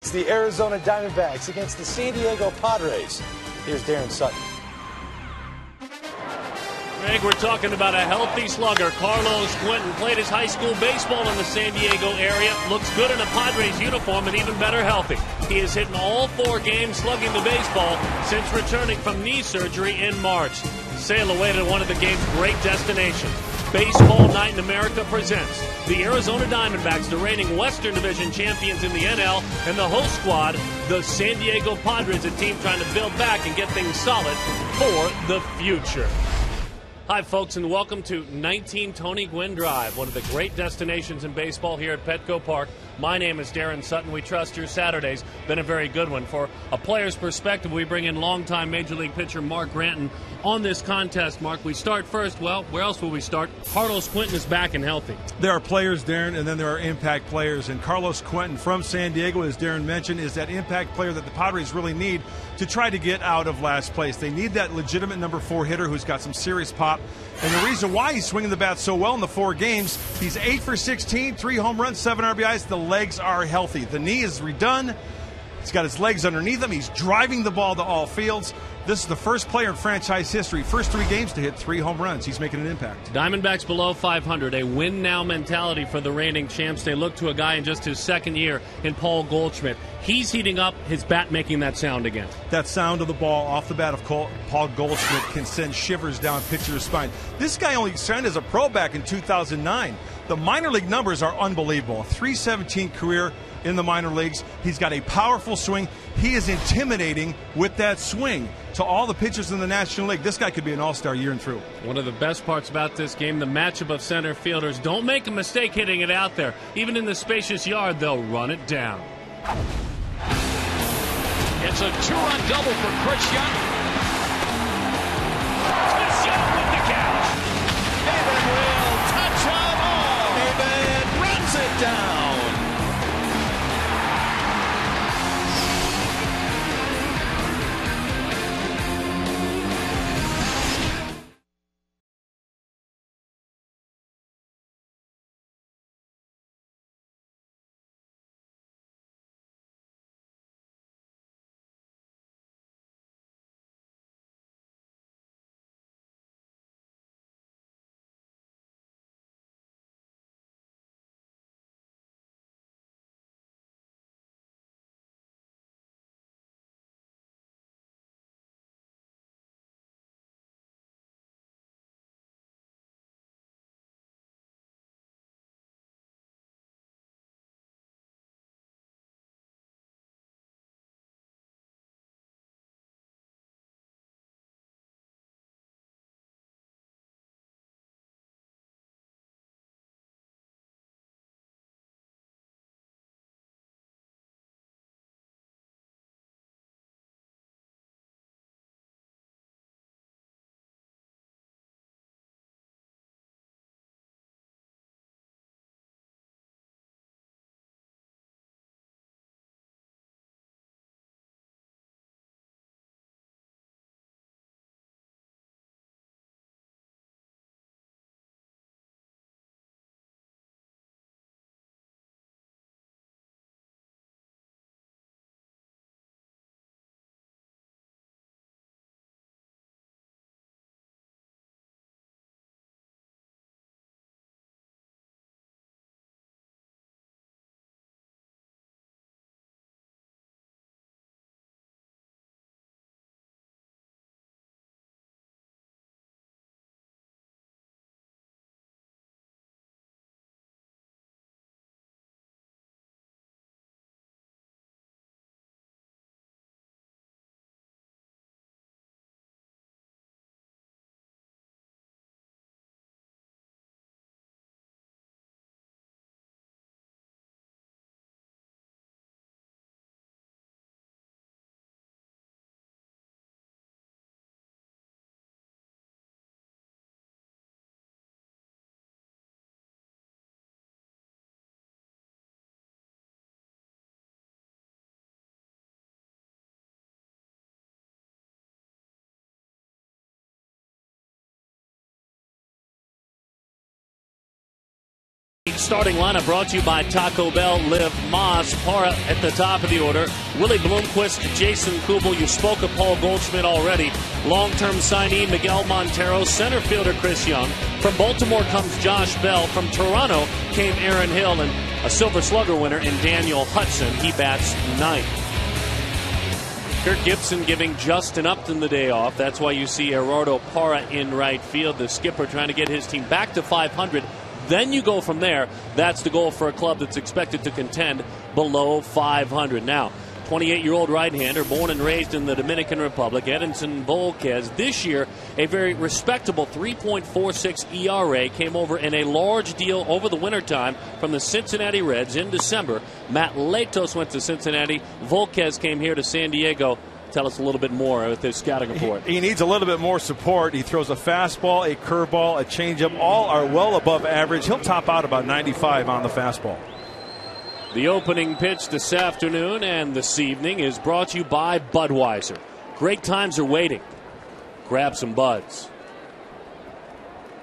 It's the Arizona Diamondbacks against the San Diego Padres. Here's Darren Sutton. Greg, we're talking about a healthy slugger. Carlos Quentin played his high school baseball in the San Diego area. Looks good in a Padres uniform and even better healthy. He has hit in all 4 games slugging the baseball since returning from knee surgery in March. Sail away to one of the game's great destinations. Baseball Night in America presents the Arizona Diamondbacks, the reigning Western Division champions in the NL, and the host squad, the San Diego Padres, a team trying to build back and get things solid for the future. Hi, folks, and welcome to 19 Tony Gwynn Drive, one of the great destinations in baseball here at Petco Park. My name is Darren Sutton. We trust your Saturday's been a very good one. For a player's perspective, we bring in longtime Major League pitcher Mark Granton on this contest. Mark, we start first. Well, where else will we start? Carlos Quentin is back and healthy. There are players, Darren, and then there are impact players. And Carlos Quentin from San Diego, as Darren mentioned, is that impact player that the Padres really need to try to get out of last place. They need that legitimate number 4 hitter who's got some serious pop. And the reason why he's swinging the bat so well in the 4 games, he's 8 for 16, 3 home runs, 7 RBIs. The legs are healthy. The knee is redone. He's got his legs underneath him. He's driving the ball to all fields. This is the first player in franchise history, first 3 games to hit 3 home runs. He's making an impact. Diamondbacks below 500, a win-now mentality for the reigning champs. They look to a guy in just his 2nd year in Paul Goldschmidt. He's heating up, his bat making that sound again. That sound of the ball off the bat of Paul Goldschmidt can send shivers down pitcher's spine. This guy only signed as a pro back in 2009. The minor league numbers are unbelievable. A .317 career in the minor leagues. He's got a powerful swing. He is intimidating with that swing to all the pitchers in the National League. This guy could be an all-star year and through. One of the best parts about this game, the matchup of center fielders. Don't make a mistake hitting it out there. Even in the spacious yard, they'll run it down. It's a 2-run double for Chris Young. Chris Young with the catch. David will touch him. Oh, David runs it down. starting lineup brought to you by Taco Bell. Liv Moss, Parra at the top of the order. Willie Bloomquist, Jason Kubel. You spoke of Paul Goldschmidt already. Long-term signee Miguel Montero. Center fielder Chris Young. From Baltimore comes Josh Bell. From Toronto came Aaron Hill. And a Silver Slugger winner in Daniel Hudson. He bats ninth. Kirk Gibson giving Justin Upton the day off. That's why you see Gerardo Parra in right field. The skipper trying to get his team back to 500. Then you go from there. That's the goal for a club that's expected to contend below 500. Now, 28-year-old right-hander, born and raised in the Dominican Republic, Edinson Volquez. This year, a very respectable 3.46 ERA, came over in a large deal over the wintertime from the Cincinnati Reds in December. Matt Latos went to Cincinnati. Volquez came here to San Diego. Tell us a little bit more with his scouting report. He needs a little bit more support. He throws a fastball, a curveball, a changeup. All are well above average. He'll top out about 95 on the fastball. The opening pitch this afternoon and this evening is brought to you by Budweiser. Great times are waiting. Grab some buds.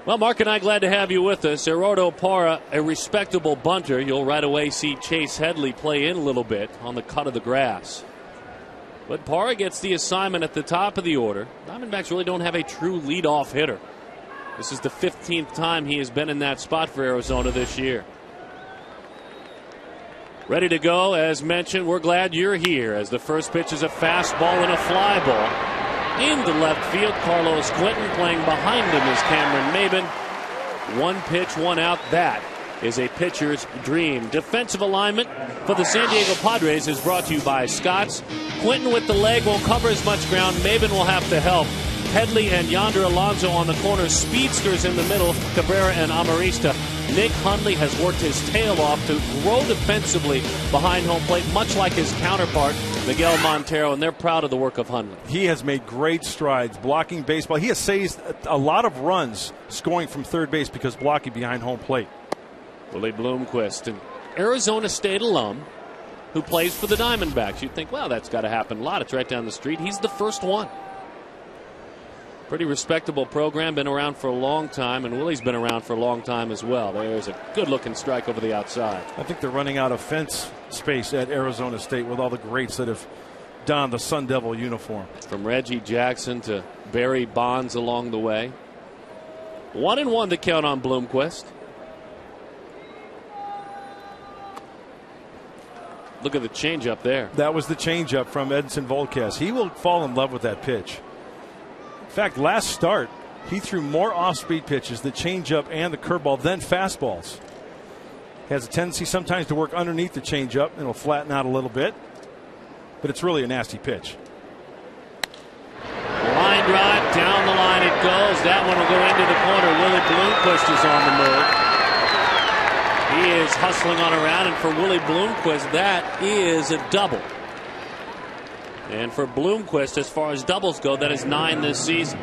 Well, Mark and I glad to have you with us. Gerardo Parra, a respectable bunter. You'll right away see Chase Headley play in a little bit on the cut of the grass. But Parra gets the assignment at the top of the order. Diamondbacks really don't have a true leadoff hitter. This is the 15th time he has been in that spot for Arizona this year. Ready to go, as mentioned. We're glad you're here as the first pitch is a fastball and a fly ball. Into left field, Carlos Quentin playing behind him is Cameron Maben. One pitch, one out. That is a pitcher's dream. Defensive alignment for the San Diego Padres is brought to you by Scott's. Quentin with the leg won't cover as much ground. Maben will have to help. Headley and Yonder Alonso on the corner. Speedsters in the middle. Cabrera and Amarista. Nick Hundley has worked his tail off to grow defensively behind home plate, much like his counterpart, Miguel Montero, and they're proud of the work of Hundley. He has made great strides blocking baseball. He has saved a lot of runs scoring from third base because blocking behind home plate. Willie Bloomquist, an Arizona State alum who plays for the Diamondbacks. You'd think, well, that's got to happen a lot. It's right down the street. He's the first one. Pretty respectable program, been around for a long time, and Willie's been around for a long time as well. There's a good-looking strike over the outside. I think they're running out of fence space at Arizona State with all the greats that have donned the Sun Devil uniform. From Reggie Jackson to Barry Bonds along the way. 1-1 to count on Bloomquist. Look at the changeup there. That was the changeup from Edinson Volquez. He will fall in love with that pitch. In fact, last start, he threw more off-speed pitches, the changeup and the curveball, than fastballs. Has a tendency sometimes to work underneath the changeup, and it'll flatten out a little bit. But it's really a nasty pitch. Line drive, down the line it goes. That one will go into the corner. Willie Bloomquist is on the move. He is hustling on around, and for Willie Bloomquist, that is a double. And for Bloomquist, as far as doubles go, that is 9 this season.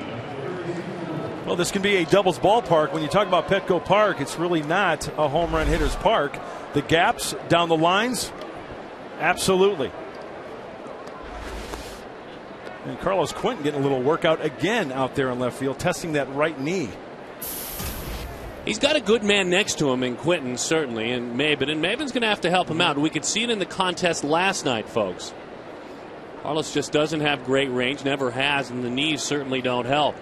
Well, this can be a doubles ballpark. When you talk about Petco Park, it's really not a home run hitter's park. The gaps down the lines, absolutely. And Carlos Quentin getting a little workout again out there in left field, testing that right knee. He's got a good man next to him in Quentin, certainly, and Maben. And Maben's going to have to help him out. We could see it in the contest last night, folks. Carlos just doesn't have great range, never has, and the knees certainly don't help.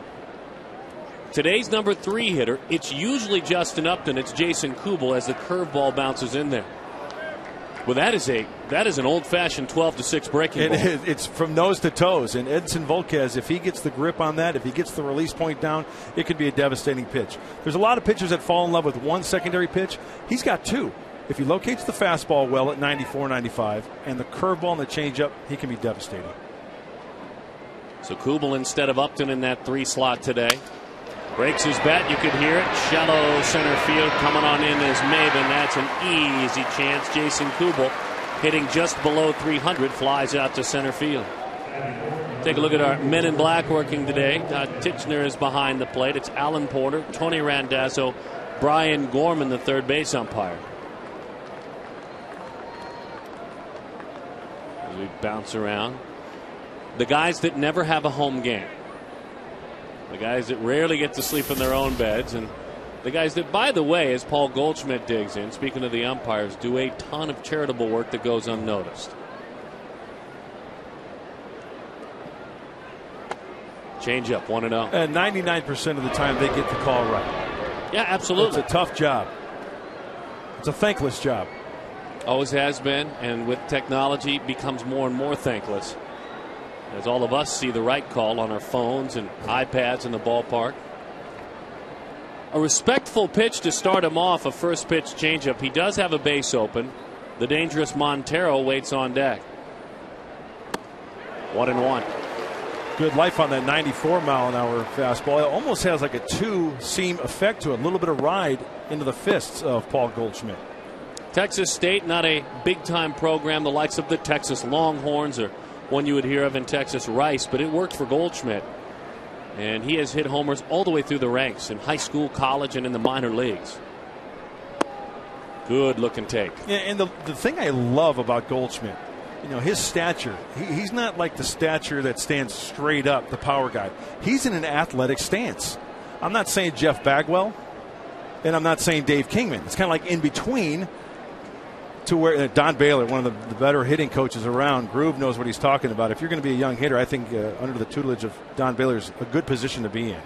Today's number 3 hitter, it's usually Justin Upton, it's Jason Kubel as the curveball bounces in there. Well, that is an old-fashioned 12-6 breaking ball. It's from nose to toes, and Edinson Volquez, if he gets the grip on that, if he gets the release point down, it could be a devastating pitch. There's a lot of pitchers that fall in love with one secondary pitch. He's got 2. If he locates the fastball well at 94, 95, and the curveball and the changeup, he can be devastating. So Kubel instead of Upton in that 3 slot today. Breaks his bat, you could hear it. Shallow center field coming on in is Maben. That's an easy chance. Jason Kubel hitting just below 300, flies out to center field. Take a look at our men in black working today. Titchener is behind the plate. It's Alan Porter, Tony Randazzo, Brian Gorman, the third base umpire. As we bounce around. The guys that never have a home game. The guys that rarely get to sleep in their own beds, and The guys that, by the way, as Paul Goldschmidt digs in, speaking of the umpires, do a ton of charitable work that goes unnoticed. Change up, 1-0. And 99% of the time they get the call right. Yeah, absolutely. It's a tough job. It's a thankless job. Always has been, and with technology becomes more and more thankless. As all of us see the right call on our phones and iPads in the ballpark. A respectful pitch to start him off, a first pitch changeup. He does have a base open. The dangerous Montero waits on deck. 1-1. Good life on that 94-mile-an-hour fastball. It almost has like a two-seam effect to it. A little bit of ride into the fists of Paul Goldschmidt. Texas State, not a big-time program, the likes of the Texas Longhorns or one you would hear of in Texas, Rice, but it worked for Goldschmidt. And he has hit homers all the way through the ranks in high school, college, and in the minor leagues. Good looking take. Yeah, and the thing I love about Goldschmidt, you know, his stature, he's not like the stature that stands straight up, the power guy. He's in an athletic stance. I'm not saying Jeff Bagwell, and I'm not saying Dave Kingman. It's kind of like in between to where Don Baylor, one of the better hitting coaches around. Groove knows what he's talking about. If you're going to be a young hitter, I think under the tutelage of Don Baylor is a good position to be in.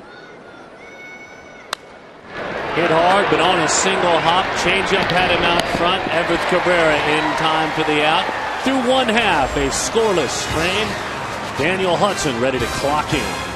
Hit hard, but on a single hop. Changeup had him out front. Everett Cabrera in time for the out. Through one half, a scoreless frame. Daniel Hudson ready to clock in.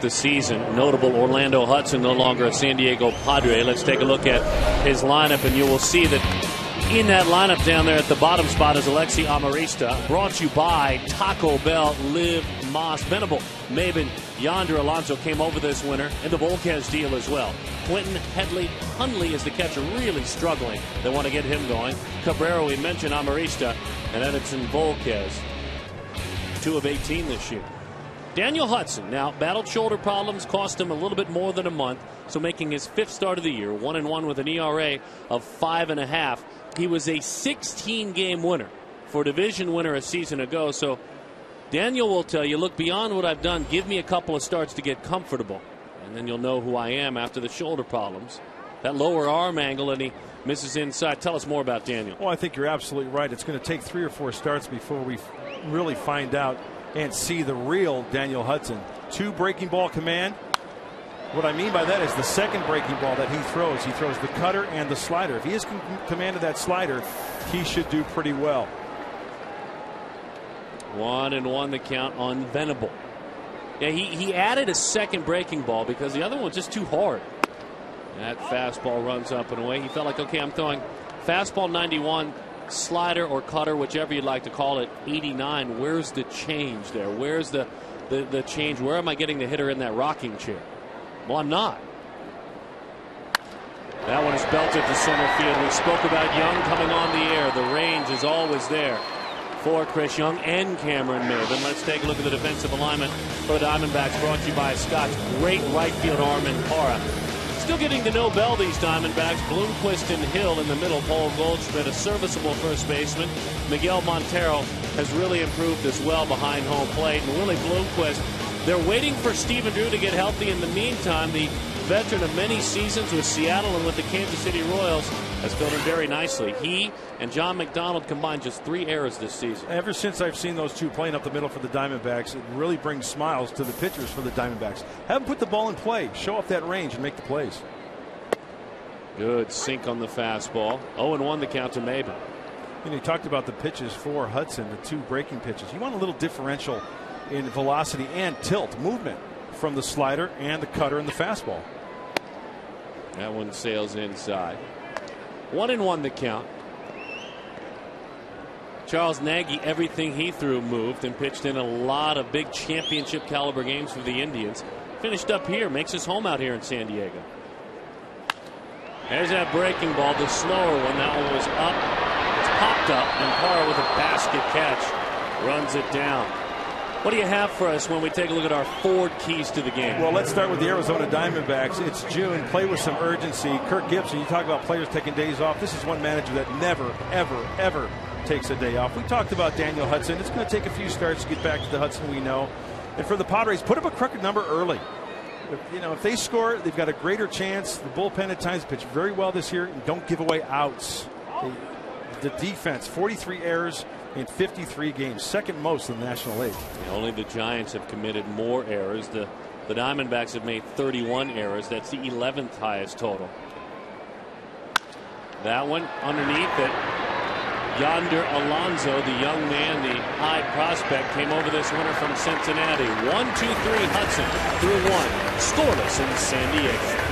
The season, notable Orlando Hudson, no longer a San Diego Padre. Let's take a look at his lineup, and you will see that in that lineup down there at the bottom spot is Alexi Amarista, brought to you by Taco Bell, Live Moss, Venable, Maben, Yonder Alonso came over this winter, and the Volquez deal as well. Quentin, Headley, Hundley is the catcher, really struggling. They want to get him going. Cabrera, we mentioned Amarista, and Edinson Volquez, 2 of 18 this year. Daniel Hudson now battled shoulder problems, cost him a little bit more than a month, so making his 5th start of the year, 1-1 with an ERA of 5.5. He was a 16-game winner for a division winner a season ago, so Daniel will tell you, look, beyond what I've done, give me a couple of starts to get comfortable, and then you'll know who I am after the shoulder problems. That lower arm angle, and he misses inside. Tell us more about Daniel. Well, I think you're absolutely right. It's going to take 3 or 4 starts before we really find out and see the real Daniel Hudson. 2 breaking ball command. What I mean by that is the second breaking ball that he throws the cutter and the slider. If he has command of that slider, he should do pretty well. 1-1 the count on Venable. Yeah, he added a second breaking ball because the other one was just too hard. That fastball runs up and away. He felt like, okay, I'm throwing fastball 91, slider or cutter, whichever you'd like to call it, 89. Where's the change there? Where's the the change. Where am I getting the hitter in that rocking chair? Well, I'm not. That one is belted to center field. We spoke about Young coming on the air. The range is always there for Chris Young and Cameron Maven. Let's take a look at the defensive alignment for the Diamondbacks, brought to you by Scott's great right field arm in Para. Still getting to know Bell, these Diamondbacks. Bloomquist and Hill in the middle. Paul Goldschmidt, a serviceable first baseman. Miguel Montero has really improved as well behind home plate. And Willie Bloomquist, they're waiting for Stephen Drew to get healthy. In the meantime, the veteran of many seasons with Seattle and with the Kansas City Royals has filled in very nicely. He and John McDonald combined just 3 errors this season. Ever since I've seen those two playing up the middle for the Diamondbacks, it really brings smiles to the pitchers for the Diamondbacks. Have them put the ball in play, show off that range, and make the plays. Good sink on the fastball. 0-1 the count to Maben. You talked about the pitches for Hudson, the 2 breaking pitches. You want a little differential in velocity and tilt movement from the slider and the cutter and the fastball. That one sails inside. 1-1 the count. Charles Nagy, everything he threw moved, and pitched in a lot of big championship caliber games for the Indians. Finished up here, makes his home out here in San Diego. There's that breaking ball, the slower one. That one was up. It's popped up, and Parra with a basket catch runs it down. What do you have for us when we take a look at our Ford keys to the game? Well, let's start with the Arizona Diamondbacks. It's June. Play with some urgency. Kirk Gibson, you talk about players taking days off. This is one manager that never, ever, ever takes a day off. We talked about Daniel Hudson. It's going to take a few starts to get back to the Hudson we know. And for the Padres, put up a crooked number early. If they score, they've got a greater chance. The bullpen at times pitched very well this year, and don't give away outs. The defense, 43 errors in 53 games, second most in the National League. Only the Giants have committed more errors. The Diamondbacks have made 31 errors. That's the 11th highest total. That one underneath it. Yonder Alonso, the young man, the high prospect, came over this winter from Cincinnati. 1-2-3 Hudson through 1. Scoreless in San Diego.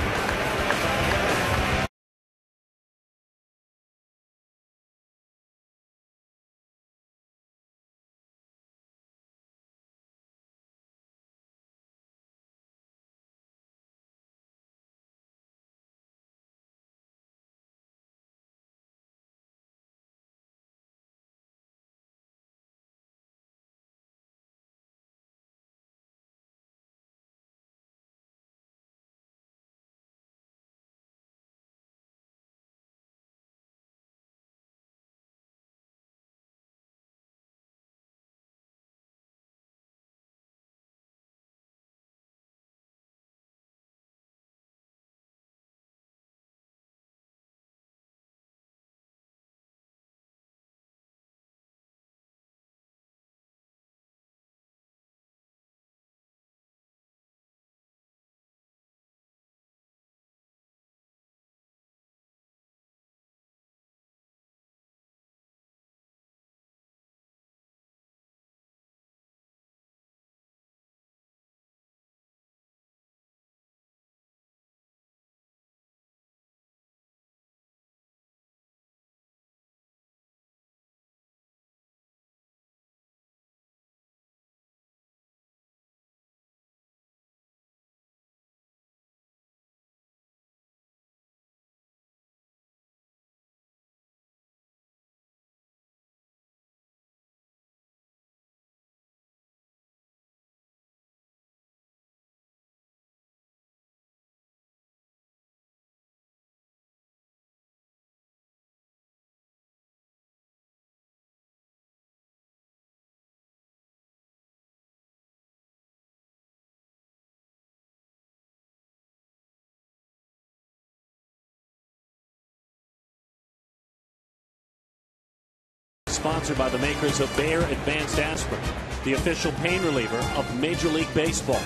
Sponsored by the makers of Bayer Advanced Aspirin, the official pain reliever of Major League Baseball.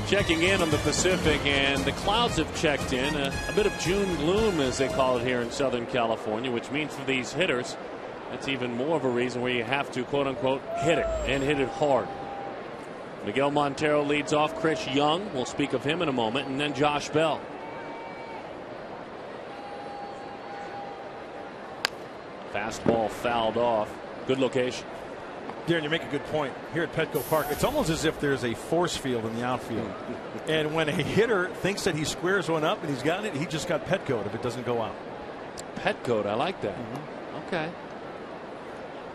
Checking in on the Pacific, and the clouds have checked in. A bit of June gloom, as they call it here in Southern California, which means for these hitters, that's even more of a reason where you have to, quote unquote, hit it, and hit it hard. Miguel Montero leads off. Chris Young, we'll speak of him in a moment, and then Josh Bell. Fastball fouled off. Good location. Darren, you make a good point. Here at Petco Park, it's almost as if there's a force field in the outfield. And when a hitter thinks that he squares one up and he's gotten it, he just got Petco'd if it doesn't go out. Petco'd, I like that. Okay.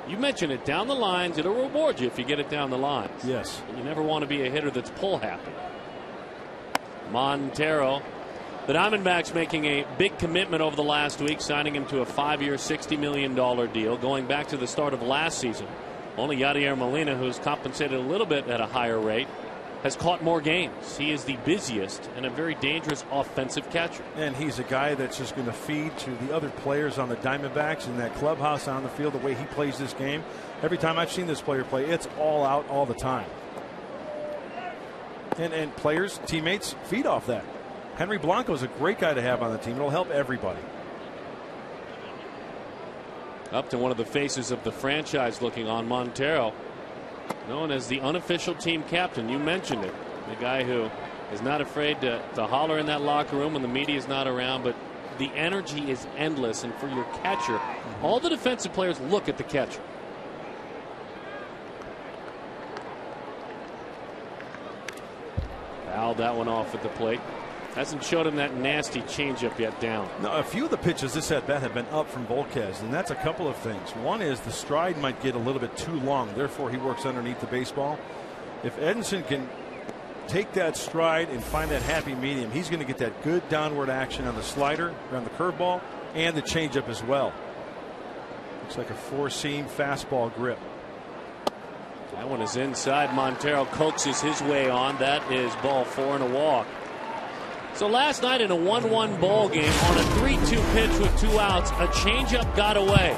You mentioned it, down the lines, it'll reward you if you get it down the lines. Yes. You never want to be a hitter that's pull happy. Montero. The Diamondbacks making a big commitment over the last week, signing him to a 5-year, $60 million deal, going back to the start of last season. Only Yadier Molina, who's compensated a little bit at a higher rate, has caught more games. He is the busiest and a very dangerous offensive catcher. And he's a guy that's just going to feed to the other players on the Diamondbacks in that clubhouse on the field, the way he plays this game. Every time I've seen this player play, it's all out all the time. And players, teammates feed off that. Henry Blanco is a great guy to have on the team. It'll help everybody. Up to one of the faces of the franchise looking on, Montero, known as the unofficial team captain. You mentioned it. The guy who is not afraid to holler in that locker room when the media is not around, but the energy is endless. And for your catcher, all the defensive players look at the catcher. Fouled that one off at the plate. Hasn't showed him that nasty changeup yet down. Now, a few of the pitches this at bat have been up from Volquez, and that's a couple of things. One is the stride might get a little bit too long, therefore he works underneath the baseball. If Edinson can take that stride and find that happy medium, he's going to get that good downward action on the slider, around the curveball, and the changeup as well. Looks like a four-seam fastball grip. That one is inside. Montero coaxes his way on. That is ball 4 and a walk. So last night in a 1-1 ball game on a 3-2 pitch with 2 outs, a changeup got away.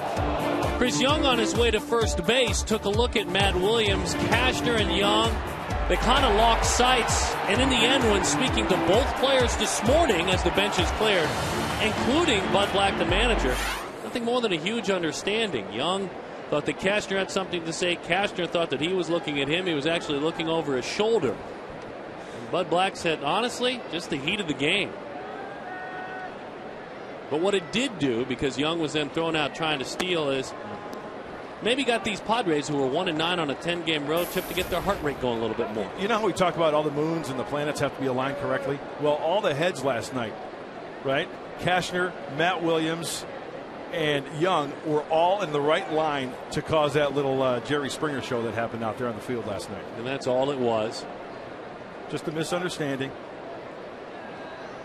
Chris Young on his way to first base took a look at Matt Williams. Cashner and Young, they kind of locked sights. And in the end, when speaking to both players this morning as the benches cleared, including Bud Black, the manager, nothing more than a huge understanding. Young thought that Cashner had something to say. Cashner thought that he was looking at him. He was actually looking over his shoulder. Bud Black said, honestly, just the heat of the game. But what it did do, because Young was then thrown out trying to steal, is maybe got these Padres, who were 1-9 on a 10-game road trip, to get their heart rate going a little bit more. You know how we talk about all the moons and the planets have to be aligned correctly? Well, all the heads last night, right? Cashner, Matt Williams, and Young were all in the right line to cause that little Jerry Springer show that happened out there on the field last night. And that's all it was. Just a misunderstanding.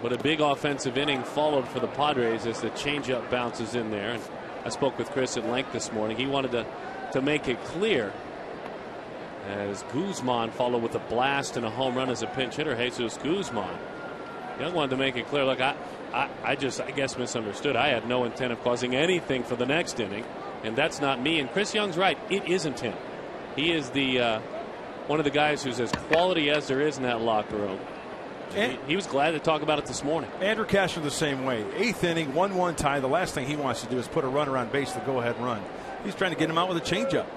But a big offensive inning followed for the Padres as the changeup bounces in there. And I spoke with Chris at length this morning. He wanted to make it clear as Guzman followed with a blast and a home run as a pinch hitter. Jesus Guzman. Young wanted to make it clear. Look, I guess misunderstood. I had no intent of causing anything for the next inning, and that's not me. And Chris Young's right. It isn't him. He is the one of the guys who's as quality as there is in that locker room. He was glad to talk about it this morning. Andrew Cashner the same way. 8th inning, 1-1 tie. The last thing he wants to do is put a runner on base, the go-ahead run. He's trying to get him out with a changeup.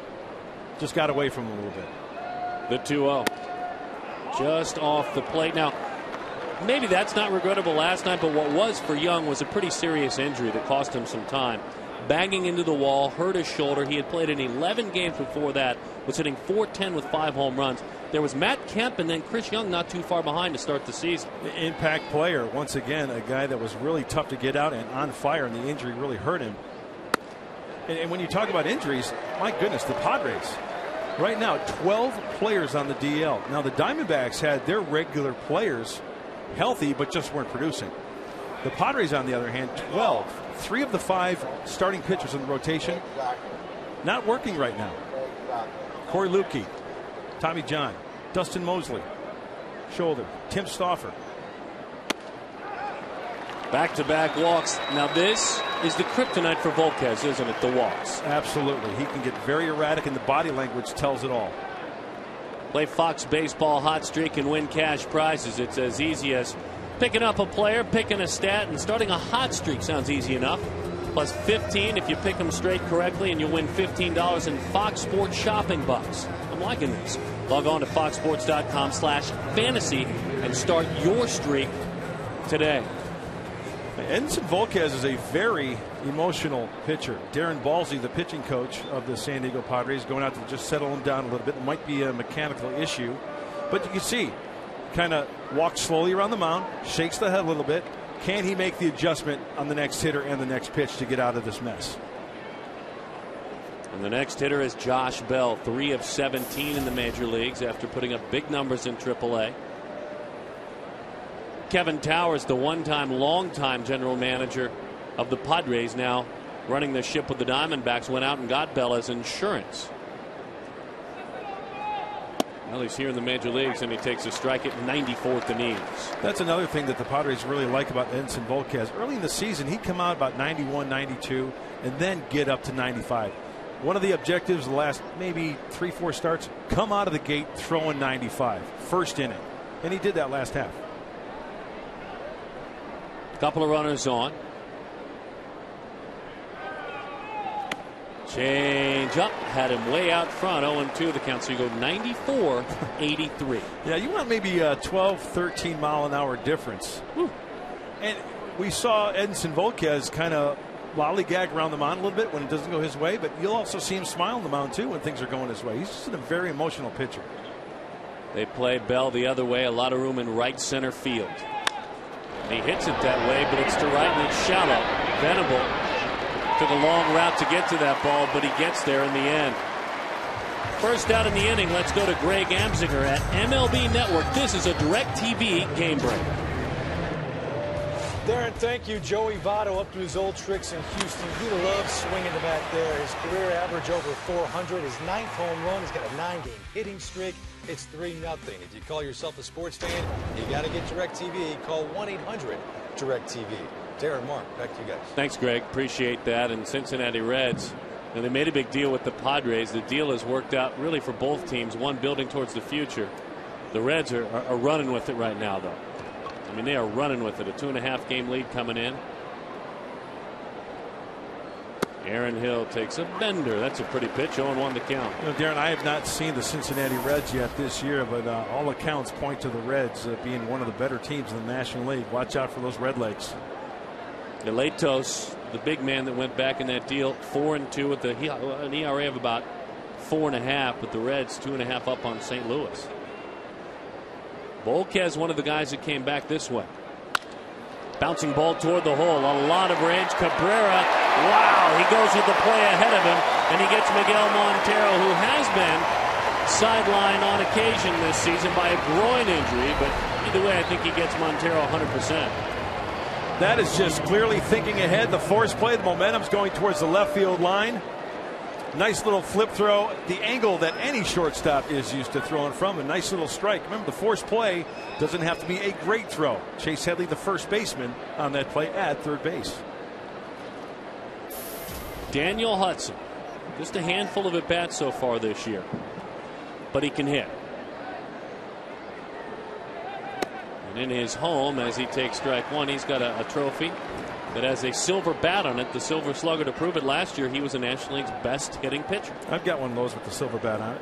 Just got away from him a little bit. The 2-0. Just off the plate. Now, maybe that's not regrettable last night, but what was for Young was a pretty serious injury that cost him some time. Banging into the wall, hurt his shoulder. He had played in 11 games before that, was hitting .410 with 5 home runs. There was Matt Kemp and then Chris Young not too far behind to start the season. The impact player, once again, a guy that was really tough to get out and on fire, and the injury really hurt him. And when you talk about injuries, my goodness, the Padres, right now, 12 players on the DL. Now, the Diamondbacks had their regular players healthy, but just weren't producing. The Padres, on the other hand, 12. 3 of the 5 starting pitchers in the rotation not working right now. Corey Lukey, Tommy John, Dustin Mosley, shoulder, Tim Stauffer. Back-to-back walks. Now this is the kryptonite for Volquez, isn't it? The walks. Absolutely. He can get very erratic, and the body language tells it all. Play Fox Baseball Hot Streak and win cash prizes. It's as easy as picking up a player, picking a stat, and starting a hot streak sounds easy enough. Plus 15 if you pick them straight correctly, and you win $15 in Fox Sports shopping bucks. I'm liking this. Log on to foxsports.com/fantasy and start your streak today. Edinson Volquez is a very emotional pitcher. Darren Balsey, the pitching coach of the San Diego Padres, going out to just settle him down a little bit. It might be a mechanical issue, but you can see, kind of walks slowly around the mound, shakes the head a little bit. Can he make the adjustment on the next hitter and the next pitch to get out of this mess? And the next hitter is Josh Bell, 3 of 17 in the major leagues after putting up big numbers in AAA. Kevin Towers, the one-time, long-time general manager of the Padres, now running the ship with the Diamondbacks, went out and got Bell as insurance. Well, he's here in the major leagues, and he takes a strike at 94th innings. That's another thing that the Padres really like about Edinson Volquez. Early in the season, he'd come out about 91, 92, and then get up to 95. One of the objectives the last maybe 3-4 starts, come out of the gate throwing 95, first inning. And he did that last half. Couple of runners on. Change up, had him way out front. 0-2 the count, so you go 94-83. Yeah, you want maybe a 12, 13 mile an hour difference. Whew. And we saw Edinson Volquez kind of lollygag around the mound a little bit when it doesn't go his way, but you'll also see him smile on the mound too when things are going his way. He's just a very emotional pitcher. They play Bell the other way, a lot of room in right center field. And he hits it that way, but it's to right and it's shallow. Venable took a long route to get to that ball, but he gets there in the end. First out in the inning, let's go to Greg Amsinger at MLB Network. This is a DirecTV game break. Darren, thank you. Joey Votto up to his old tricks in Houston. He loves swinging the bat there. His career average over 400. His 9th home run. He's got a 9-game hitting streak. It's 3-0. If you call yourself a sports fan, you got to get DirecTV. Call 1-800-DirecTV. Darren, Mark, back to you guys. Thanks, Greg. Appreciate that. And Cincinnati Reds, and they made a big deal with the Padres. The deal has worked out really for both teams, one building towards the future. The Reds are running with it right now, though. I mean, they are running with it. A 2.5 game lead coming in. Aaron Hill takes a bender. That's a pretty pitch. 0-1 to count. You know, Darren, I have not seen the Cincinnati Reds yet this year, but all accounts point to the Reds being one of the better teams in the National League. Watch out for those Redlegs. Leitos, the big man that went back in that deal, 4-2 with an ERA of about 4.5, but the Reds 2.5 up on St. Louis. Volquez, one of the guys that came back this way. Bouncing ball toward the hole. A lot of range. Cabrera. Wow. He goes with the play ahead of him. And he gets Miguel Montero, who has been sidelined on occasion this season by a groin injury. But either way, I think he gets Montero 100%. That is just clearly thinking ahead. The force play. The momentum's going towards the left field line. Nice little flip throw. The angle that any shortstop is used to throwing from. A nice little strike. Remember, the force play doesn't have to be a great throw. Chase Headley, the first baseman on that play at third base. Daniel Hudson. Just a handful of at-bats so far this year. But he can hit. And in his home, as he takes strike one, he's got a trophy that has a silver bat on it, the Silver Slugger. To prove it, last year he was the National League's best hitting pitcher. I've got one of those with the silver bat on it.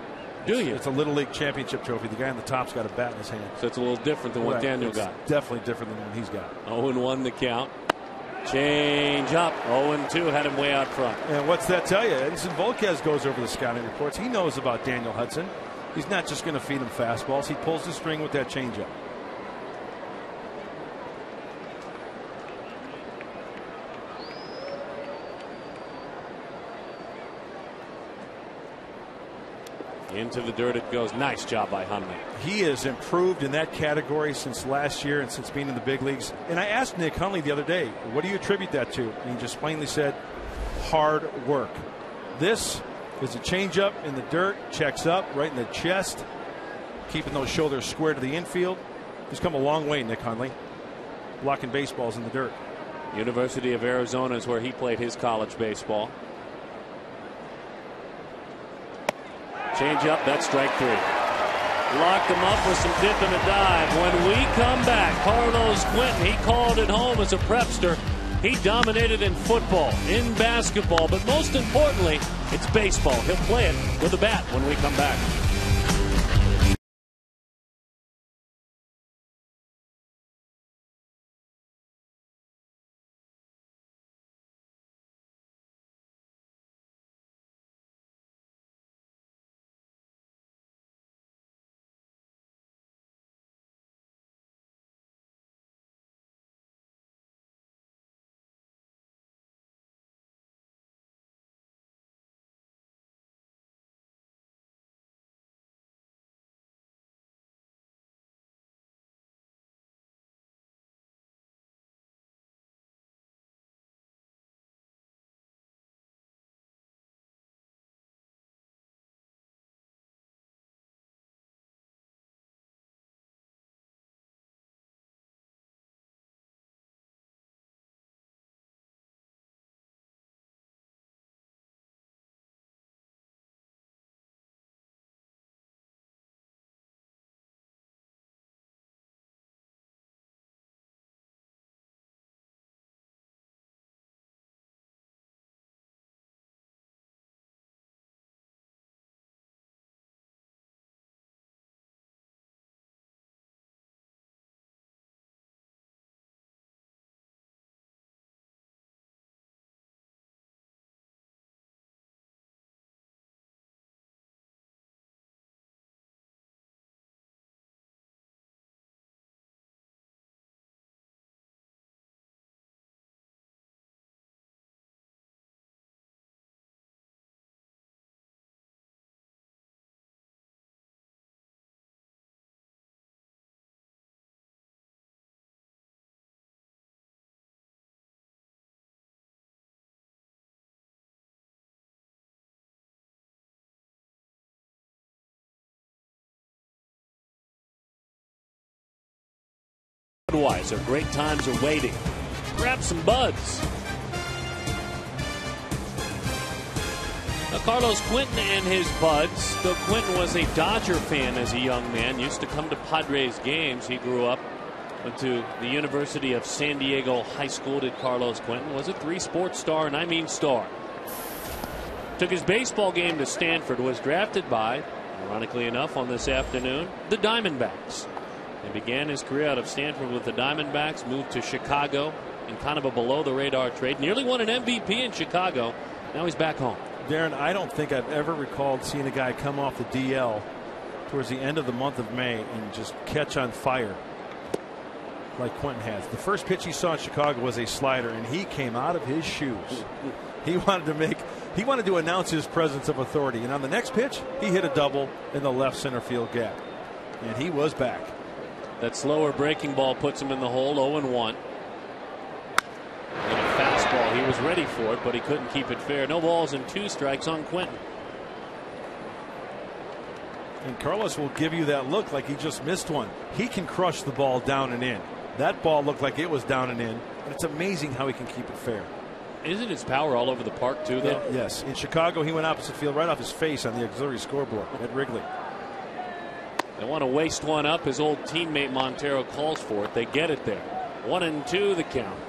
Do you? It's a Little League championship trophy. The guy on the top's got a bat in his hand. So it's a little different than what Daniel got. Definitely different than what he's got. 0-1 the count. Change up. 0-2 had him way out front. And what's that tell you? Edinson Volquez goes over the scouting reports. He knows about Daniel Hudson. He's not just going to feed him fastballs. He pulls the string with that changeup. Into the dirt it goes. Nice job by Hundley. He has improved in that category since last year and since being in the big leagues. And I asked Nick Hundley the other day, what do you attribute that to? And he just plainly said, hard work. This is a changeup in the dirt, checks up right in the chest, keeping those shoulders square to the infield. He's come a long way, Nick Hundley, blocking baseballs in the dirt. University of Arizona is where he played his college baseball. Change up, that's strike 3. Locked him up with some dip and a dive. When we come back, Carlos Quentin, he called it home as a prepster. He dominated in football, in basketball, but most importantly, it's baseball. He'll play it with a bat when we come back. Budweiser, great times are waiting. Grab some buds. Now, Carlos Quentin and his buds. Though Quentin was a Dodger fan as a young man, used to come to Padres games. He grew up, went to the University of San Diego High School. Did Carlos Quentin, was a 3-sport star, and I mean star. Took his baseball game to Stanford, was drafted by, ironically enough, on this afternoon, the Diamondbacks. And began his career out of Stanford with the Diamondbacks, moved to Chicago in kind of a below-the-radar trade. Nearly won an MVP in Chicago. Now he's back home. Darren, I don't think I've ever recalled seeing a guy come off the DL towards the end of the month of May and just catch on fire like Quentin has. The first pitch he saw in Chicago was a slider, and he came out of his shoes. He wanted to announce his presence of authority. And on the next pitch, he hit a double in the left center field gap. And he was back. That slower breaking ball puts him in the hole, 0-1. And a fastball. He was ready for it, but he couldn't keep it fair. No balls and 2 strikes on Quentin. And Carlos will give you that look like he just missed one. He can crush the ball down and in. That ball looked like it was down and in. And it's amazing how he can keep it fair. Isn't his power all over the park, too, though? Yes. In Chicago, he went opposite field right off his face on the auxiliary scoreboard at Wrigley. They want to waste one up. His old teammate Montero calls for it. They get it there. 1-2 the count.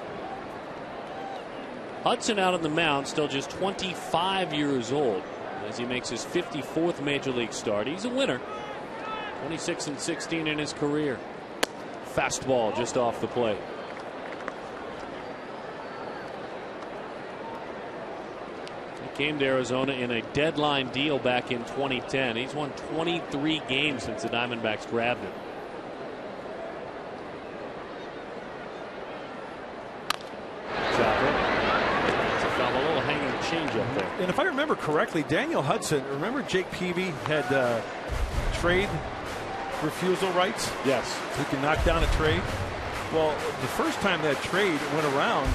Hudson out on the mound, still just 25 years old as he makes his 54th major league start. He's a winner. 26-16 in his career. Fastball just off the plate. He came to Arizona in a deadline deal back in 2010. He's won 23 games since the Diamondbacks grabbed him. A little hanging change up there. And if I remember correctly, Daniel Hudson, remember Jake Peavy had trade refusal rights? Yes. He can knock down a trade. Well, the first time that trade went around,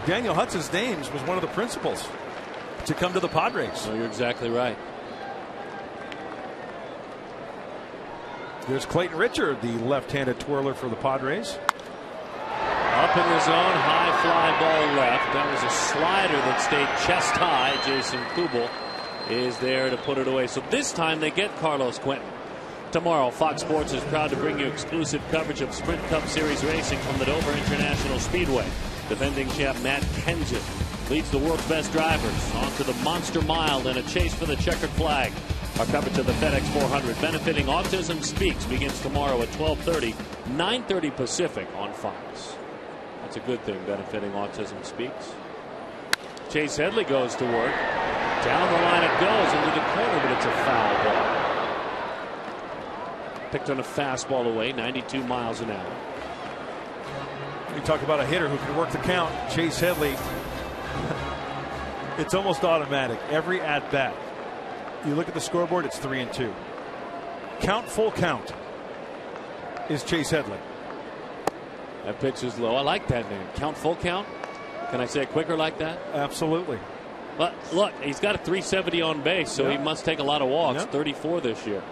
Daniel Hudson's name was one of the principals to come to the Padres. No, you're exactly right. There's Clayton Richard, the left-handed twirler for the Padres. Up in the zone, high fly ball left. That was a slider that stayed chest high. Jason Kubel is there to put it away. So this time they get Carlos Quentin. Tomorrow, Fox Sports is proud to bring you exclusive coverage of Sprint Cup Series racing from the Dover International Speedway. Defending champ Matt Kenseth leads the world's best drivers onto the Monster Mile in a chase for the checkered flag. Our coverage of the FedEx 400 benefiting Autism Speaks begins tomorrow at 12:30, 9:30 Pacific on Fox. That's a good thing, benefiting Autism Speaks. Chase Headley goes to work. Down the line it goes into the corner, but it's a foul ball. Picked on a fastball away, 92 miles an hour. You talk about a hitter who can work the count. Chase Headley, it's almost automatic. Every at bat, you look at the scoreboard, it's 3-2. Full count is Chase Headley. That pitch is low. I like that name. Count, full count. Can I say it quicker like that? Absolutely. But look, he's got a 370 on base, so he must take a lot of walks. 34 this year.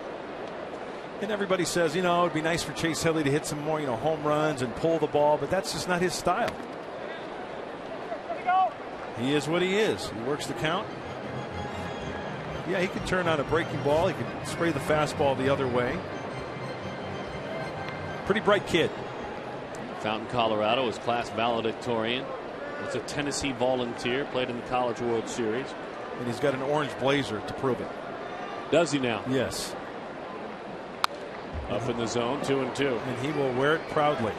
And everybody says, you know, it'd be nice for Chase Headley to hit some more, home runs and pull the ball, but that's just not his style. He is what he is. He works the count. Yeah, he can turn on a breaking ball. He can spray the fastball the other way. Pretty bright kid. Fountain, Colorado, was class valedictorian. Was a Tennessee Volunteer. Played in the College World Series. And he's got an orange blazer to prove it. Does he now? Yes. Up in the zone, 2-2. And he will wear it proudly.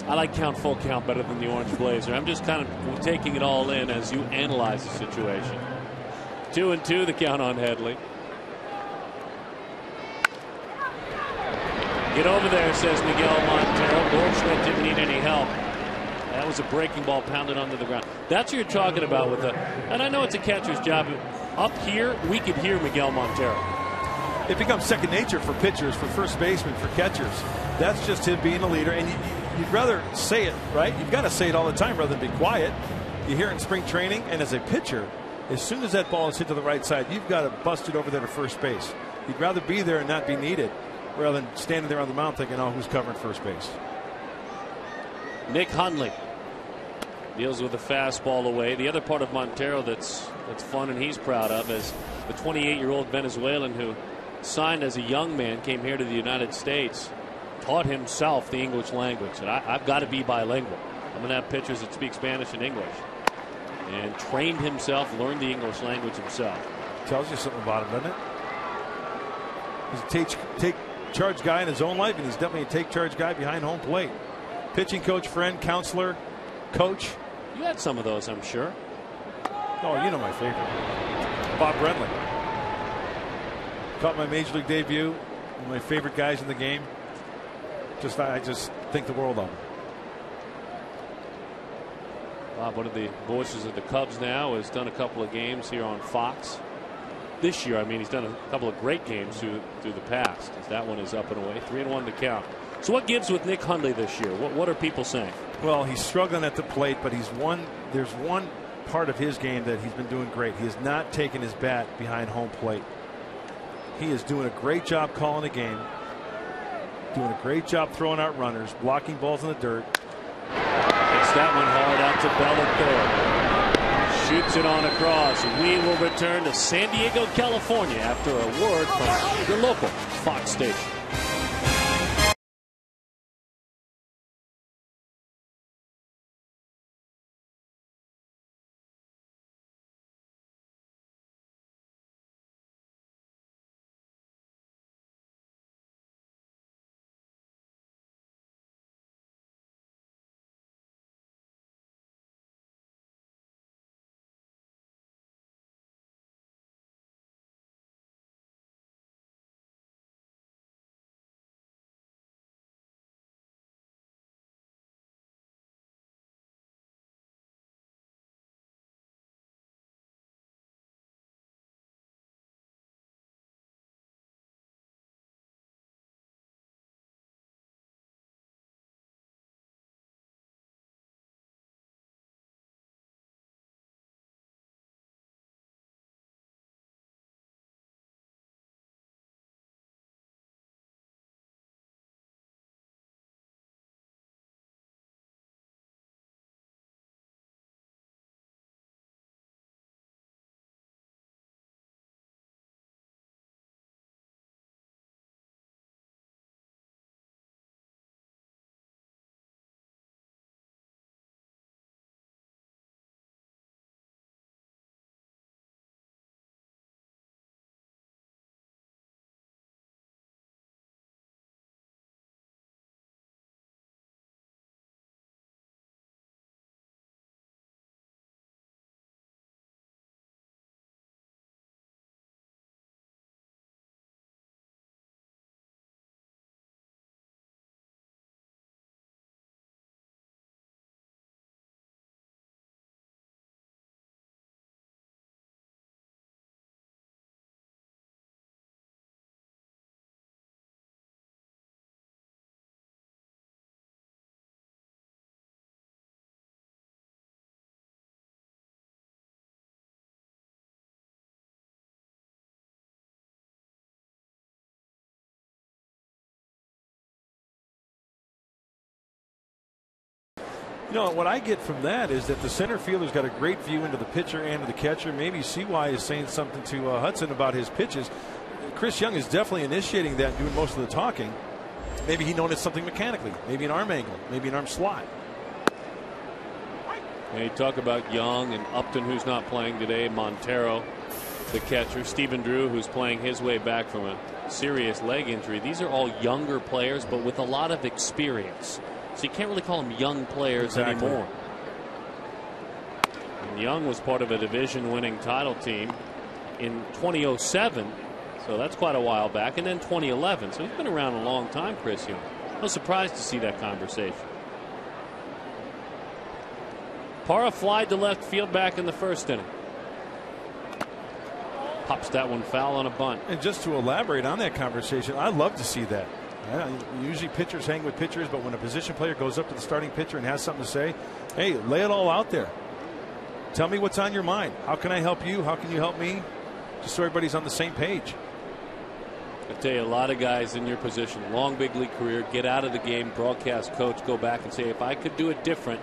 I like full count better than the orange blazer. I'm just kind of taking it all in as you analyze the situation. 2-2 the count on Headley. Get over there, says Miguel Montero. Goldschmidt didn't need any help. That was a breaking ball pounded onto the ground. That's what you're talking about with the. And I know it's a catcher's job. Up here, we could hear Miguel Montero. It becomes second nature for pitchers, for first basemen, for catchers. That's just him being a leader. And you'd rather say it, right? You've got to say it all the time rather than be quiet. You hear it in spring training. And as a pitcher, as soon as that ball is hit to the right side, you've got to bust it over there to first base. You'd rather be there and not be needed rather than standing there on the mound thinking, oh, who's covering first base? Nick Hundley deals with a fastball away. The other part of Montero that's fun and he's proud of is the 28-year-old Venezuelan who signed as a young man, came here to the United States, taught himself the English language. And I've got to be bilingual. I'm going to have pitchers that speak Spanish and English. And trained himself, learned the English language himself. Tells you something about him, doesn't it? He's a take charge guy in his own life, and he's definitely a take charge guy behind home plate. Pitching coach, friend, counselor, coach. You had some of those, I'm sure. Oh, you know my favorite. Bob Brentley. Caught my major league debut. One of my favorite guys in the game. I just think the world of him. Bob, one of the voices of the Cubs now, has done a couple of games here on Fox. This year, I mean, he's done a couple of great games through the past. As that one is up and away, 3-1 to count. So what gives with Nick Hundley this year? What are people saying? Well, he's struggling at the plate, but there's one part of his game that he's been doing great. He has not taken his bat behind home plate. He is doing a great job calling a game, doing a great job throwing out runners, blocking balls in the dirt. Hits that one hard out to Bell at third. Shoots it on across. We will return to San Diego, California after a word from your local Fox station. You know, what I get from that is that the center fielder's got a great view into the pitcher and to the catcher. Maybe CY is saying something to Hudson about his pitches. Chris Young is definitely initiating that and doing most of the talking. Maybe he noticed something mechanically, maybe an arm angle, maybe an arm slot. And you talk about Young and Upton, who's not playing today, Montero, the catcher, Stephen Drew, who's playing his way back from a serious leg injury. These are all younger players, but with a lot of experience. So you can't really call them young players anymore. And Young was part of a division-winning title team in 2007, so that's quite a while back, and then 2011. So he's been around a long time, Chris Young. I was surprised to see that conversation. Parra flied to left field back in the first inning. Pops that one foul on a bunt. And just to elaborate on that conversation, I love to see that. Usually pitchers hang with pitchers, but when a position player goes up to the starting pitcher and has something to say, hey, lay it all out there. Tell me what's on your mind. How can I help you? How can you help me? Just so everybody's on the same page. I tell you, a lot of guys in your position, long big league career, get out of the game, broadcast coach, go back and say, if I could do it different,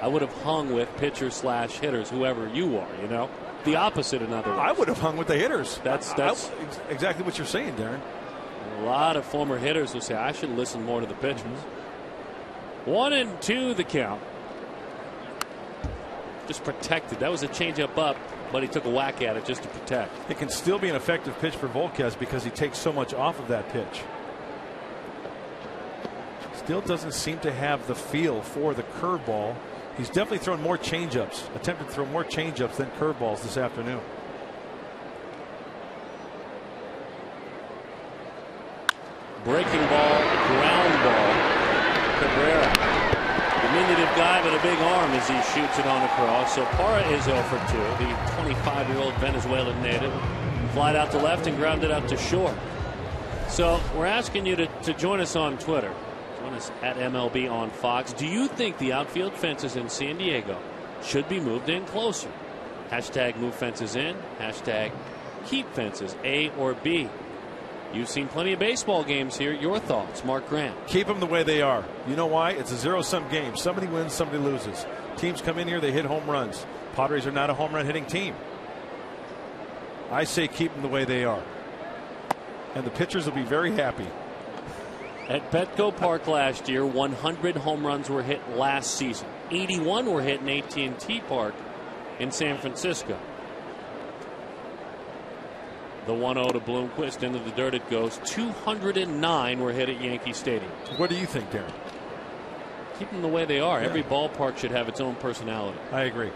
I would have hung with pitchers / hitters, whoever you are, you know. The opposite, in other words. I would have hung with the hitters. That's exactly what you're saying, Darren. A lot of former hitters will say, I should listen more to the pitchers. 1-2 the count. Just protected. That was a changeup up, but he took a whack at it just to protect. It can still be an effective pitch for Volquez because he takes so much off of that pitch. Still doesn't seem to have the feel for the curveball. He's definitely thrown more changeups, attempted to throw more changeups than curveballs this afternoon. Breaking ball, ground ball. Cabrera. Diminutive guy, but a big arm as he shoots it on across. So Parra is 0 for 2. The 25-year-old Venezuelan native flied out to left and grounded out to short. So we're asking you to join us on Twitter. Join us at MLB on Fox. Do you think the outfield fences in San Diego should be moved in closer? Hashtag move fences in. Hashtag keep fences, A or B. You've seen plenty of baseball games here. Your thoughts, Mark Grant. Keep them the way they are. You know why? It's a zero-sum game. Somebody wins, somebody loses. Teams come in here, they hit home runs. Padres are not a home run hitting team. I say keep them the way they are. And the pitchers will be very happy. At Petco Park last year, 100 home runs were hit last season. 81 were hit in AT&T Park in San Francisco. The 1-0 to Bloomquist. Into the dirt it goes. 209 were hit at Yankee Stadium. What do you think, Darren? Keep them the way they are. Yeah. Every ballpark should have its own personality. I agree.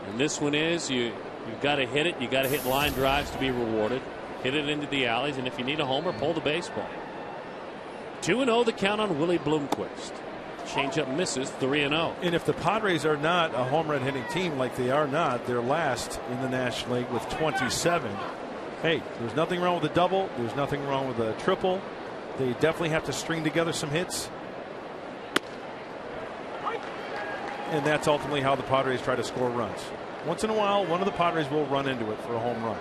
And this one is you've got to hit it. You got to hit line drives to be rewarded. Hit it into the alleys, and if you need a homer, pull the baseball. 2-0 the count on Willie Bloomquist. Changeup misses. 3-0. And if the Padres are not a home run hitting team like they are not, they're last in the National League with 27. Hey, there's nothing wrong with a double. There's nothing wrong with a triple. They definitely have to string together some hits. And that's ultimately how the Padres try to score runs. Once in a while, one of the Padres will run into it for a home run.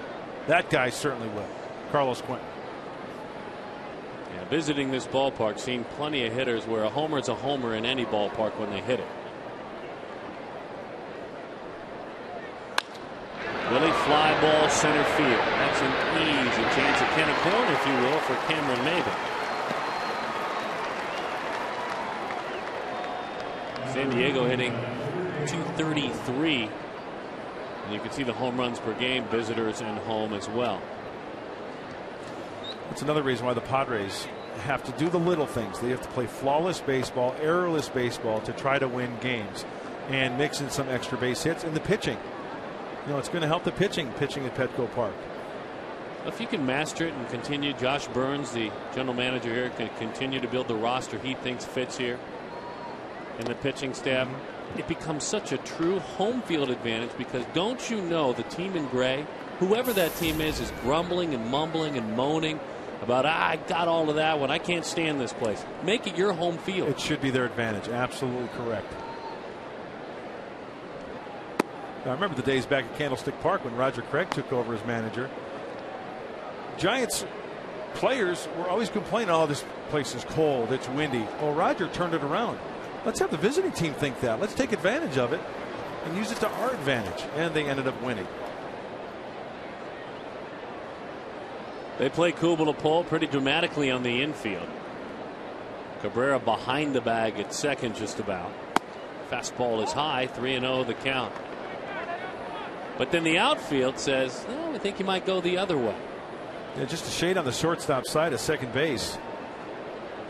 That guy certainly will. Carlos Quentin. Yeah, visiting this ballpark, seeing plenty of hitters where a homer is a homer in any ballpark when they hit it. Willie fly ball center field. That's an easy chance at Kenny Corn, if you will, for Cameron Maybin. San Diego hitting 233. And you can see the home runs per game, visitors and home as well. That's another reason why the Padres have to do the little things. They have to play flawless baseball, errorless baseball to try to win games and mix in some extra base hits. And the pitching, you know, it's going to help the pitching at Petco Park. If you can master it and continue, Josh Burns, the general manager here, can continue to build the roster he thinks fits here in the pitching staff. It becomes such a true home field advantage because don't you know the team in gray, whoever that team is grumbling and mumbling and moaning about, I got all of that one. I can't stand this place. Make it your home field. It should be their advantage. Absolutely correct. I remember the days back at Candlestick Park when Roger Craig took over as manager. Giants players were always complaining, oh, this place is cold, it's windy. Well, Roger turned it around. Let's have the visiting team think that. Let's take advantage of it and use it to our advantage. And they ended up winning. They play Kubel to pull pretty dramatically on the infield. Cabrera behind the bag at second just about. Fastball is high. 3-0 the count. But then the outfield says, oh, I think he might go the other way. Yeah, just a shade on the shortstop side of second base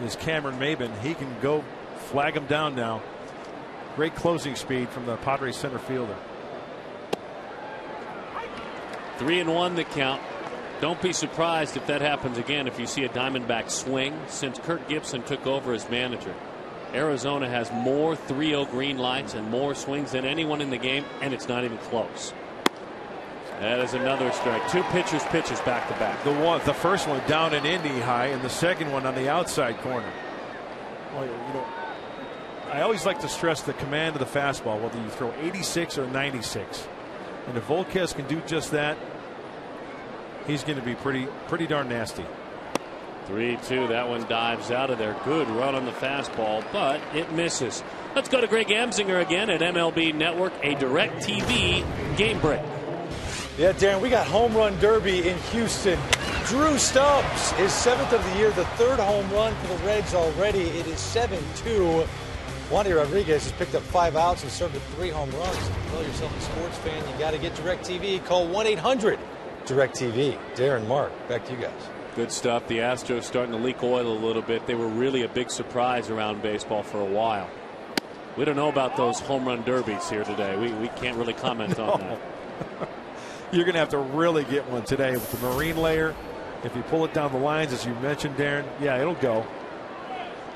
is Cameron Maybin. He can go flag him down now. Great closing speed from the Padres center fielder. 3-1 the count. Don't be surprised if that happens again if you see a Diamondback swing since Kirk Gibson took over as manager. Arizona has more 3-0 green lights and more swings than anyone in the game, and it's not even close. That is another strike. Two pitchers pitches back to back. The first one down in Indy high, and the second one on the outside corner. Well, you know, I always like to stress the command of the fastball, whether you throw 86 or 96. And if Volquez can do just that, he's going to be pretty darn nasty. 3-2. That one dives out of there. Good run on the fastball, but it misses. Let's go to Greg Amsinger again at MLB Network, a DirecTV game break. Yeah, Darren, we got home run derby in Houston. Drew Stubbs is 7th of the year, the 3rd home run for the Reds already. It is 7-2. Wandy Rodriguez has picked up 5 outs and served with 3 home runs. If you call yourself a sports fan, you got to get DirecTV. Call 1-800-DirecTV. Darren, Mark, back to you guys. Good stuff. The Astros starting to leak oil a little bit. They were really a big surprise around baseball for a while. We don't know about those home run derbies here today. We can't really comment on that. You're going to have to really get one today with the marine layer. If you pull it down the lines, as you mentioned, Darren, yeah, it'll go.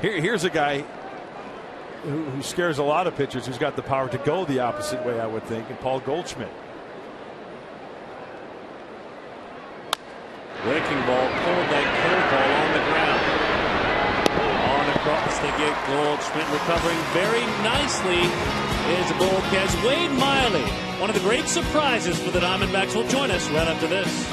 Here's a guy who scares a lot of pitchers, who's got the power to go the opposite way, I would think, and Paul Goldschmidt. Breaking ball, pulled that curveball on the ground. On across to get Goldschmidt, recovering very nicely is Volquez. Wade Miley, one of the great surprises for the Diamondbacks, will join us right after this.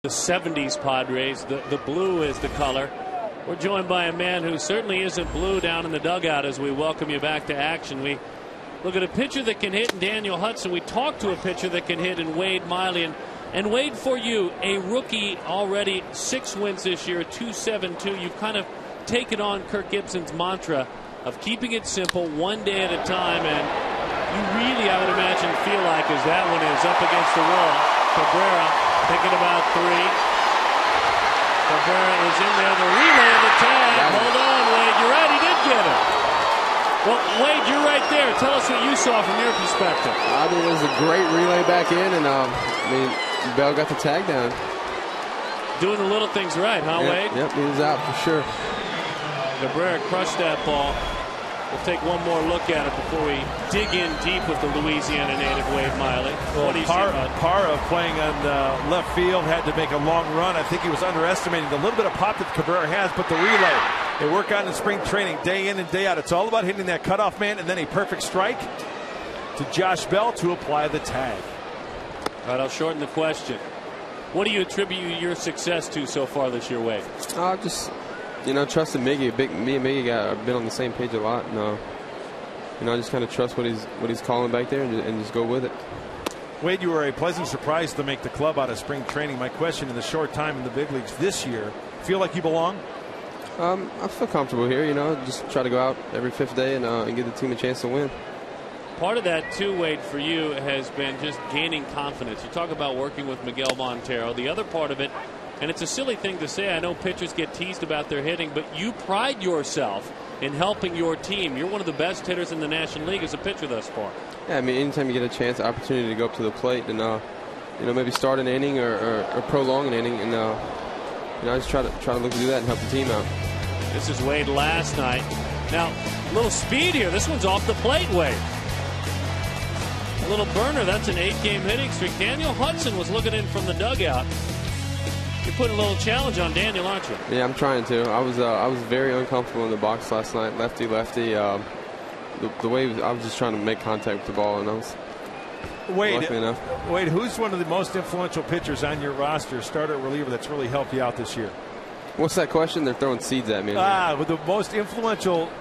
The 70s Padres, the blue is the color. We're joined by a man who certainly isn't blue down in the dugout as we welcome you back to action. We look at a pitcher that can hit in Daniel Hudson. We talk to a pitcher that can hit in Wade Miley. And Wade, for you, a rookie already, 6 wins this year, 2.72. You've kind of taken on Kirk Gibson's mantra of keeping it simple, one day at a time. And you really, I would imagine, feel like as that one is up against the wall. Cabrera thinking about 3. Cabrera is in there. The relay of the tag. Hold on, Wade. You're right. He did get it. Well, Wade, you're right there. Tell us what you saw from your perspective. I mean, it was a great relay back in, and Bell got the tag down. Doing the little things right, huh, Wade? Yep, he was out for sure. Cabrera crushed that ball. We'll take one more look at it before we dig in deep with the Louisiana native Wade Miley. Well, Parra playing on left field had to make a long run. I think he was underestimating the little bit of pop that Cabrera has, but the relay, they work on in spring training day in and day out. It's all about hitting that cutoff man and then a perfect strike to Josh Bell to apply the tag. All right, I'll shorten the question. What do you attribute your success to so far this year, Wade? Just, trusting Miggy. Me and Miggy have been on the same page a lot. And, I just kind of trust what he's calling back there and just go with it. Wade, you were a pleasant surprise to make the club out of spring training. My question, in the short time in the big leagues this year, feel like you belong? I feel comfortable here, just try to go out every 5th day and give the team a chance to win. Part of that, too, Wade, for you has been just gaining confidence. You talk about working with Miguel Montero. The other part of it, and it's a silly thing to say, I know pitchers get teased about their hitting, but you pride yourself in helping your team. You're one of the best hitters in the National League as a pitcher thus far. Yeah, I mean, anytime you get a chance, opportunity to go up to the plate and, maybe start an inning or prolong an inning, and, I just try to look to do that and help the team out. This is Wade last night. Now, a little speed here. This one's off the plate, Wade. A little burner. That's an 8-game hitting streak. Daniel Hudson was looking in from the dugout. You're putting a little challenge on Daniel, aren't you? Yeah, I'm trying to. I was very uncomfortable in the box last night. Lefty. The way I was just trying to make contact with the ball, and I was lucky enough. Wade, who's one of the most influential pitchers on your roster, starter or reliever, that's really helped you out this year? What's that question? They're throwing seeds at me. With the most influential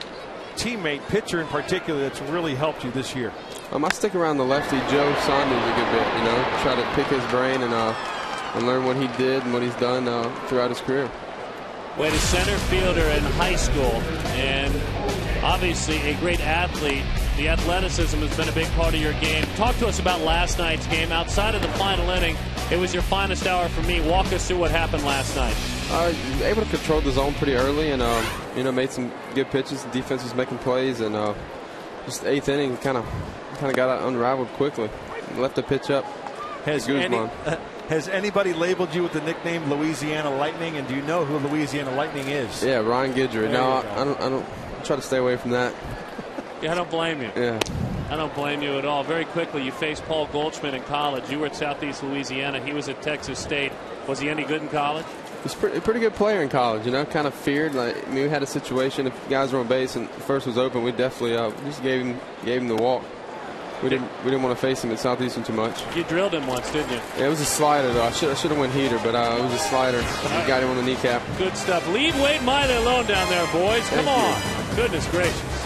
teammate, pitcher in particular, that's really helped you this year. I stick around the lefty Joe Saunders a good bit. Try to pick his brain and learn what he did and what he's done throughout his career. Wade, a center fielder in high school, and obviously a great athlete. The athleticism has been a big part of your game. Talk to us about last night's game. Outside of the final inning, it was your finest hour for me. Walk us through what happened last night. Able to control the zone pretty early, and made some good pitches. The defense was making plays, and just 8th inning kind of got unraveled quickly. Left the pitch up. Has anybody labeled you with the nickname Louisiana Lightning, and do you know who Louisiana Lightning is? Yeah, Ryan Guidry. No, I don't. I try to stay away from that. Yeah, I don't blame you. Yeah. I don't blame you at all. Very quickly, you faced Paul Goldschmidt in college. You were at Southeast Louisiana. He was at Texas State. Was he any good in college? He's a pretty good player in college, kind of feared. We had a situation, if guys were on base and first was open, we definitely just gave him the walk. We didn't want to face him at Southeastern too much. You drilled him once, didn't you? Yeah, it was a slider, though. I should have went heater, but it was a slider. Got him on the kneecap. Good stuff. Leave Wade Miley alone down there, boys. Come on. Goodness gracious.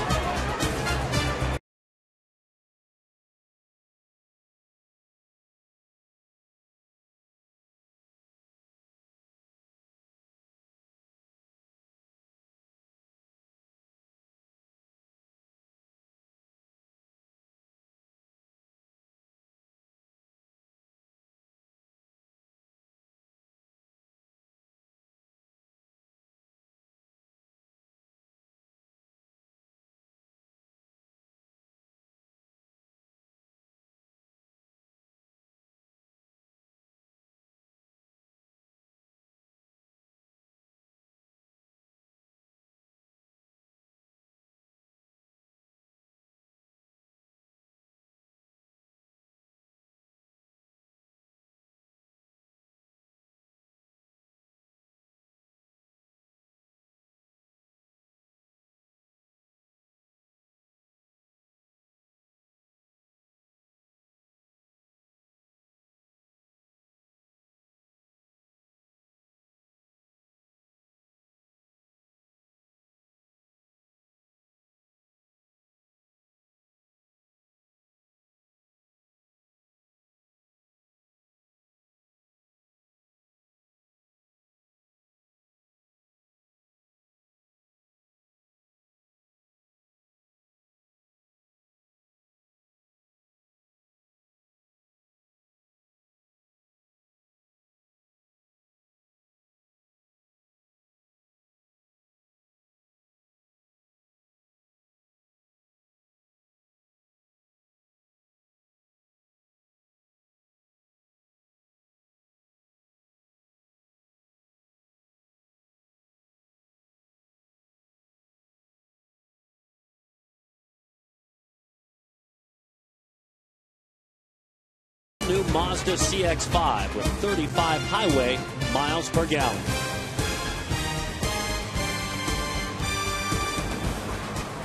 New Mazda CX-5 with 35 highway miles per gallon.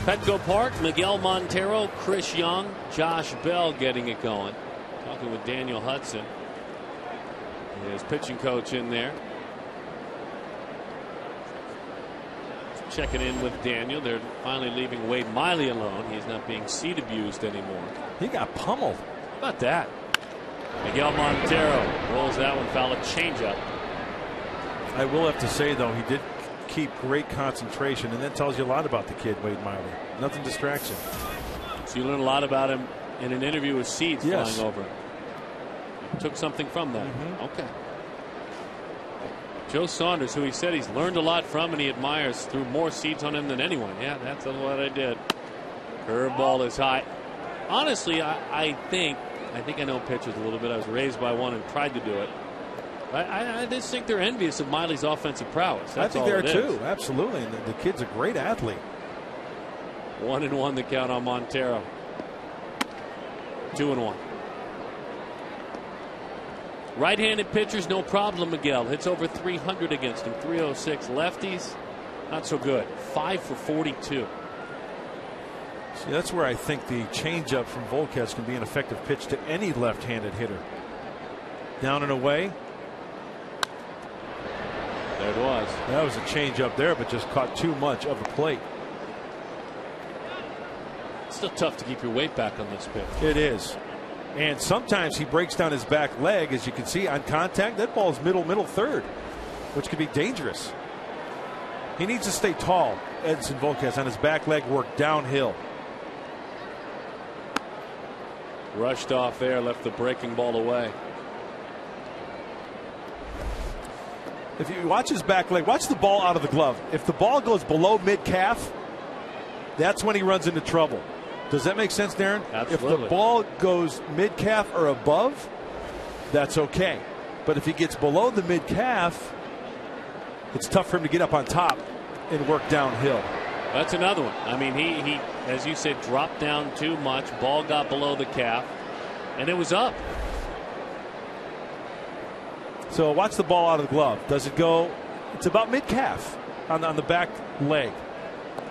Petco Park, Miguel Montero, Chris Young, Josh Bell getting it going. Talking with Daniel Hudson. His pitching coach in there. Checking in with Daniel. They're finally leaving Wade Miley alone. He's not being seat abused anymore. He got pummeled. How about that? Miguel Montero rolls that one foul. A changeup. I will have to say, though, he did keep great concentration, and that tells you a lot about the kid, Wade Miley. Nothing distracts him. So you learn a lot about him in an interview with Seeds yes. flying over. Took something from that. Okay. Joe Saunders, who he said he's learned a lot from and he admires, threw more seeds on him than anyone. Yeah, that's what I did. Curveball is high. Honestly, I think I know pitchers a little bit. I was raised by one and tried to do it. I just think they're envious of Miley's offensive prowess. That's I think they are too. Absolutely. And the kid's a great athlete. 1-1 the count on Montero. 2-1. Right-handed pitchers, no problem. Miguel hits over 300 against him. 306 lefties, not so good. 5 for 42. See, that's where I think the changeup from Volquez can be an effective pitch to any left-handed hitter. Down and away. There it was. That was a changeup there, but just caught too much of the plate. It's still tough to keep your weight back on this pitch. It is. And sometimes he breaks down his back leg, as you can see on contact. That ball is middle third, which could be dangerous. He needs to stay tall. Edson Volquez on his back leg, work downhill. Rushed off there, left the breaking ball away. If you watch his back leg, watch the ball out of the glove. If the ball goes below mid-calf, that's when he runs into trouble. Does that make sense, Darren? Absolutely. If the ball goes mid-calf or above, that's okay. But if he gets below the mid-calf, it's tough for him to get up on top and work downhill. That's another one. I mean, he as you said, dropped down too much. Ball got below the calf, and it was up. So watch the ball out of the glove. Does it go? It's about mid-calf on the back leg.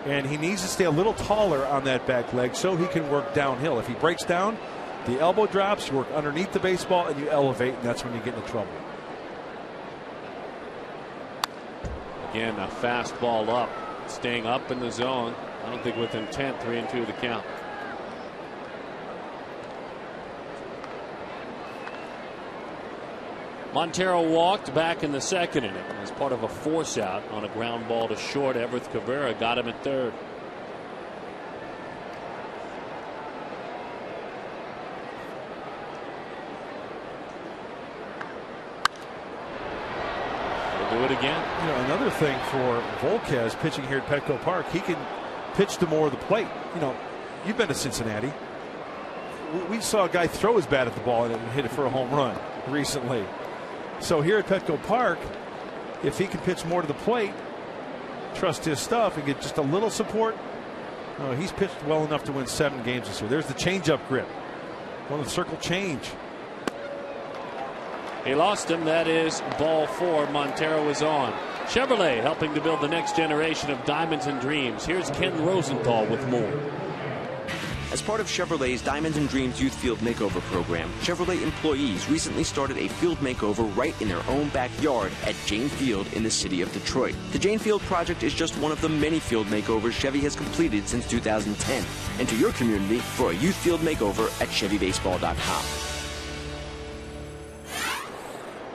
And he needs to stay a little taller on that back leg so he can work downhill. If he breaks down, the elbow drops, you work underneath the baseball, and you elevate, and that's when you get into trouble. Again, a fastball up, staying up in the zone. I don't think with intent. 3-2 the count. Montero walked back in the second inning as part of a force out on a ground ball to short. Everett Cabrera got him at third. We'll do it again. You know, another thing for Volquez pitching here at Petco Park, he can pitch to more of the plate. You know, you've been to Cincinnati. We saw a guy throw his bat at the ball and hit it for a home run recently. So here at Petco Park, if he can pitch more to the plate, trust his stuff, and get just a little support, he's pitched well enough to win 7 games this year. There's the changeup grip. Well, the circle change. He lost him. That is ball 4. Montero is on. Chevrolet helping to build the next generation of diamonds and dreams. Here's Ken Rosenthal with more. As part of Chevrolet's Diamonds and Dreams Youth Field Makeover program, Chevrolet employees recently started a field makeover right in their own backyard at Jane Field in the city of Detroit. The Jane Field project is just one of the many field makeovers Chevy has completed since 2010. Enter your community for a youth field makeover at ChevyBaseball.com.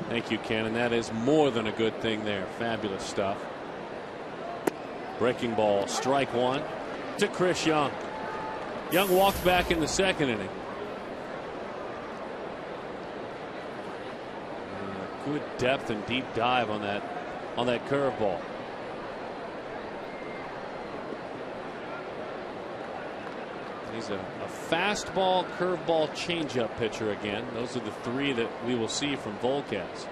Thank you, Ken, and that is more than a good thing there. Fabulous stuff. Breaking ball, strike 1 to Chris Young. Young walked back in the second inning. Good depth and deep dive on that curveball. He's a fastball, curveball, changeup pitcher again. Those are the 3 that we will see from Volquez.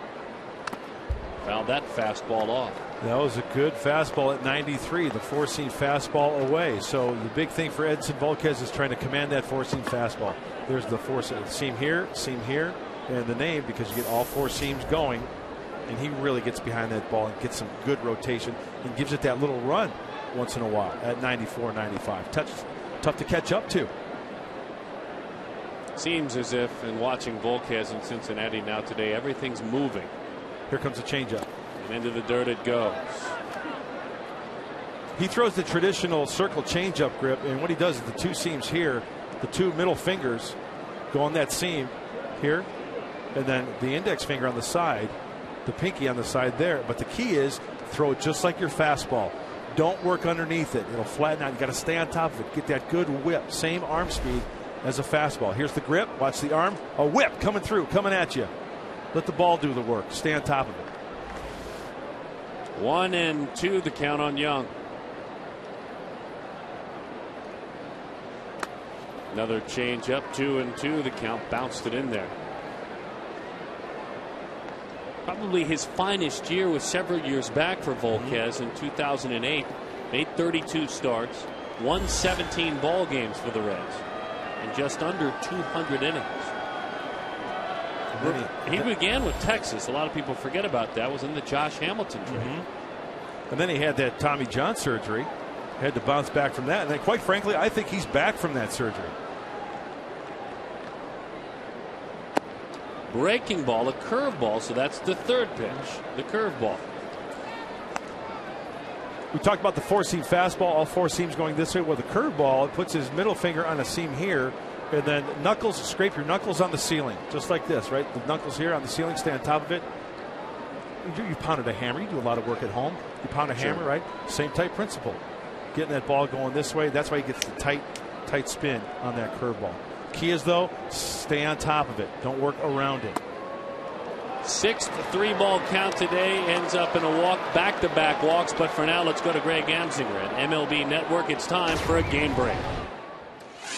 Fouled that fastball off. That was a good fastball at 93, the four-seam fastball away. So the big thing for Edson Volquez is trying to command that four-seam fastball. There's the seam here, and the name, because you get all 4 seams going, and he really gets behind that ball and gets some good rotation and gives it that little run once in a while at 94, 95. Tough to catch up to. Seems as if, in watching Volquez in Cincinnati now today, everything's moving. Here comes a changeup. And into the dirt it goes. He throws the traditional circle changeup grip, and what he does is the two seams here, the two middle fingers go on that seam here, and then the index finger on the side, the pinky on the side there. But the key is throw it just like your fastball. Don't work underneath it. It'll flatten out. You got to stay on top of it. Get that good whip. Same arm speed as a fastball. Here's the grip. Watch the arm. A whip coming through, coming at you. Let the ball do the work. Stay on top of it. 1-2 the count on Young. Another change up, 2-2 the count, bounced it in there. Probably his finest year was several years back for Volquez in 2008. Made 32 starts, won 17 ball games for the Reds, and just under 200 innings. He began with Texas. A lot of people forget about that. Was in the Josh Hamilton trade. And then he had that Tommy John surgery. Had to bounce back from that. And then, quite frankly, I think he's back from that surgery. Breaking ball, a curveball, so that's the third pitch, the curveball. We talked about the four-seam fastball, all four seams going this way. With a curveball, it puts his middle finger on a seam here, and then knuckles, scrape your knuckles on the ceiling, just like this, right? The knuckles here on the ceiling, stay on top of it. You pounded a hammer. You do a lot of work at home. You pound a hammer, right? Same type principle. Getting that ball going this way. That's why he gets the tight spin on that curveball. Key is, though, stay on top of it. Don't work around it. 6th 3-ball count today ends up in a walk, back-to-back walks. But for now, let's go to Greg Amsinger at MLB Network. It's time for a game break.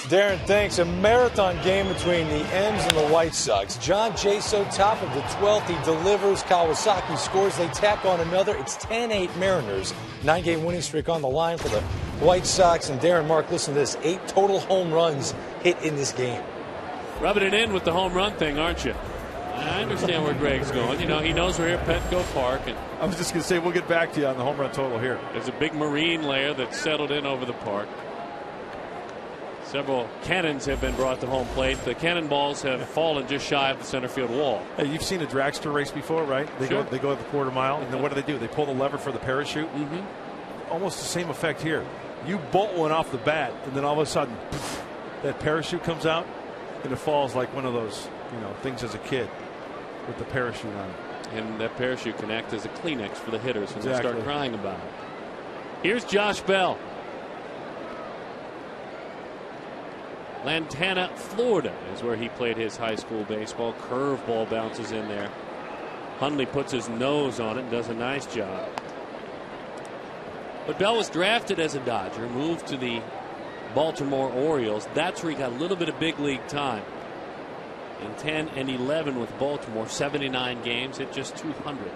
Darren, thanks. A marathon game between the M's and the White Sox. John Jaso, top of the 12th. He delivers. Kawasaki scores. They tack on another. It's 10-8 Mariners. 9-game winning streak on the line for the White Sox. And Darren, Mark, listen to this. 8 total home runs hit in this game. Rubbing it in with the home run thing, aren't you? I understand where Greg's going. You know, he knows we're here at Petco Park. And I was just going to say, we'll get back to you on the home run total here. There's a big marine layer that's settled in over the park. Several cannons have been brought to home plate. The cannonballs have fallen just shy of the center field wall. Hey, you've seen a dragster race before, right? They go the quarter mile, and then what do? They pull the lever for the parachute. Almost the same effect here. You bolt one off the bat, and then all of a sudden, poof, that parachute comes out, and it falls like one of those, things as a kid with the parachute on it. And that parachute can act as a Kleenex for the hitters when they start crying about it. Here's Josh Bell. Lantana, Florida is where he played his high school baseball. Curveball bounces in there. Hundley puts his nose on it and does a nice job. But Bell was drafted as a Dodger, moved to the Baltimore Orioles. That's where he got a little bit of big league time. In 10 and 11 with Baltimore, 79 games, hit just 200.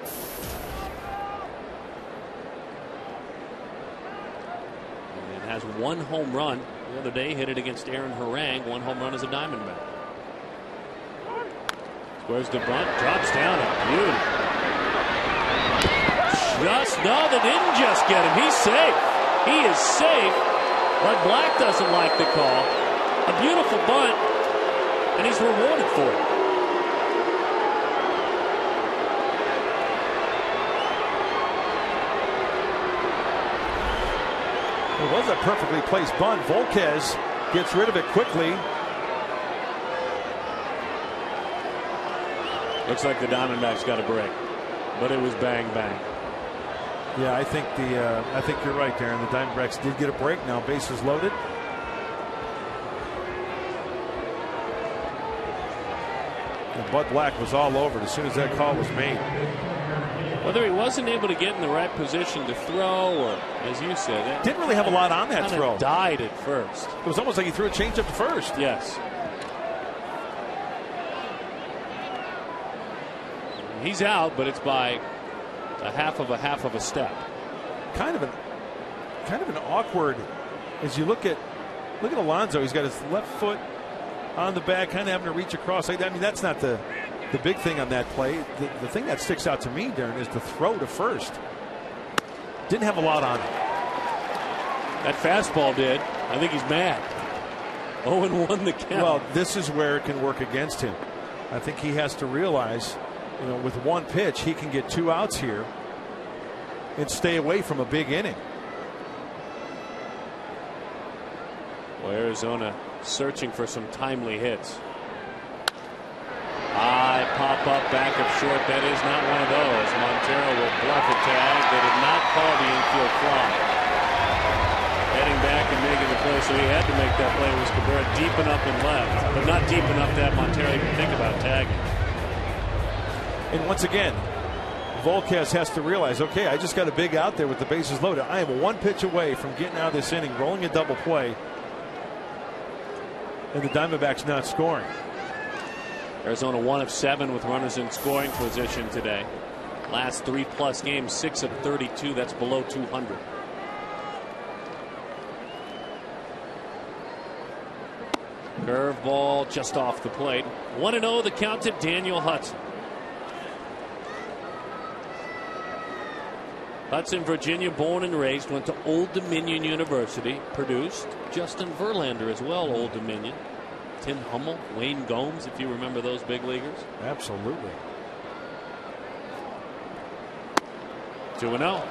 And has one home run. The other day, hit it against Aaron Harang. One home run as a Diamondback. Squares the bunt, drops down a beauty. They didn't just get him. He's safe. He is safe, but Black doesn't like the call. A beautiful bunt, and he's rewarded for it. It was a perfectly placed bunt. Volquez gets rid of it quickly. Looks like the Diamondbacks got a break, but it was bang bang. Yeah, I think you're right, Darren. The Diamondbacks did get a break. Now bases loaded. And Bud Black was all over it as soon as that call was made. Whether he wasn't able to get in the right position to throw, or as you said, didn't really have a lot on that throw. Died at first. It was almost like he threw a changeup to first. Yes. He's out, but it's by a half of a step. Kind of an awkward. As you look at Alonso, he's got his left foot on the bag, kind of having to reach across. I mean, that's not the big thing on that play. The thing that sticks out to me, Darren, is the throw to first. Didn't have a lot on it. That fastball did. I think he's mad. 0-1 the count. Well, this is where it can work against him. I think he has to realize, with one pitch, he can get 2 outs here and stay away from a big inning. Well, Arizona searching for some timely hits. High pop up back of short. That is not one of those. Montero will bluff a tag. They did not call the infield fly. Heading back and making the play, so he had to make that play. Was Cabrera deep enough and left, but not deep enough to have Montero even think about tagging. And once again, Volquez has to realize, okay, I just got a big out there with the bases loaded. I am 1 pitch away from getting out of this inning, rolling a double play, and the Diamondbacks not scoring. Arizona 1 of 7 with runners in scoring position today. Last 3+ games, 6 of 32. That's below 200. Curveball just off the plate. 1-0 the count to Daniel Hudson. Hudson, Virginia, born and raised, went to Old Dominion University, produced. Justin Verlander as well, Old Dominion. Tim Hummel, Wayne Gomes, if you remember those big leaguers. Absolutely. 2-0.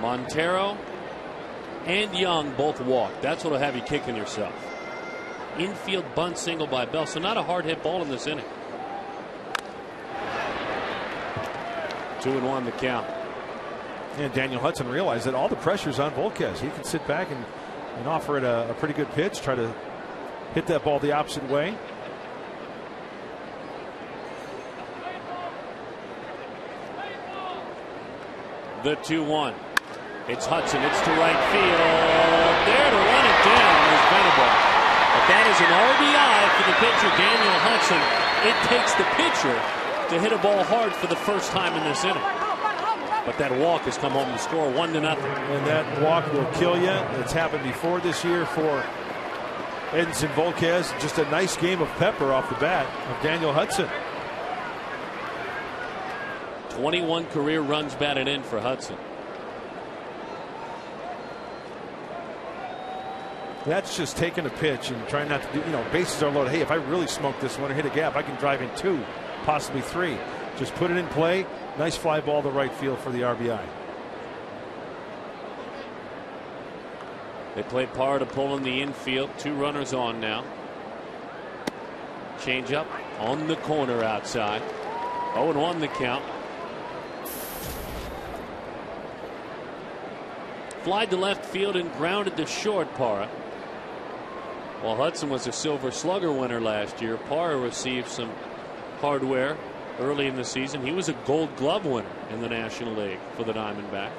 Montero and Young both walked. That's what'll have you kicking yourself. Infield bunt single by Bell, so not a hard hit ball in this inning. 2-1 the count. And Daniel Hudson realized that all the pressure's on Volquez. He can sit back and offer it a pretty good pitch, try to hit that ball the opposite way. The 2-1. It's Hudson. It's to right field. There to run it down is Venable. But that is an RBI for the pitcher, Daniel Hudson. It takes the pitcher to hit a ball hard for the first time in this inning. But that walk has come home to score 1-0. And that walk will kill you. It's happened before this year for Edinson Volquez. Just a nice game of pepper off the bat of Daniel Hudson. 21 career runs batted in for Hudson. That's just taking a pitch and trying not to do, bases are loaded. Hey, if I really smoke this one or hit a gap, I can drive in 2, possibly 3. Just put it in play. Nice fly ball to right field for the RBI. They played part of pulling the infield. 2 runners on now. Change up on the corner outside. 0-1 the count. Flied to left field and grounded to short, Parra. While Hudson was a Silver Slugger winner last year, Parra received some hardware early in the season. He was a Gold Glove winner in the National League for the Diamondbacks.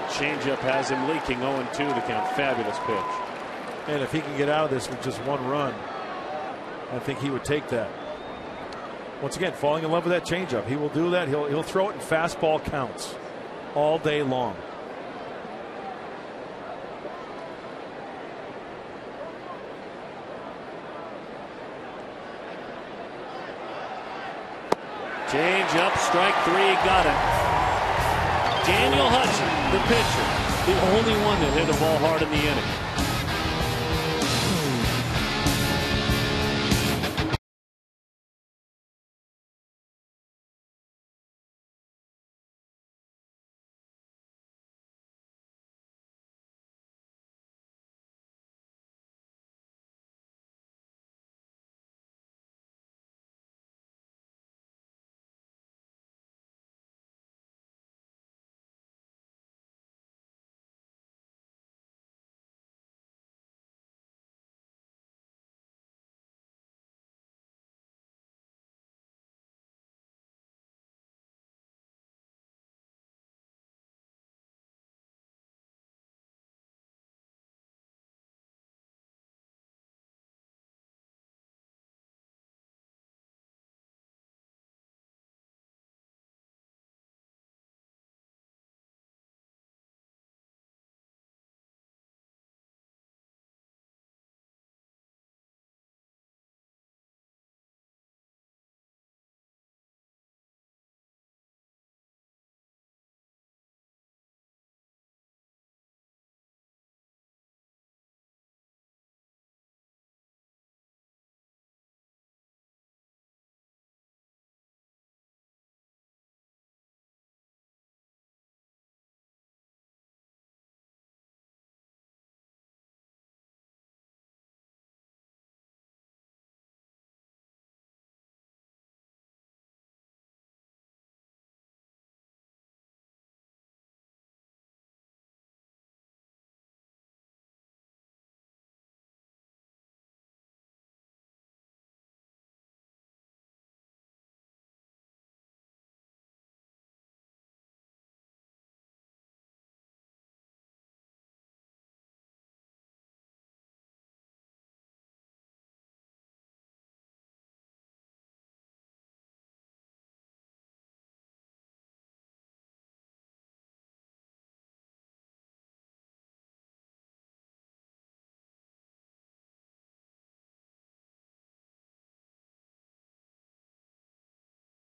Changeup has him leaking. 0-2 the count. Fabulous pitch. And if he can get out of this with just 1 run, I think he would take that. Once again, falling in love with that changeup. He will do that. He'll throw it in fastball counts all day long. Change up, strike 3, got it. Daniel Hudson, the pitcher, the only one that hit a ball hard in the inning.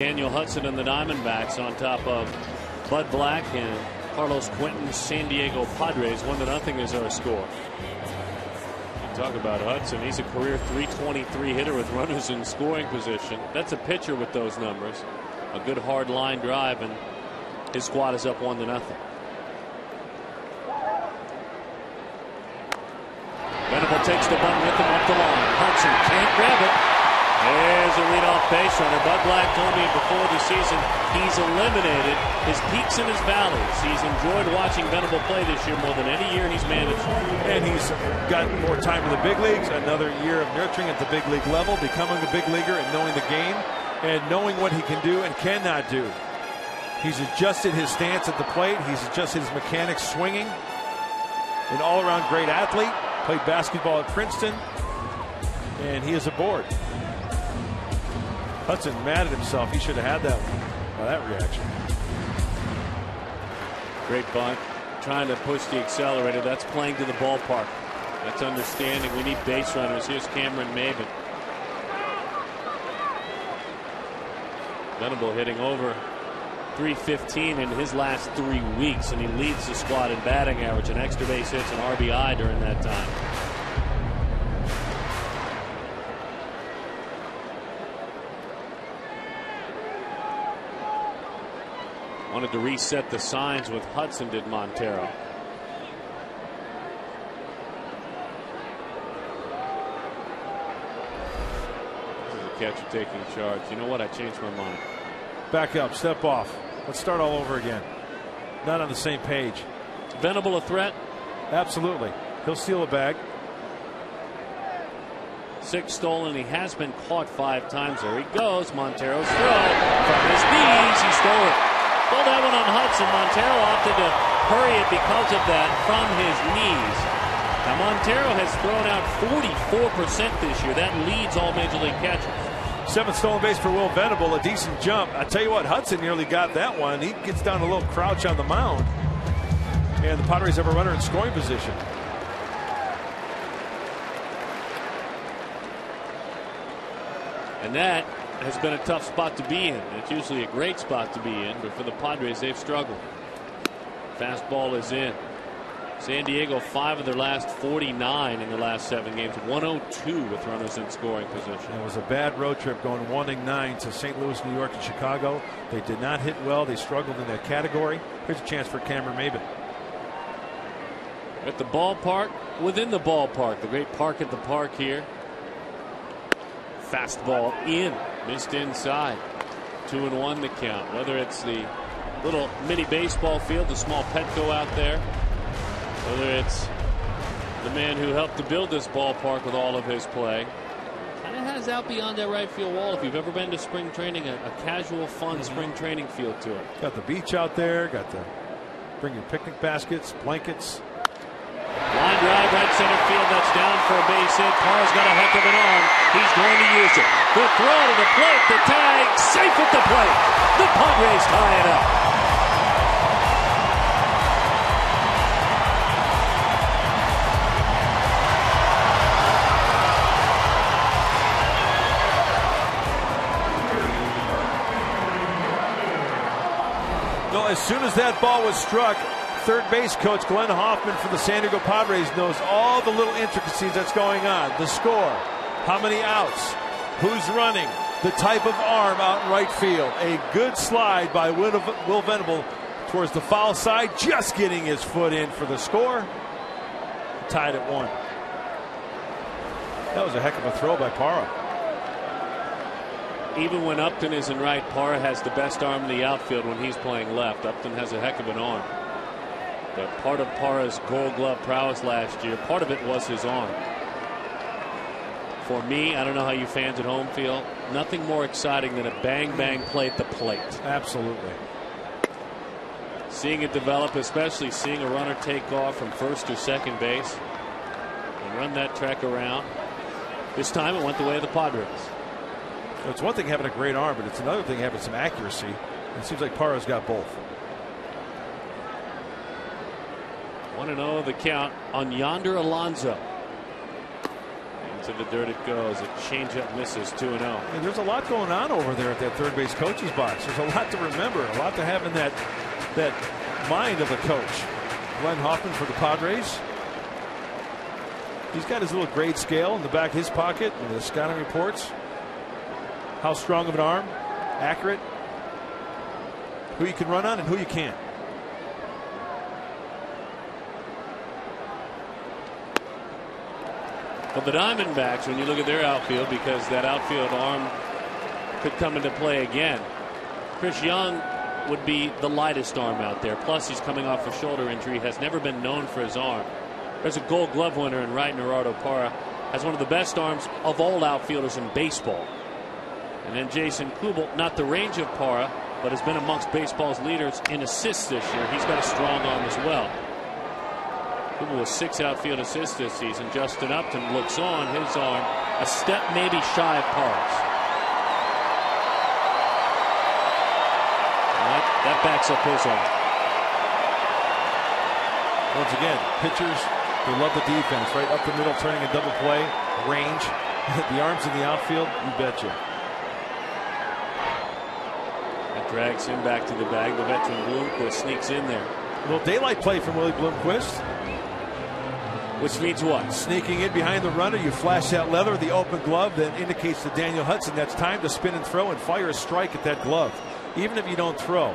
Daniel Hudson and the Diamondbacks on top of Bud Black and Carlos Quentin's San Diego Padres. 1-0 is our score. Talk about Hudson. He's a career .323 hitter with runners in scoring position. That's a pitcher with those numbers. A good hard line drive, and his squad is up 1-0. Venable takes the bunt with him up the line. Hudson can't grab it. There's a leadoff base runner. Bud Black told me before the season he's eliminated his peaks and his valleys. He's enjoyed watching Venable play this year more than any year he's managed. And he's got more time in the big leagues, another year of nurturing at the big league level, becoming a big leaguer and knowing the game and knowing what he can do and cannot do. He's adjusted his stance at the plate. He's adjusted his mechanics swinging. An all-around great athlete. Played basketball at Princeton. And he is aboard. Hudson mad at himself. He should have had that one. Well, that reaction. Great bunt. Trying to push the accelerator. That's playing to the ballpark. That's understanding. We need base runners. Here's Cameron Maven. Venable hitting over .315 in his last 3 weeks, and he leads the squad in batting average and extra base hits and RBI during that time. Wanted to reset the signs with Hudson, did Montero. This is a catcher taking charge. You know what? I changed my mind. Back up, step off. Let's start all over again. Not on the same page. Is Venable a threat? Absolutely. He'll steal a bag. 6 stolen. He has been caught 5 times. There he goes. Montero's throw from his knees. He stole it. Pulled that one on Hudson. Montero opted to hurry it because of that from his knees. Now Montero has thrown out 44% this year. That leads all major league catchers. 7th stolen base for Will Venable. A decent jump. I tell you what, Hudson nearly got that one. He gets down a little crouch on the mound. And the Padres have a runner in scoring position. And that has been a tough spot to be in. It's usually a great spot to be in, but for the Padres, they've struggled. Fastball is in. San Diego, 5 of their last 49 in the last 7 games. 102 with runners in scoring position. It was a bad road trip going 1-9 to St. Louis, New York, and Chicago. They did not hit well. They struggled in that category. Here's a chance for Cameron Maven. At the ballpark, within the ballpark, the great park at the park here. Fastball in, missed inside. 2-1 the count. Whether it's the little mini baseball field, the small Petco out there, whether it's the man who helped to build this ballpark with all of his play, kind of has out beyond that right field wall. If you've ever been to spring training, a casual, fun spring training feel to it. Got the beach out there. Got the bring your picnic baskets, blankets. Line drive right center field. That's down for a base hit. Parra's got a heck of an arm. He's going to use it. The throw to the plate. The tag. Safe at the plate. The Padres tie it up. Well, as soon as that ball was struck, third base coach Glenn Hoffman for the San Diego Padres knows all the little intricacies that's going on. The score, how many outs, who's running, the type of arm out in right field. A good slide by Will Venable towards the foul side, just getting his foot in for the score. Tied at 1. That was a heck of a throw by Parra. Even when Upton is in right, Parra has the best arm in the outfield when he's playing left. Upton has a heck of an arm. But part of Parra's Gold Glove prowess last year, part of it was his arm. For me, I don't know how you fans at home feel, nothing more exciting than a bang-bang play at the plate. Absolutely. Seeing it develop, especially seeing a runner take off from first or second base and run that track around. This time it went the way of the Padres. It's one thing having a great arm, but it's another thing having some accuracy. It seems like Parra's got both. 1-0 the count on Yonder Alonso. To the dirt it goes. A changeup misses. 2-0. Hey, there's a lot going on over there at that third base coach's box. There's a lot to remember, a lot to have in that mind of a coach. Glenn Hoffman for the Padres. He's got his little grade scale in the back of his pocket and the scouting reports. How strong of an arm, accurate, who you can run on and who you can't. But the Diamondbacks, when you look at their outfield, because that outfield arm could come into play again. Chris Young would be the lightest arm out there. Plus, he's coming off a shoulder injury, has never been known for his arm. There's a Gold Glove winner in right, Gerardo Parra. Has one of the best arms of all outfielders in baseball. And then Jason Kubel, not the range of Parra, but has been amongst baseball's leaders in assists this year. He's got a strong arm as well. Kubel with 6 outfield assists this season. Justin Upton looks on. His arm a step maybe shy of Parra's. That backs up his arm. Once again, pitchers, they love the defense, right up the middle, turning a double play, range. The arms in the outfield, you betcha. That drags him back to the bag. The veteran Bloomquist sneaks in there. A little daylight play from Willie Bloomquist. Which means what? Sneaking in behind the runner, you flash that leather, the open glove, that indicates to Daniel Hudson that's time to spin and throw and fire a strike at that glove. Even if you don't throw,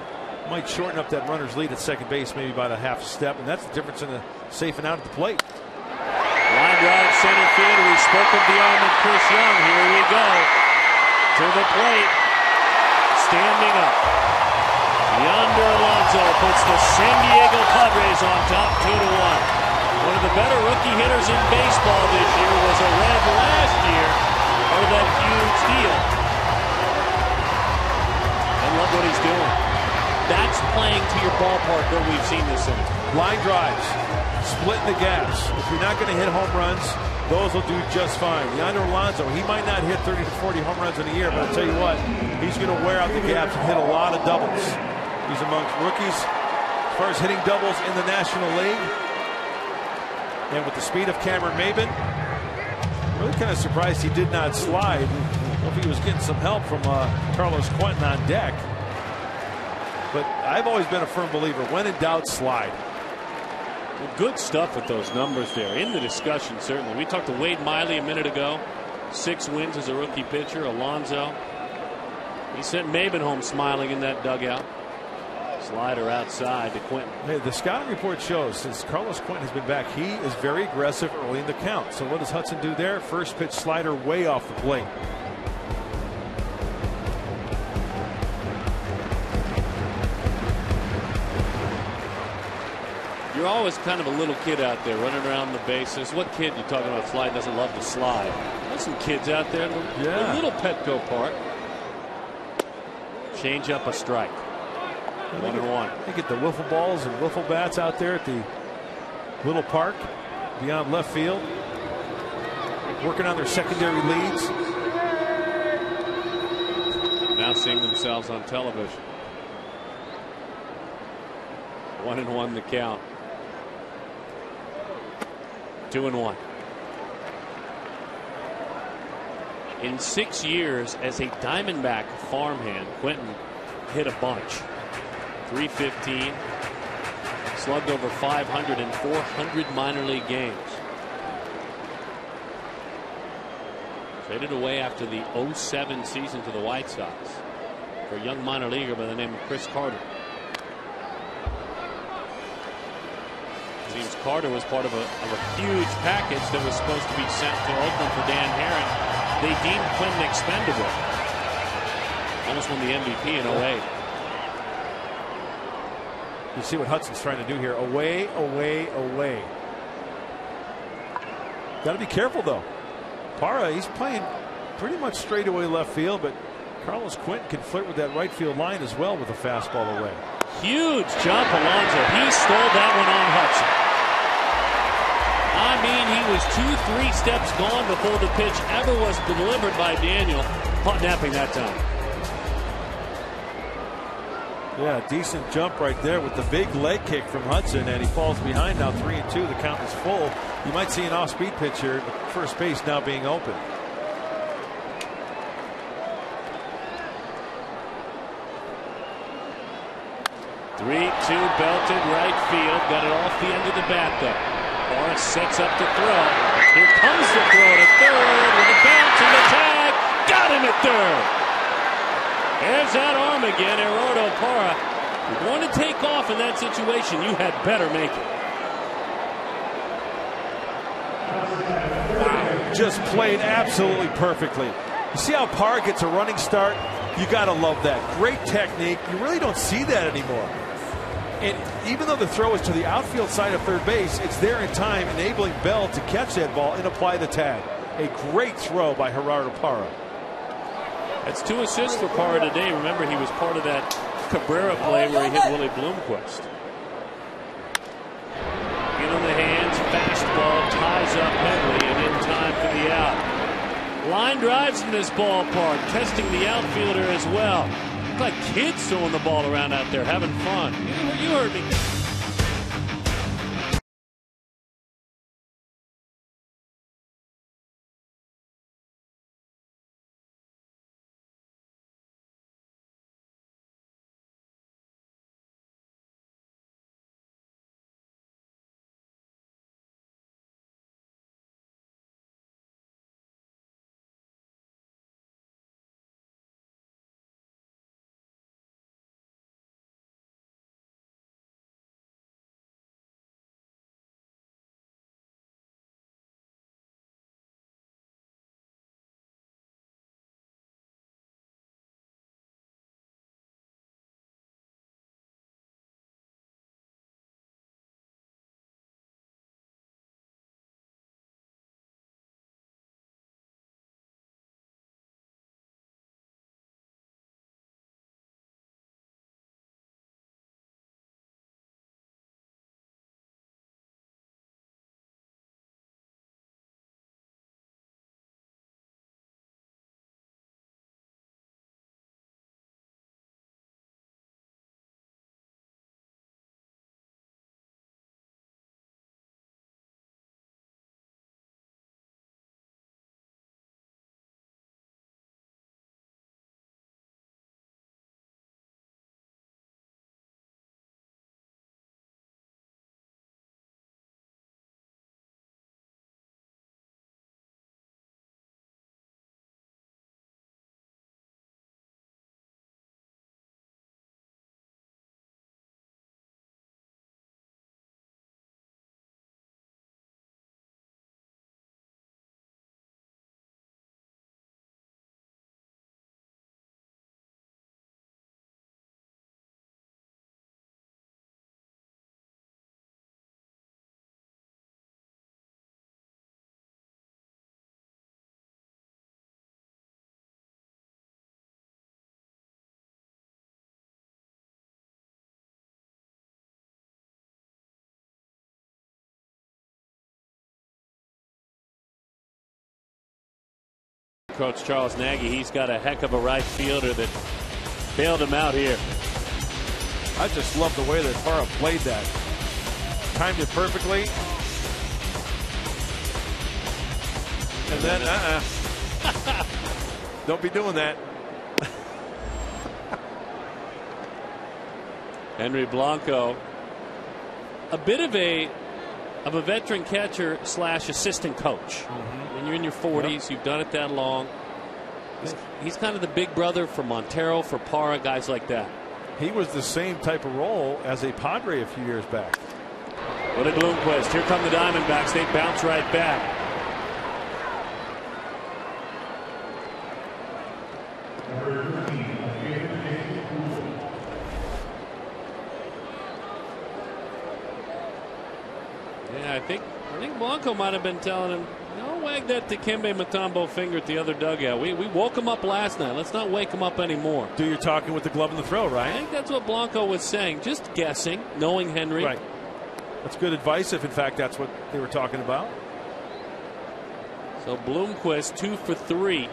might shorten up that runner's lead at second base maybe by a half step, and that's the difference in a safe and out at the plate. Line drive center field. We spoke of the arm of Chris Young. Here we go to the plate, standing up. Yonder Alonso puts the San Diego Padres on top 2-1. One of the better rookie hitters in baseball this year was a Red last year for that huge deal. I love what he's doing. That's playing to your ballpark that we've seen this in. Line drives, splitting the gaps. If you're not going to hit home runs, those will do just fine. Yonder Alonso, he might not hit 30 to 40 home runs in a year, but I'll tell you what, he's going to wear out the gaps and hit a lot of doubles. He's amongst rookies as far as hitting doubles in the National League. And with the speed of Cameron Maybin, really kind of surprised he did not slide. I don't know if he was getting some help from Carlos Quentin on deck. But I've always been a firm believer, when in doubt, slide. Well, good stuff with those numbers there. In the discussion, certainly. We talked to Wade Miley a minute ago. 6 wins as a rookie pitcher. Alonso. He sent Maybin home smiling in that dugout. Slider outside to Quentin. Hey, the scouting report shows since Carlos Quentin has been back, he is very aggressive early in the count. So what does Hudson do there? First pitch slider way off the plate. You're always kind of a little kid out there running around the bases. What kid you talking about slide doesn't love to slide? There's some kids out there in the little Petco Park. Change up a strike. 1-1. They get the wiffle balls and wiffle bats out there at the little park beyond left field, working on their secondary leads. Now seeing themselves on television. 1-1 the count. 2-1. In 6 years as a Diamondback farmhand, Quentin hit a bunch. 315, slugged over 500 in 400 minor league games. Traded away after the 07 season to the White Sox for a young minor leaguer by the name of Chris Carter. Seems Carter was part of a huge package that was supposed to be sent to Oakland for Dan Herron. They deemed Quentin expendable. Almost won the MVP in 08. You see what Hudson's trying to do here. Away, away, away. Got to be careful, though. Parra, he's playing pretty much straight away left field, but Carlos Quentin can flirt with that right field line as well with a fastball away. Huge jump, Alonso. He stole that one on Hudson. I mean, he was 2-3 steps gone before the pitch ever was delivered by Daniel. Caught napping that time. Yeah, decent jump right there with the big leg kick from Hudson, and he falls behind now 3-2. The count is full. You might see an off-speed pitch here. First base now being open. 3-2 belted right field. Got it off the end of the bat though. Morris sets up to throw. Here comes the throw to third with a bounce and the tag. Got him at third. There's that arm again, Gerardo Parra. You're going to take off in that situation. You had better make it. Wow, just played absolutely perfectly. You see how Parra gets a running start? You got to love that. Great technique. You really don't see that anymore. And even though the throw is to the outfield side of third base, it's there in time, enabling Bell to catch that ball and apply the tag. A great throw by Gerardo Parra. That's 2 assists for Parra today. Remember, he was part of that Cabrera play where he hit Willie Bloomquist. In on the hands, fastball, ties up Henley, and in time for the out. Line drives in this ballpark, testing the outfielder as well. It's like kids throwing the ball around out there, having fun. You heard me. Coach Charles Nagy, he's got a heck of a right fielder that bailed him out here. I just love the way that Parra played that. Timed it perfectly. And then, don't be doing that. Henry Blanco, a bit of a veteran catcher / assistant coach. When you're in your 40s, you've done it that long. He's kind of the big brother for Montero, for Parra, guys like that. He was the same type of role as a Padre a few years back. Willie Bloomquist. Here come the Diamondbacks. They bounce right back. Yeah, I think Blanco might have been telling him, don't wag that Dikembe Mutombo finger at the other dugout. We woke him up last night. Let's not wake him up anymore. Do your talking with the glove and the throw, right? I think that's what Blanco was saying. Just guessing, knowing Henry. Right. That's good advice if, in fact, that's what they were talking about. So Bloomquist 2 for 3.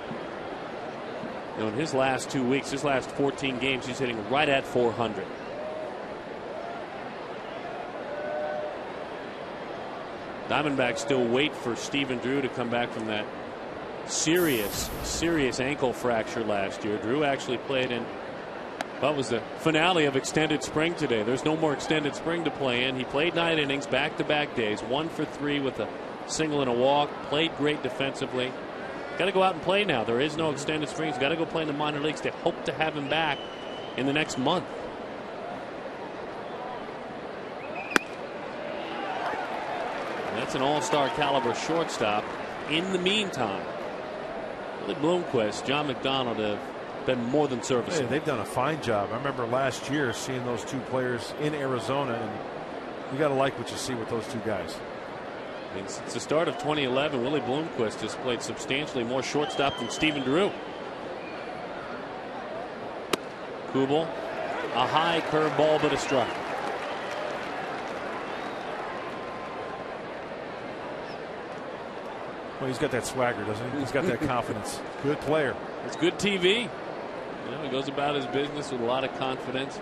You know, in his last 2 weeks, his last 14 games, he's hitting right at 400. Diamondbacks still wait for Stephen Drew to come back from that serious ankle fracture last year. Drew actually played in what was the finale of extended spring today. There's no more extended spring to play in. He played 9 innings back-to-back days, 1 for 3 with a single and a walk. Played great defensively. Got to go out and play now. There is no extended spring. He's got to go play in the minor leagues. They hope to have him back in the next month. And that's an all-star caliber shortstop. In the meantime, Willie Bloomquist, John McDonald have been more than serviceable. Hey, they've done a fine job. I remember last year seeing those 2 players in Arizona, and you got to like what you see with those 2 guys. And since the start of 2011, Willie Bloomquist has played substantially more shortstop than Stephen Drew. Kubel, a high curveball, but a strike. Well, he's got that swagger, doesn't he? He's got that confidence. Good player. It's good TV. You know, he goes about his business with a lot of confidence.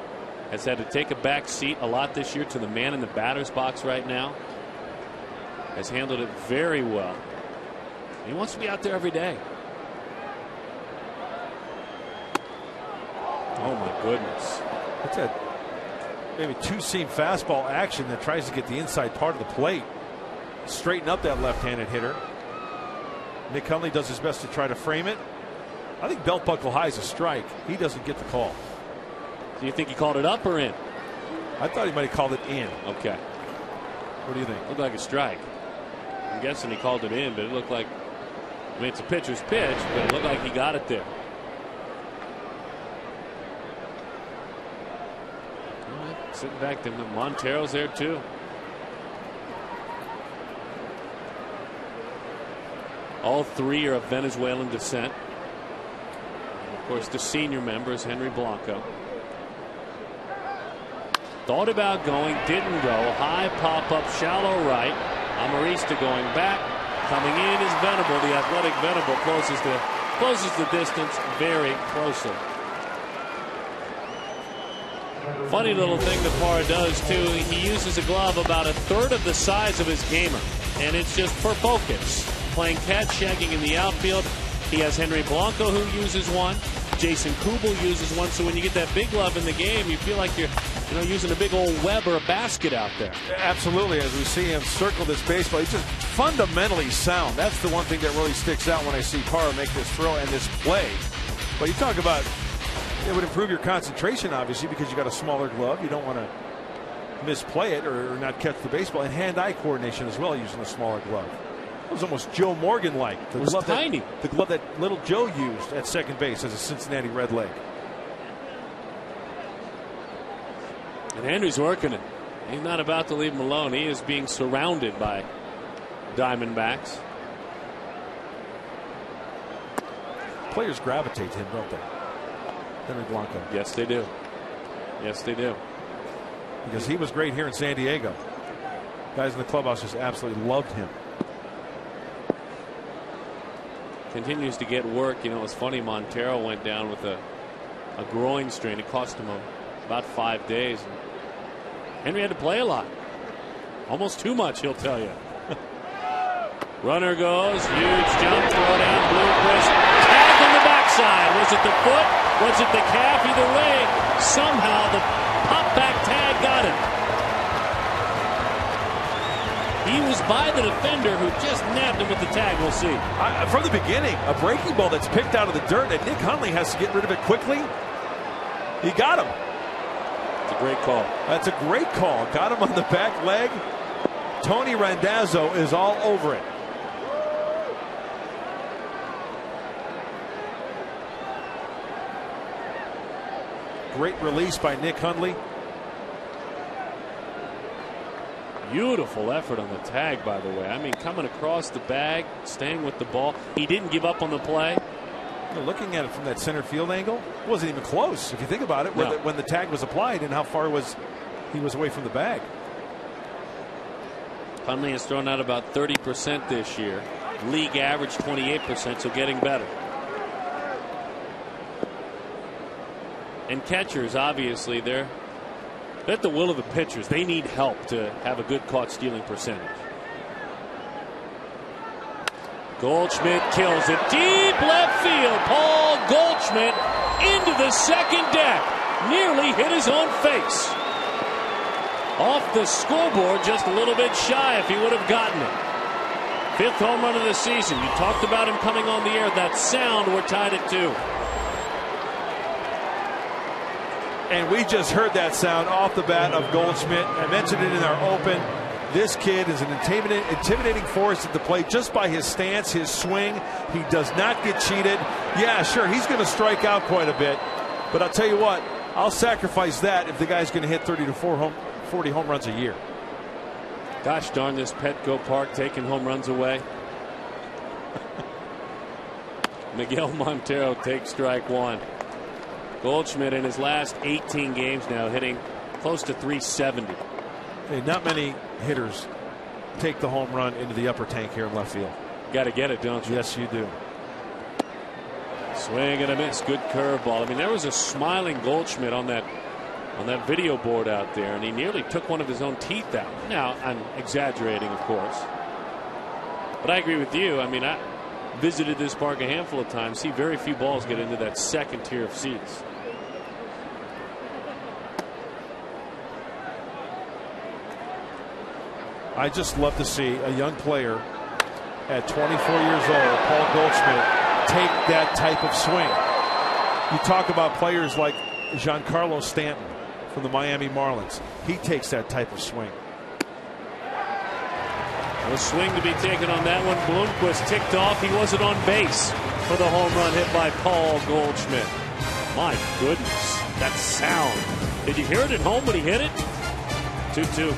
Has had to take a back seat a lot this year to the man in the batter's box right now. Has handled it very well. He wants to be out there every day. Oh my goodness. That's a maybe 2-seam fastball action that tries to get the inside part of the plate. Straighten up that left-handed hitter. Nick Hundley does his best to try to frame it. I think belt buckle high is a strike. He doesn't get the call. Do you think he called it up or in? I thought he might have called it in. Okay. What do you think? Looked like a strike. I'm guessing he called it in, but it looked like, I mean, it's a pitcher's pitch, but it looked like he got it there. All right, sitting back there, Montero's there too. All 3 are of Venezuelan descent. And of course, the senior member is Henry Blanco. Thought about going, didn't go. High pop-up, shallow right. Amarista going back. Coming in is Venable. The athletic Venable closes the distance very closely. Funny little thing that Parra does, too. He uses a glove about 1/3 of the size of his gamer. And it's just for focus. Playing catch, shagging in the outfield. He has Henry Blanco who uses one. Jason Kubel uses one. So when you get that big glove in the game, you feel like you're using a big old web or a basket out there. Absolutely. As we see him circle this baseball, he's just fundamentally sound. That's the one thing that really sticks out when I see Parra make this throw and this play. But you talk about it would improve your concentration, obviously, because you got a smaller glove. You don't want to misplay it or not catch the baseball. And hand-eye coordination as well using a smaller glove. It was almost Joe Morgan-like. It was tiny. The glove that little Joe used at second base as a Cincinnati Red leg. And Henry's working it. He's not about to leave him alone. He is being surrounded by Diamondbacks. Players gravitate to him, don't they? Henry Blanco. Yes, they do. Yes, they do. Because he was great here in San Diego. Guys in the clubhouse just absolutely loved him. Continues to get work. You know, it's funny, Montero went down with a groin strain. It cost him about 5 days. Henry had to play a lot. Almost too much, he'll tell you. Runner goes. Huge jump. Throw down. Bloomquist. Tag on the backside. Was it the foot? Was it the calf? Either way, somehow the pop back tag got him. He was by the defender who just nabbed him with the tag. We'll see. From the beginning, a breaking ball that's picked out of the dirt, and Nick Hundley has to get rid of it quickly. He got him. It's a great call. That's a great call. Got him on the back leg. Tony Randazzo is all over it. Great release by Nick Hundley. Beautiful effort on the tag, by the way. I mean, coming across the bag, staying with the ball. He didn't give up on the play. Looking at it from that center field angle, it wasn't even close if you think about it. No. When the tag was applied and how far he was away from the bag. Hundley has thrown out about 30% this year. League average 28%, so getting better. And catchers, obviously, they're at the will of the pitchers. They need help to have a good caught stealing percentage. Goldschmidt kills it deep left field. Paul Goldschmidt into the second deck. Nearly hit his own face. Off the scoreboard, just a little bit shy if he would have gotten it. 5th home run of the season. You talked about him coming on the air. That sound, we're tied at 2. And we just heard that sound off the bat of Goldschmidt. I mentioned it in our open. This kid is an intimidating force at the plate just by his stance, his swing. He does not get cheated. Yeah, sure, he's going to strike out quite a bit. But I'll tell you what, I'll sacrifice that if the guy's going to hit 30 to 40 home runs a year. Gosh darn this Petco Park taking home runs away. Miguel Montero takes strike 1. Goldschmidt in his last 18 games now hitting close to 370. Hey, not many hitters take the home run into the upper tank here in left field. Got to get it, don't you? Yes, you do. Swing and a miss. Good curveball. I mean, there was a smiling Goldschmidt on that video board out there, and he nearly took one of his own teeth out. Now, I'm exaggerating, of course. But I agree with you. I mean, I visited this park a handful of times. See very few balls get into that second tier of seats. I just love to see a young player at 24 years old, Paul Goldschmidt, take that type of swing. You talk about players like Giancarlo Stanton from the Miami Marlins. He takes that type of swing. A swing to be taken on that one. Bloomquist ticked off. He wasn't on base for the home run hit by Paul Goldschmidt. My goodness, that sound. Did you hear it at home when he hit it? 2-2.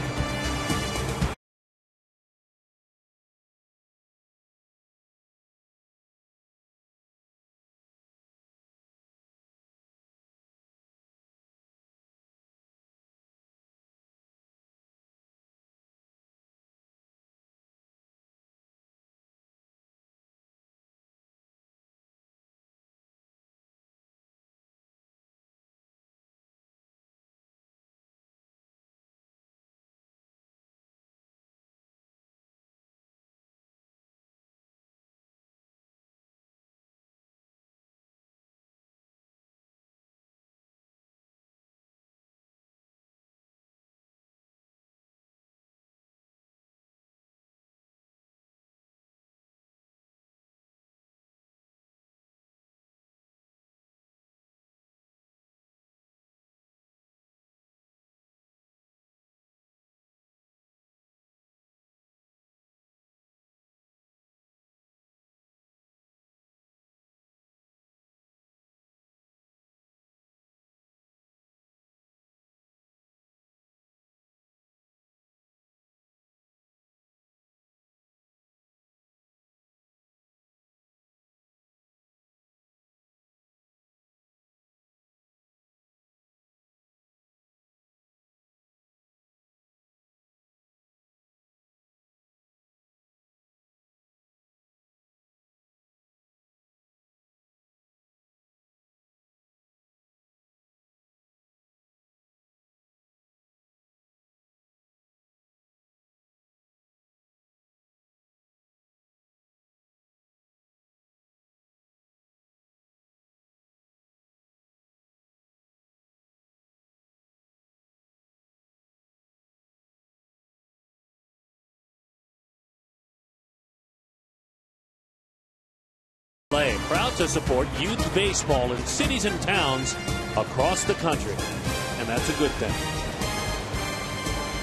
Proud to support youth baseball in cities and towns across the country, and that's a good thing.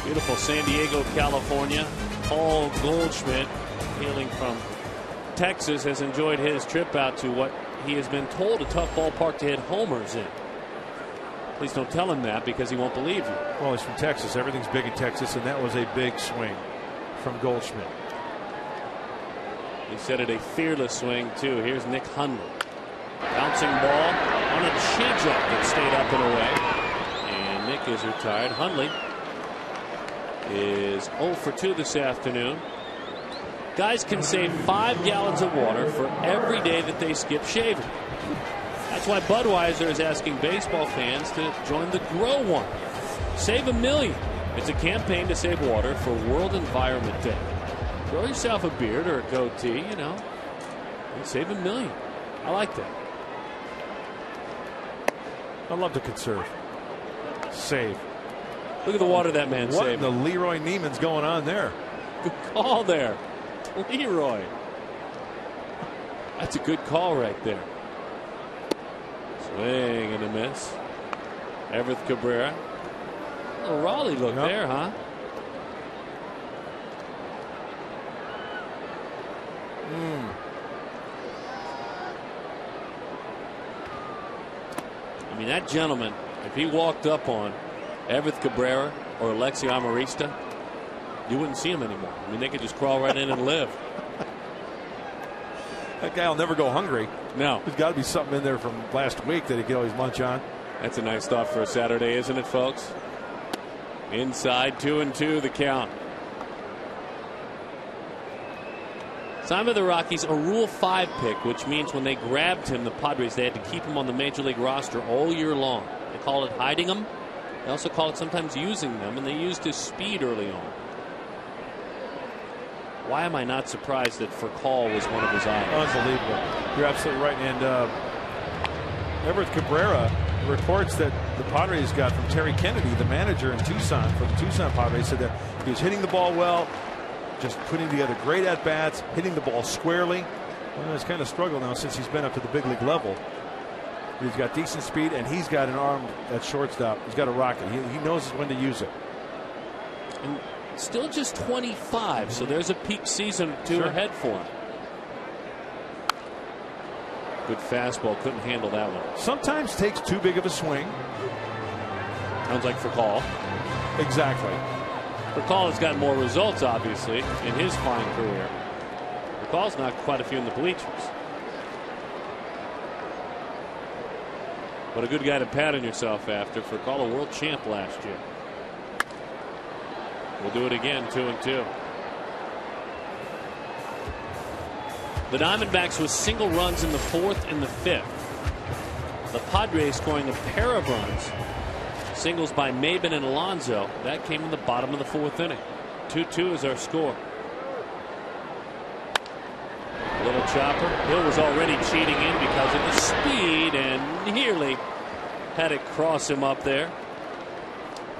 Beautiful San Diego, California. Paul Goldschmidt, hailing from Texas, has enjoyed his trip out to what he has been told a tough ballpark to hit homers in. Please don't tell him that, because he won't believe you. Well, he's from Texas. Everything's big in Texas, and that was a big swing from Goldschmidt. He said it a fearless swing, too. Here's Nick Hundley. Bouncing ball on a changeup that stayed up and away. And Nick is retired. Hundley is 0 for 2 this afternoon. Guys can save 5 gallons of water for every day that they skip shaving. That's why Budweiser is asking baseball fans to join the Grow One. Save $1 million. It's a campaign to save water for World Environment Day. Grow yourself a beard or a goatee, you know, and save $1 million. I like that. I love to conserve. Save. Look at the water that man What saved. the Leroy Neiman's going on there? Good call there. Leroy. That's a good call right there. Swing and a miss. Everett Cabrera. A Raleigh look there, huh? I mean, that gentleman, if he walked up on Everett Cabrera or Alexi Amarista, you wouldn't see him anymore. I mean, they could just crawl right in and live. That guy will never go hungry. No. There's got to be something in there from last week that he can always munch on. That's a nice thought for a Saturday, isn't it, folks? Inside 2-2 the count. Signed by the Rockies, a Rule 5 pick, which means when they grabbed him, the Padres, they had to keep him on the Major League roster all year long. They call it hiding him. They also call it sometimes using them, and they used his speed early on. Why am I not surprised that Furcal was one of his items? Unbelievable. You're absolutely right. And Everett Cabrera reports that the Padres got from Terry Kennedy, the manager in Tucson for the Tucson Padres, said that he was hitting the ball well, just putting together great at-bats, hitting the ball squarely. Well, he's kind of struggled now since he's been up to the big league level. He's got decent speed, and he's got an arm at shortstop. He's got a rocket. He knows when to use it. And still just 25, so there's a peak season or two ahead for him. Good fastball, couldn't handle that one. Sometimes takes too big of a swing. Sounds like Furcal. Exactly. Furcal has gotten more results, obviously, in his fine career. Furcal's knocked quite a few in the bleachers. But a good guy to pat on yourself after. Furcal, a world champ last year. We'll do it again, 2-2. The Diamondbacks with single runs in the 4th and the 5th. The Padres scoring a pair of runs. Singles by Maben and Alonso. That came in the bottom of the 4th inning. 2-2 is our score. Little chopper. Hill was already cheating in because of the speed, and nearly had it cross him up there.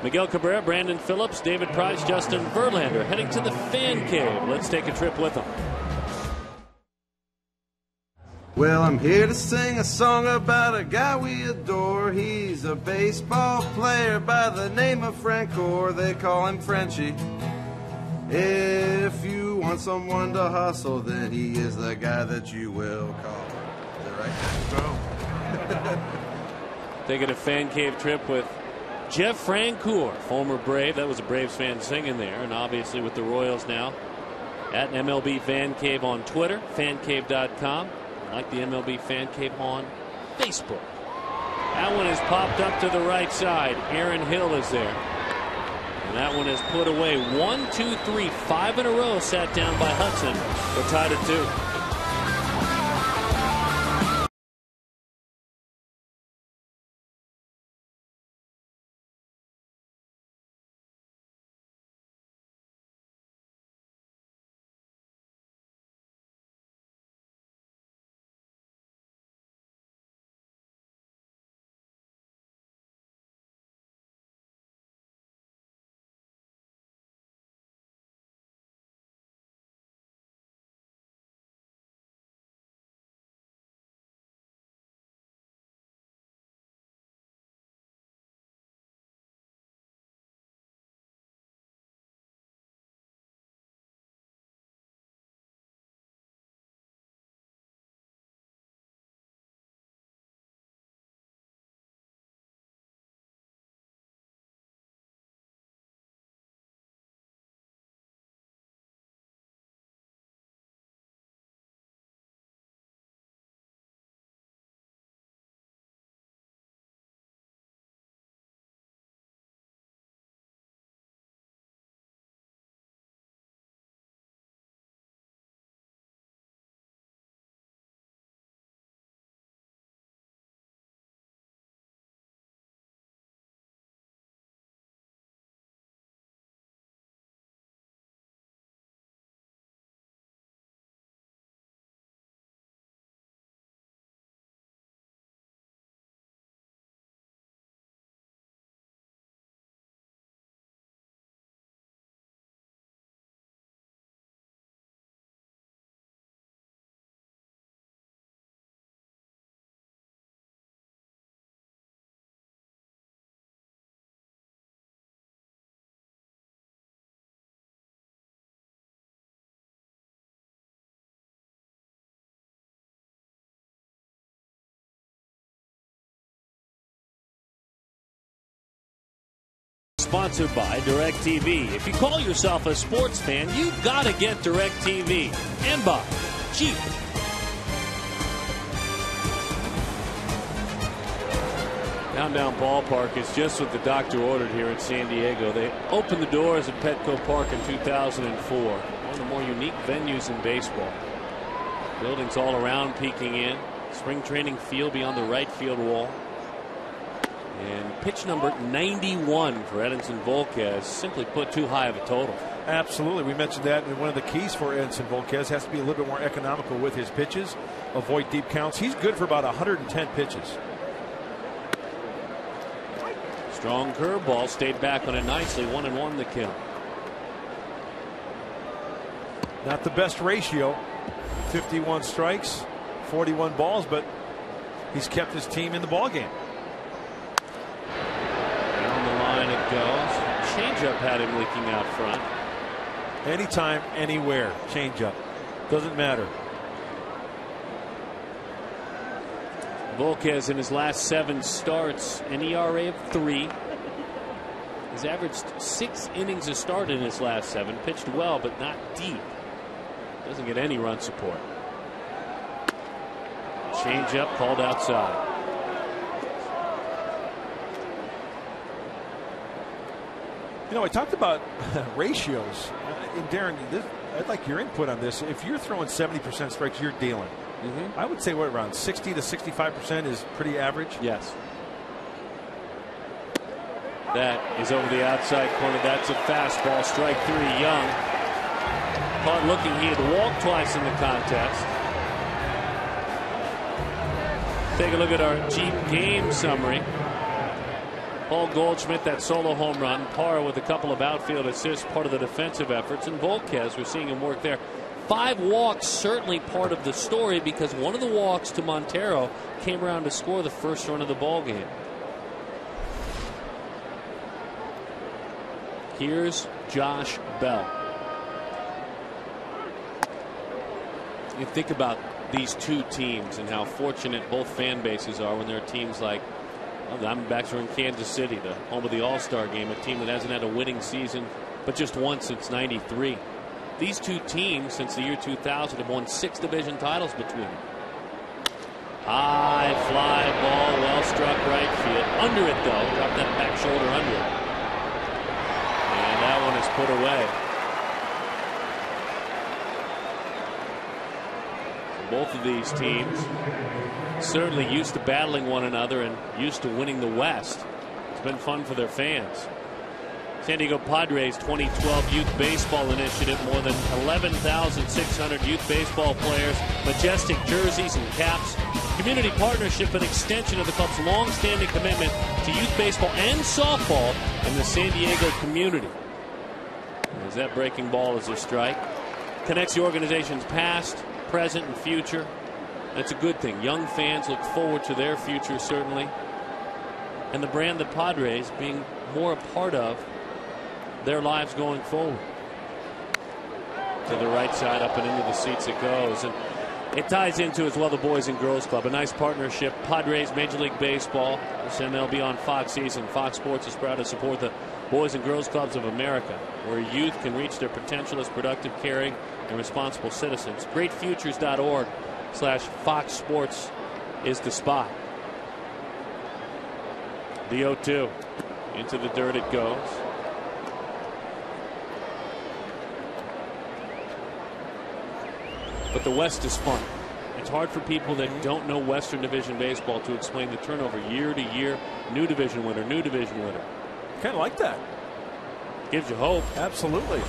Miguel Cabrera, Brandon Phillips, David Price, Justin Verlander heading to the fan cave. Let's take a trip with them. Well, I'm here to sing a song about a guy we adore. He's a baseball player by the name of Frank Gore. They call him Frenchie. If you want someone to hustle, then he is the guy that you will call. Is that right? Taking a fan cave trip with Jeff Francoeur, former Brave. That was a Braves fan singing there, and obviously with the Royals now. At MLB Fan Cave on Twitter, fancave.com. Like the MLB Fan Cave on Facebook. That one is popped up to the right side. Aaron Hill is there. And that one is put away. 1, 2, 3, 5 in a row sat down by Hudson. We're tied at 2. sponsored by DirecTV. If you call yourself a sports fan, you've got to get DirecTV. And by Jeep. Countdown Ballpark is just what the doctor ordered here in San Diego. They opened the doors at Petco Park in 2004. One of the more unique venues in baseball. Buildings all around peeking in. Spring training field beyond the right field wall. And pitch number 91 for Edinson Volquez. Simply put, too high of a total. Absolutely. We mentioned that. And one of the keys for Edinson Volquez has to be a little bit more economical with his pitches. Avoid deep counts. He's good for about 110 pitches. Strong curveball, stayed back on it nicely. 1-1 the count. Not the best ratio. 51 strikes, 41 balls, but he's kept his team in the ball game. Down the line it goes. Changeup had him leaking out front. Anytime, anywhere. Changeup. Doesn't matter. Volquez in his last 7 starts, an ERA of 3. He's averaged 6 innings a start in his last 7. Pitched well, but not deep. Doesn't get any run support. Changeup called outside. You know, I talked about ratios. And Darren, I'd like your input on this. If you're throwing 70% strikes, you're dealing. I would say what, around 60 to 65% is pretty average. Yes. That is over the outside corner. That's a fastball. Strike 3. Young. Caught looking. He had walked twice in the contest. Take a look at our Jeep game summary. Paul Goldschmidt, that solo home run, par with a couple of outfield assists, part of the defensive efforts. And Volquez, we're seeing him work there. 5 walks, certainly part of the story, because one of the walks to Montero came around to score the first run of the ball game. Here's Josh Bell. You think about these two teams and how fortunate both fan bases are when there are teams like the Diamondbacks are in Kansas City, the home of the All-Star game, a team that hasn't had a winning season but just once since '93. These two teams since the year 2000 have won 6 division titles between them. High fly ball, well struck right field. Under it though, drop that back shoulder under it. And that one is put away. Both of these teams certainly used to battling one another and used to winning the West. It's been fun for their fans. San Diego Padres 2012 Youth Baseball Initiative. More than 11,600 youth baseball players, majestic jerseys and caps. Community partnership and extension of the club's long-standing commitment to youth baseball and softball in the San Diego community. As that breaking ball is a strike. Connects the organization's past, present, and future. That's a good thing. Young fans look forward to their future, certainly. And the brand the Padres being more a part of their lives going forward. To the right side, up and into the seats it goes. And it ties into as well the Boys and Girls Club. A nice partnership. Padres, Major League Baseball. This MLB on Fox season. Fox Sports is proud to support the Boys and Girls Clubs of America, where youth can reach their potential as productive, caring, and responsible citizens. GreatFutures.org/Fox Sports is the spot. The 0-2. Into the dirt it goes. But the West is fun. It's hard for people that don't know Western Division baseball to explain the turnover year to year. New division winner, new division winner. Kind of like that. Gives you hope. Absolutely.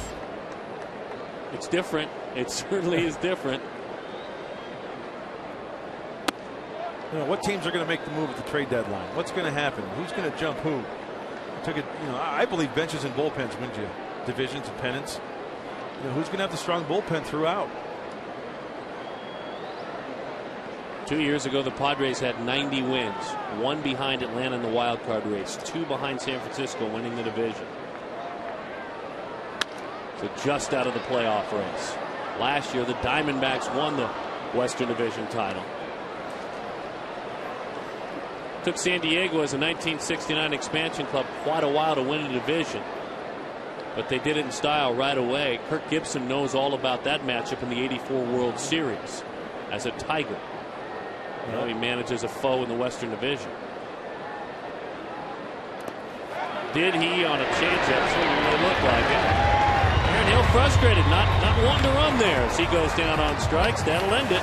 It's different. It certainly is different. You know, what teams are going to make the move at the trade deadline? What's going to happen? Who's going to jump who? I believe benches and bullpens win you divisions and pennants. Who's going to have the strong bullpen throughout? 2 years ago, the Padres had 90 wins, 1 behind Atlanta in the wild card race, 2 behind San Francisco winning the division. So just out of the playoff race. Last year, the Diamondbacks won the Western Division title. Took San Diego as a 1969 expansion club quite a while to win a division, but they did it in style right away. Kirk Gibson knows all about that matchup in the '84 World Series as a Tiger. Now he manages a foe in the Western Division. Did he on a changeup? Certainly looked like it. Aaron Hill frustrated, not wanting to run there as he goes down on strikes. That'll end it.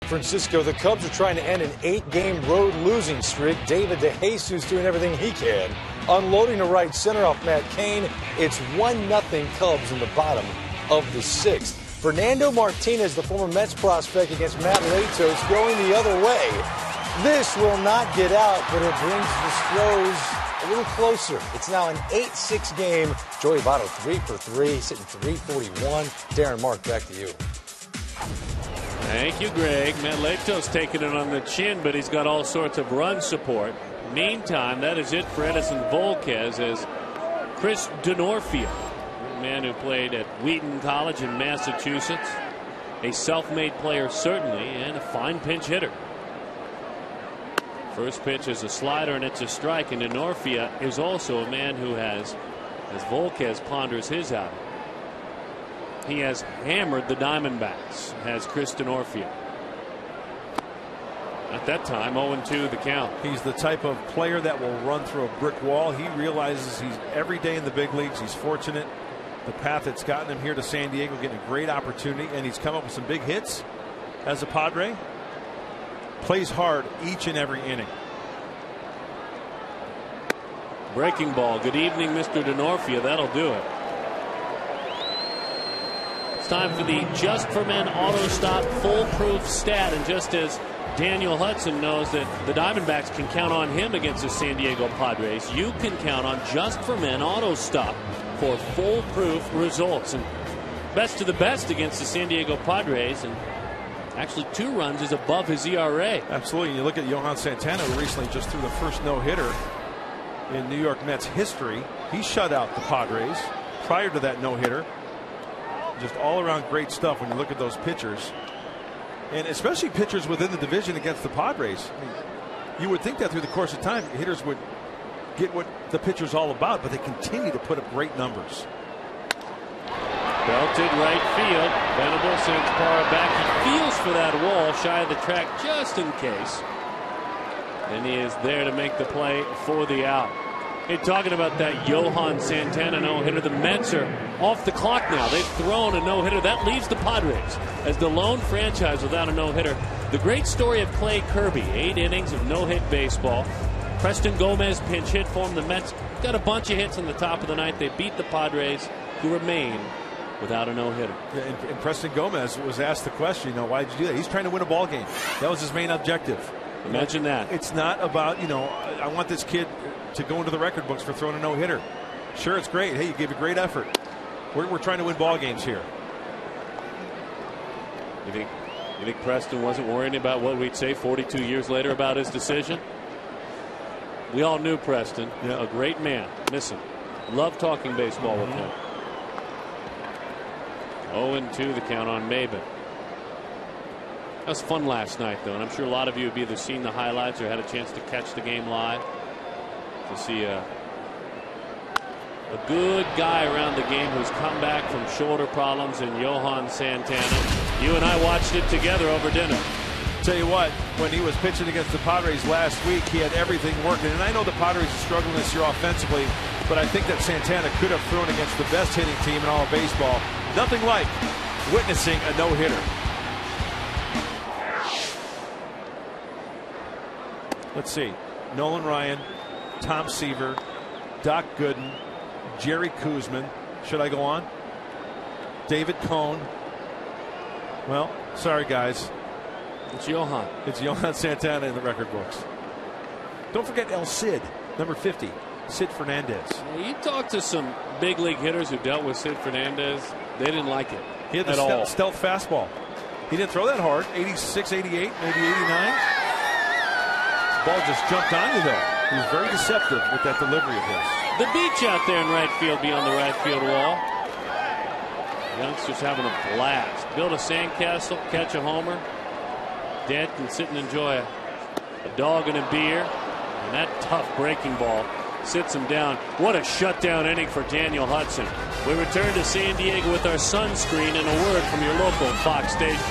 Francisco, the Cubs are trying to end an 8-game road losing streak. David DeJesus doing everything he can, unloading to right center off Matt Cain. It's 1-0 Cubs in the bottom of the 6th. Fernando Martinez, the former Mets prospect, against Matt Latos, going the other way. This will not get out, but it brings the Stros a little closer. It's now an 8-6 game. Joey Votto 3 for 3, sitting 341. Darren, Mark, back to you. Thank you, Greg. Matt Latos taking it on the chin, but he's got all sorts of run support. Meantime, that is it for Edison Volquez as Chris Denorfia, a man who played at Wheaton College in Massachusetts, a self-made player certainly, and a fine pinch hitter. First pitch is a slider, and it's a strike, and Denorfia is also a man who has, as Volquez ponders his outing, he has hammered the Diamondbacks, has Chris Denorfia. At that time, 0-2 the count. He's the type of player that will run through a brick wall. He realizes he's every day in the big leagues. He's fortunate. The path that's gotten him here to San Diego, getting a great opportunity, and he's come up with some big hits as a Padre. Plays hard each and every inning. Breaking ball. Good evening, Mr. Denorfia. That'll do it. It's time for the Just for Men Auto Stop foolproof stat. And just as Daniel Hudson knows that the Diamondbacks can count on him against the San Diego Padres, you can count on Just for Men Auto Stop for foolproof results. And best of the best against the San Diego Padres, and actually 2 runs is above his ERA. Absolutely. You look at Johan Santana, who recently just threw the first no-hitter in New York Mets history. He shut out the Padres prior to that no-hitter. Just all around great stuff when you look at those pitchers, and especially pitchers within the division against the Padres. I mean, you would think that through the course of time hitters would get what the pitcher's all about, but they continue to put up great numbers. Belted right field. Venable sends Parra back. He feels for that wall shy of the track just in case, and he is there to make the play for the out. Hey, talking about that Johan Santana no-hitter, the Mets are off the clock now. They've thrown a no-hitter. That leaves the Padres as the lone franchise without a no-hitter. The great story of Clay Kirby, 8 innings of no-hit baseball. Preston Gomez pinch hit for him. The Mets got a bunch of hits in the top of the ninth. They beat the Padres, who remain without a no-hitter. Yeah, and Preston Gomez was asked the question, why did you do that? He's trying to win a ball game. That was his main objective. Imagine that. It's not about, I want this kid to go into the record books for throwing a no-hitter. Sure, it's great. Hey, you gave a great effort. We're trying to win ball games here. You think Preston wasn't worrying about what we'd say 42 years later about his decision? We all knew Preston, a great man. Miss him. Love talking baseball with him. 0-2 the count on Maben. That was fun last night, though, and I'm sure a lot of you have either seen the highlights or had a chance to catch the game live to see a good guy around the game who's come back from shoulder problems in Johan Santana. You and I watched it together over dinner. Tell you what, when he was pitching against the Padres last week, he had everything working. And I know the Padres are struggling this year offensively, but I think that Santana could have thrown against the best hitting team in all of baseball. Nothing like witnessing a no-hitter. Let's see. Nolan Ryan, Tom Seaver, Doc Gooden, Jerry Kuzman. Should I go on? David Cohn. Well, sorry, guys. It's Johan. It's Johan Santana in the record books. Don't forget El Cid, number 50, Sid Fernandez. You talked to some big league hitters who dealt with Sid Fernandez. They didn't like it. He had the stealth fastball. He didn't throw that hard. 86, 88, maybe 89. Ball just jumped on you, though. He was very deceptive with that delivery of his. The beach out there in right field beyond the right field wall. Youngsters having a blast. Build a sandcastle, catch a homer. Dad can sit and enjoy a dog and a beer. And that tough breaking ball sits him down. What a shutdown inning for Daniel Hudson. We return to San Diego with our sunscreen and a word from your local Fox station.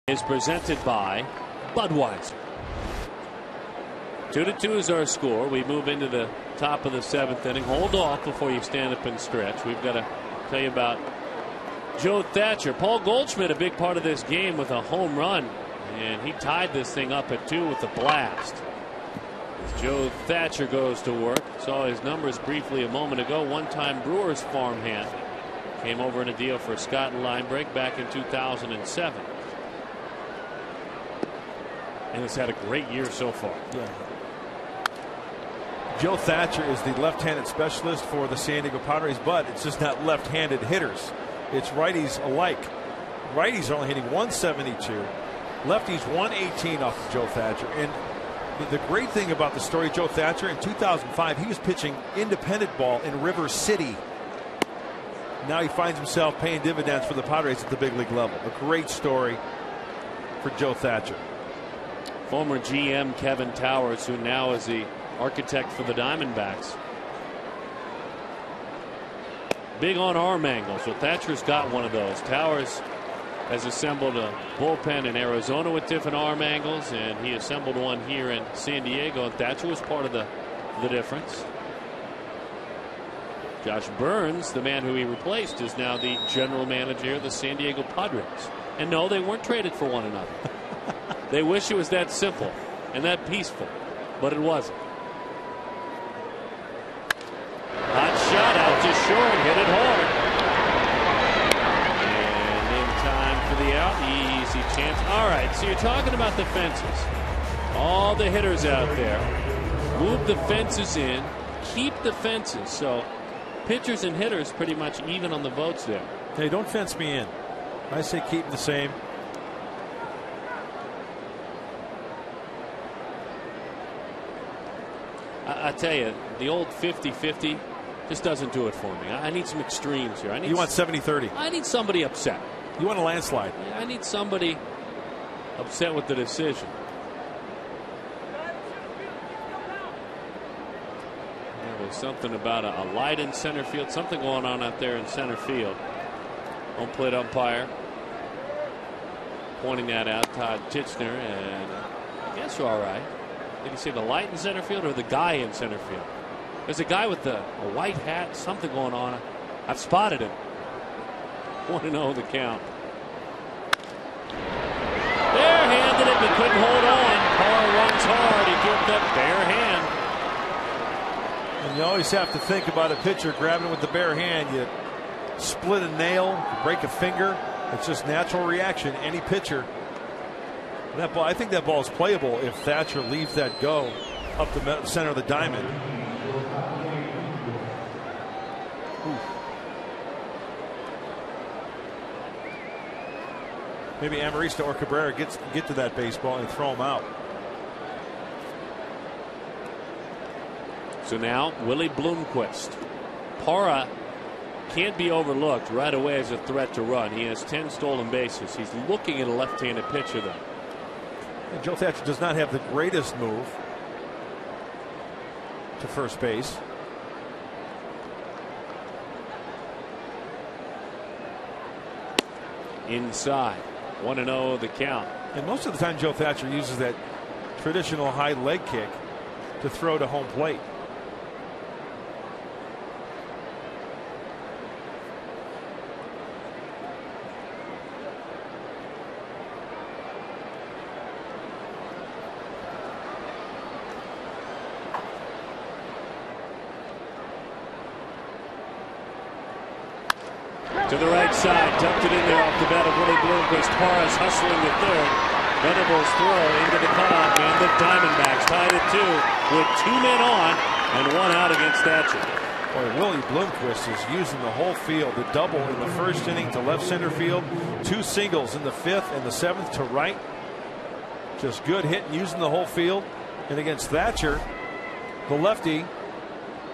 Is presented by Budweiser. 2-2 is our score. We move into the top of the 7th inning. Hold off before you stand up and stretch. We've got to tell you about Joe Thatcher. Paul Goldschmidt, a big part of this game with a home run, and he tied this thing up at 2 with a blast. As Joe Thatcher goes to work. Saw his numbers briefly a moment ago. One-time Brewers farmhand. Came over in a deal for Scott Linebrake back in 2007. And has had a great year so far. Yeah. Joe Thatcher is the left-handed specialist for the San Diego Padres, but it's just not left-handed hitters. It's righties alike. Righties are only hitting 172. Lefties 118 off of Joe Thatcher. And the great thing about the story of Joe Thatcher, in 2005 he was pitching independent ball in River City. Now he finds himself paying dividends for the Padres at the big league level. A great story for Joe Thatcher. Former GM Kevin Towers, who now is the architect for the Diamondbacks. Big on arm angles. So Thatcher's got one of those. Towers has assembled a bullpen in Arizona with different arm angles, and he assembled one here in San Diego, and Thatcher was part of the difference. Josh Burns, the man who he replaced, is now the general manager of the San Diego Padres. And no, they weren't traded for one another. They wish it was that simple and that peaceful, but it wasn't. Hot shot out to short, hit it hard. And in time for the out, easy chance. All right, so you're talking about the fences. All the hitters out there. Move the fences in, keep the fences. So pitchers and hitters pretty much even on the votes there. Hey, don't fence me in. I say keep them the same. I tell you, the old 50-50 just doesn't do it for me. I need some extremes here. You want 70-30. I need somebody upset. You want a landslide. I need somebody upset with the decision. There was something about a light in center field. Something going on out there in center field. Home plate umpire pointing that out, Todd Titchener, and I guess you're all right. Did he say the light in center field or the guy in center field? There's a guy with a white hat, something going on. I've spotted him. 1-0 the count. Barehanded it, but couldn't hold on. Parr runs hard. He gives that bare hand. And you always have to think about a pitcher grabbing with the bare hand. You split a nail, you break a finger. It's just natural reaction. Any pitcher. That ball, I think that ball is playable if Thatcher leaves that go up the center of the diamond. Ooh. Maybe Amarista or Cabrera get to that baseball and throw him out. So now Willie Bloomquist. Parra can't be overlooked right away as a threat to run. He has 10 stolen bases. He's looking at a left-handed pitcher though. And Joe Thatcher does not have the greatest move to first base. Inside. 1-0 the count. And most of the time Joe Thatcher uses that traditional high leg kick to throw to home plate. To the right side, dumped it in there off the bat of Willie Bloomquist. Parra's hustling the third. Venables throw into the cutoff, and the Diamondbacks tied it 2 with 2 men on and 1 out against Thatcher. Boy, Willie Bloomquist is using the whole field. The double in the first inning to left center field. 2 singles in the 5th and the 7th to right. Just good hitting, using the whole field. And against Thatcher, the lefty.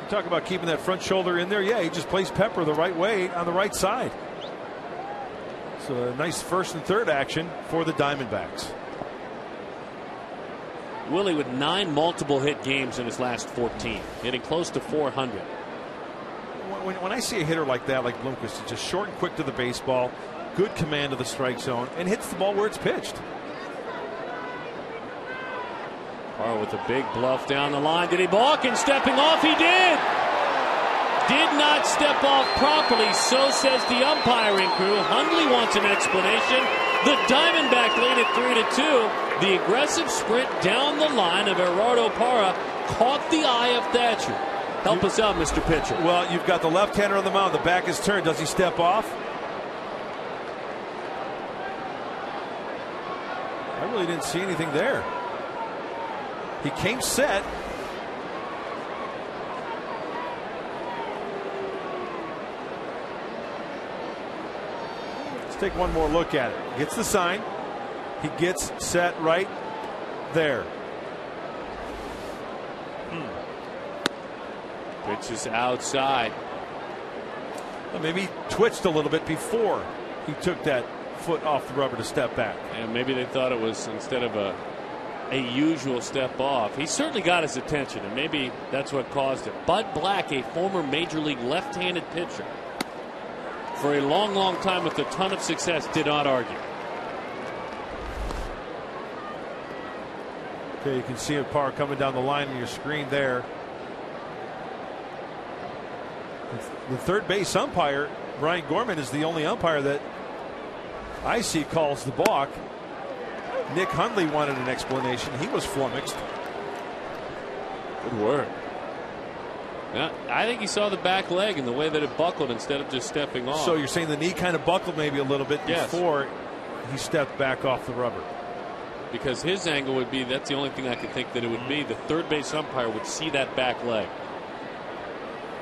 Talk about keeping that front shoulder in there. Yeah, he just plays Pepper the right way on the right side. So a nice first and third action for the Diamondbacks. Willie with 9 multiple hit games in his last 14, hitting close to 400. When I see a hitter like that, like Bloomquist, it's just short and quick to the baseball, good command of the strike zone, and hits the ball where it's pitched. Parra with a big bluff down the line. Did he balk? And stepping off, he did. Did not step off properly, so says the umpiring crew. Hundley wants an explanation. The Diamondbacks lead it 3-2. The aggressive sprint down the line of Gerardo Parra caught the eye of Thatcher. Help us out, Mr. Pitcher. Well, you've got the left-hander on the mound. The back is turned. Does he step off? I really didn't see anything there. He came set. Let's take one more look at it. Gets the sign. He gets set right there. Pitch is outside. Well, maybe he twitched a little bit before he took that foot off the rubber to step back. And maybe they thought it was instead of a usual step off. He certainly got his attention, and maybe that's what caused it. Bud Black, a former major league left-handed pitcher, for a long, long time with a ton of success, did not argue. Okay, you can see a par coming down the line on your screen there. The third base umpire, Brian Gorman, is the only umpire that I see calls the balk. Nick Hundley wanted an explanation. He was flummoxed. Good work. Yeah, I think he saw the back leg and the way that it buckled instead of just stepping off. So you're saying the knee kind of buckled maybe a little bit before he stepped back off the rubber. Because his angle would be, that's the only thing I could think that it would be. The third base umpire would see that back leg.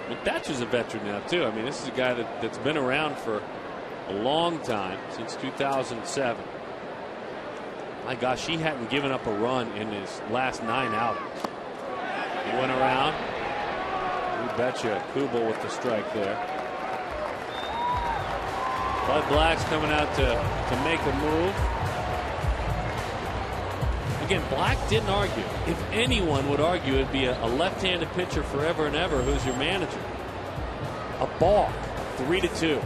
But Thatcher's a veteran now, too. I mean, this is a guy that's been around for a long time, since 2007. My gosh, he hadn't given up a run in his last 9 outings. He went around. You betcha. Kubel with the strike there. Bud Black's coming out to make a move. Again, Black didn't argue. If anyone would argue, it'd be a left-handed pitcher forever and ever who's your manager. A balk, 3-2.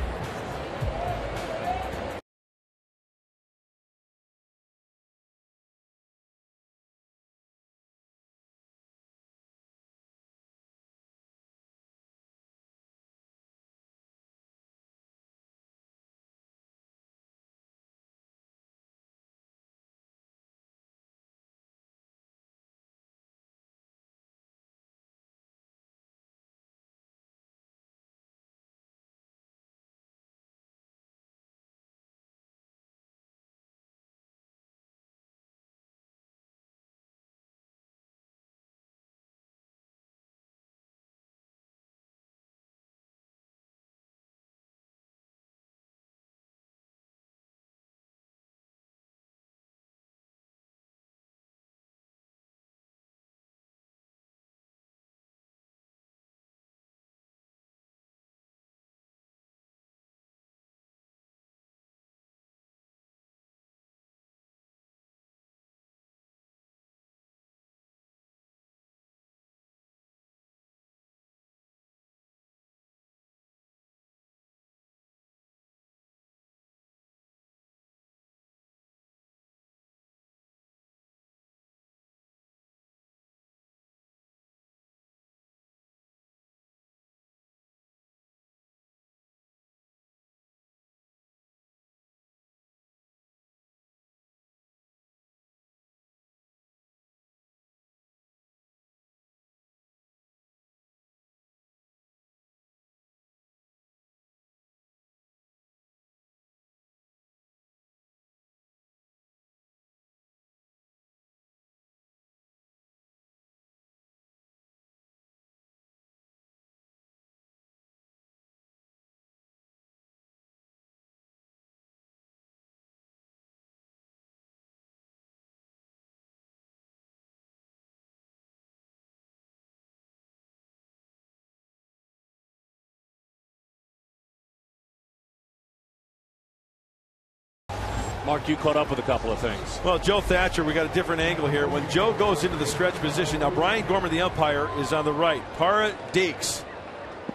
Mark, you caught up with a couple of things. Well, Joe Thatcher, we got a different angle here. When Joe goes into the stretch position, now Brian Gorman, the umpire, is on the right. Para Deeks.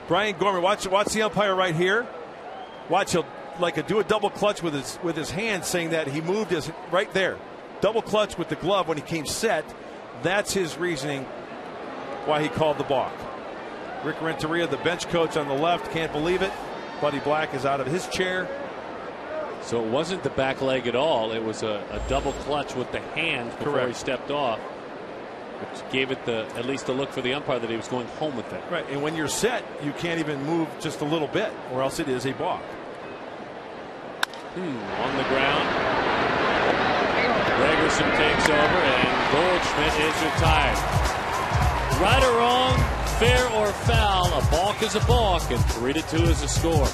Brian Gorman, watch the umpire right here. Watch, he'll do a double clutch with his hand, saying that he moved his right there. Double clutch with the glove when he came set. That's his reasoning why he called the balk. Rick Renteria, the bench coach on the left, can't believe it. Buddy Black is out of his chair. So it wasn't the back leg at all. It was a double clutch with the hand before he stepped off. Which gave it at least a look for the umpire that he was going home with it. Right, and when you're set, you can't even move just a little bit, or else it is a balk. On the ground. Gregerson takes over, and Goldschmidt is retired. Right or wrong, fair or foul, a balk is a balk, and 3-2 is the score.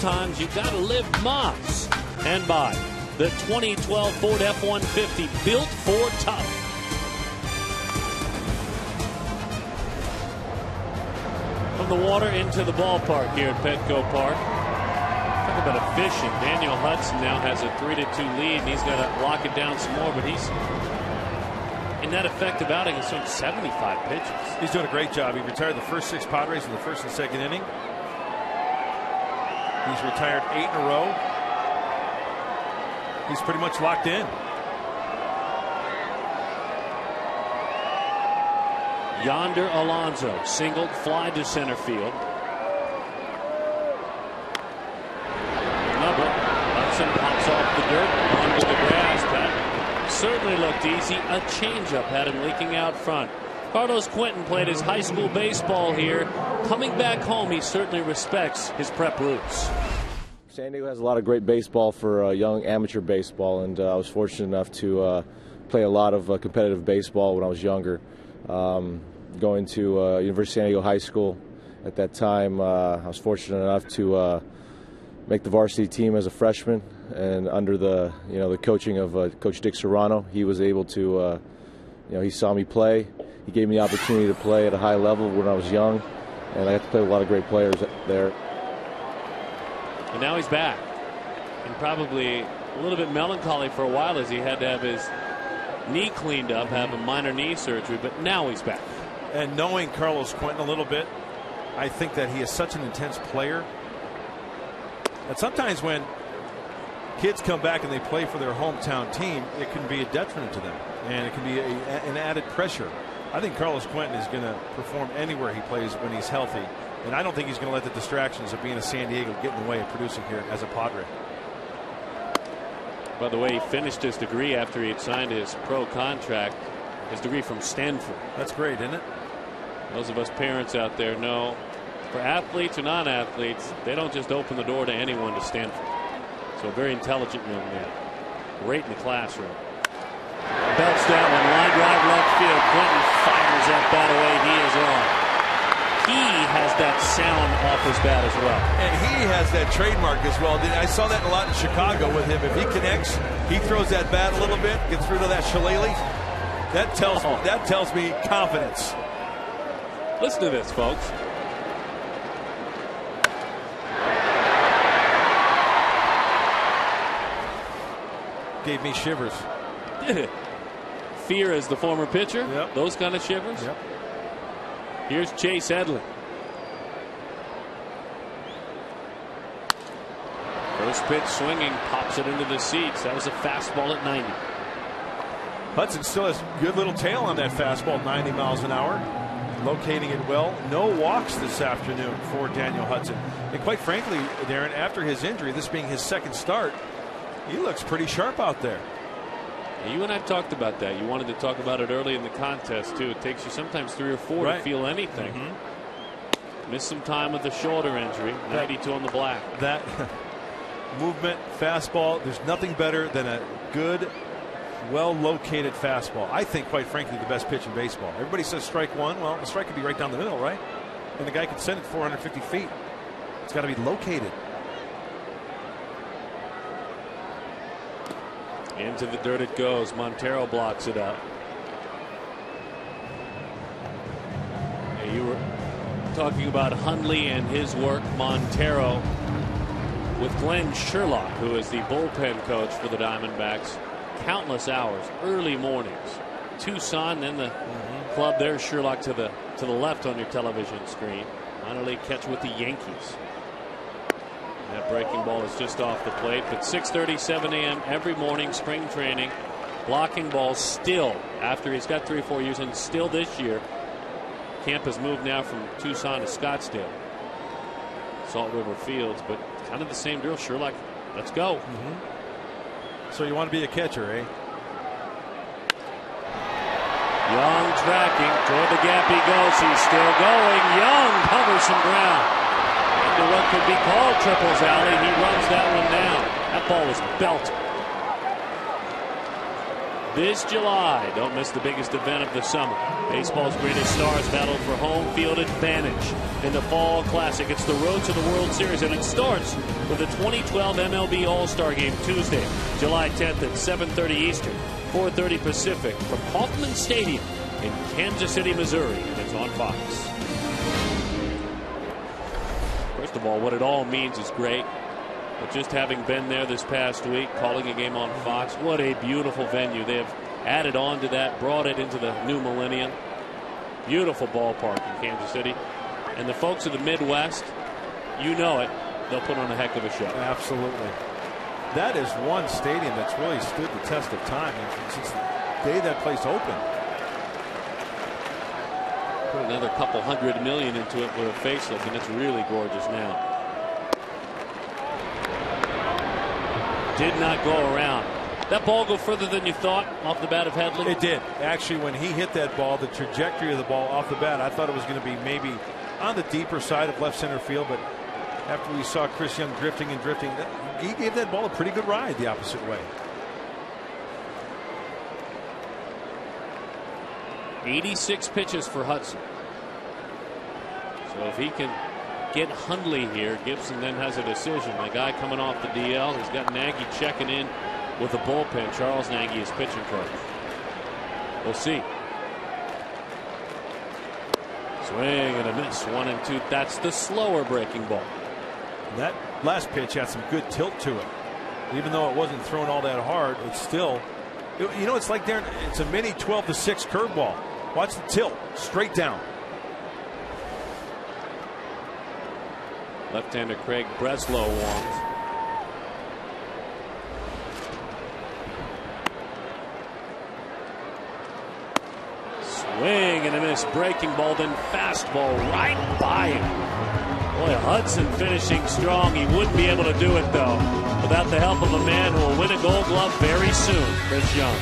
Sometimes you got to live miles. And by the 2012 Ford F-150, built for tough. From the water into the ballpark here at Petco Park. Talk about efficient. Daniel Hudson now has a 3-2 lead, and he's got to lock it down some more, but he's in that effective outing. He's thrown 75 pitches. He's doing a great job. He retired the first 6 Padres in the first and second inning. He's retired 8 in a row. He's pretty much locked in. Yonder Alonso singled, fly to center field. Number Hudson pops off the dirt onto the grass. That certainly looked easy. A changeup had him leaking out front. Carlos Quentin played his high school baseball here. Coming back home, he certainly respects his prep roots. San Diego has a lot of great baseball for young amateur baseball, and I was fortunate enough to play a lot of competitive baseball when I was younger. Going to University of San Diego High School at that time, I was fortunate enough to make the varsity team as a freshman, and under the the coaching of Coach Dick Serrano, he was able to he saw me play. He gave me the opportunity to play at a high level when I was young, and I got to play with a lot of great players there. And now he's back, and probably a little bit melancholy for a while as he had to have his knee cleaned up, have a minor knee surgery, but now he's back. And knowing Carlos Quentin a little bit, I think that he is such an intense player that sometimes when kids come back and they play for their hometown team, it can be a detriment to them, and it can be an added pressure. I think Carlos Quentin is going to perform anywhere he plays when he's healthy, and I don't think he's going to let the distractions of being a San Diego get in the way of producing here as a Padre. By the way, he finished his degree after he had signed his pro contract, his degree from Stanford. That's great, isn't it? Those of us parents out there know, for athletes or non-athletes, they don't just open the door to anyone to Stanford. So a very intelligent young man. Great in the classroom. Belts that one, line drive left field. Quentin fires that bat away. He is on. he has that sound off his bat as well. And he has that trademark as well. I saw that a lot in Chicago with him. If he connects, he throws that bat a little bit, gets through to that shillelagh. That tells me confidence. Listen to this, folks. Gave me shivers. Fear as the former pitcher. Yep. Those kind of shivers. Yep. Here's Chase Edlin. First pitch swinging, pops it into the seats. That was a fastball at 90. Hudson still has good little tail on that fastball, 90 miles an hour. Locating it well. No walks this afternoon for Daniel Hudson. And quite frankly, Darren, after his injury, this being his second start, he looks pretty sharp out there. You and I talked about that. You wanted to talk about it early in the contest, too. It takes you sometimes 3 or 4 to feel anything. Missed some time with the shoulder injury. 92 on the black. That movement, fastball, there's nothing better than a good, well-located fastball. I think, quite frankly, the best pitch in baseball. Everybody says strike one. Well, the strike could be right down the middle, right? And the guy can send it 450 feet. It's got to be located. Into the dirt it goes. Montero blocks it up. Yeah, you were talking about Hundley and his work. Montero with Glenn Sherlock, who is the bullpen coach for the Diamondbacks. Countless hours, early mornings. Tucson, then the club there. Sherlock to the left on your television screen. Minor league catch with the Yankees. That breaking ball is just off the plate, but 6:37 a.m. every morning, spring training, blocking balls still after he's got 3 or 4 years, and still this year. Camp has moved now from Tucson to Scottsdale, Salt River Fields, but kind of the same drill. Sherlock, let's go. So you want to be a catcher, eh? Young tracking toward the gap he goes. He's still going. Young covers some ground into what could be called Triples Alley. He runs that one down. That ball was belted. This July, don't miss the biggest event of the summer. Baseball's greatest stars battle for home field advantage in the Fall Classic. It's the road to the World Series, and it starts with the 2012 MLB All-Star Game Tuesday, July 10th at 7:30 Eastern, 4:30 Pacific from Kauffman Stadium in Kansas City, Missouri, and it's on Fox. First of all, what it all means is great. But just having been there this past week, calling a game on Fox, what a beautiful venue. They have added on to that, brought it into the new millennium. Beautiful ballpark in Kansas City. And the folks of the Midwest, you know it, they'll put on a heck of a show. Absolutely. That is one stadium that's really stood the test of time since the day that place opened. Put another couple $100 million into it with a facelift, and it's really gorgeous now. Did not go around. That ball go further than you thought off the bat of Headley? It did. Actually, when he hit that ball, the trajectory of the ball off the bat, I thought it was going to be maybe on the deeper side of left center field, but after we saw Chris Young drifting and drifting, he gave that ball a pretty good ride the opposite way. 86 pitches for Hudson. So if he can get Hundley here, Gibson then has a decision. The guy coming off the DL, he's got Nagy checking in with the bullpen. Charles Nagy is pitching coach. We'll see. Swing and a miss. 1-2. That's the slower breaking ball. That last pitch had some good tilt to it. Even though it wasn't thrown all that hard, it's still, you know, it's like there. It's a mini 12-6 curveball. Watch the tilt straight down. Left-hander Craig Breslow wants. Swing and a miss. Breaking ball, then fastball right by him. Boy, Hudson finishing strong. He wouldn't be able to do it, though, without the help of a man who will win a Gold Glove very soon, Chris Young.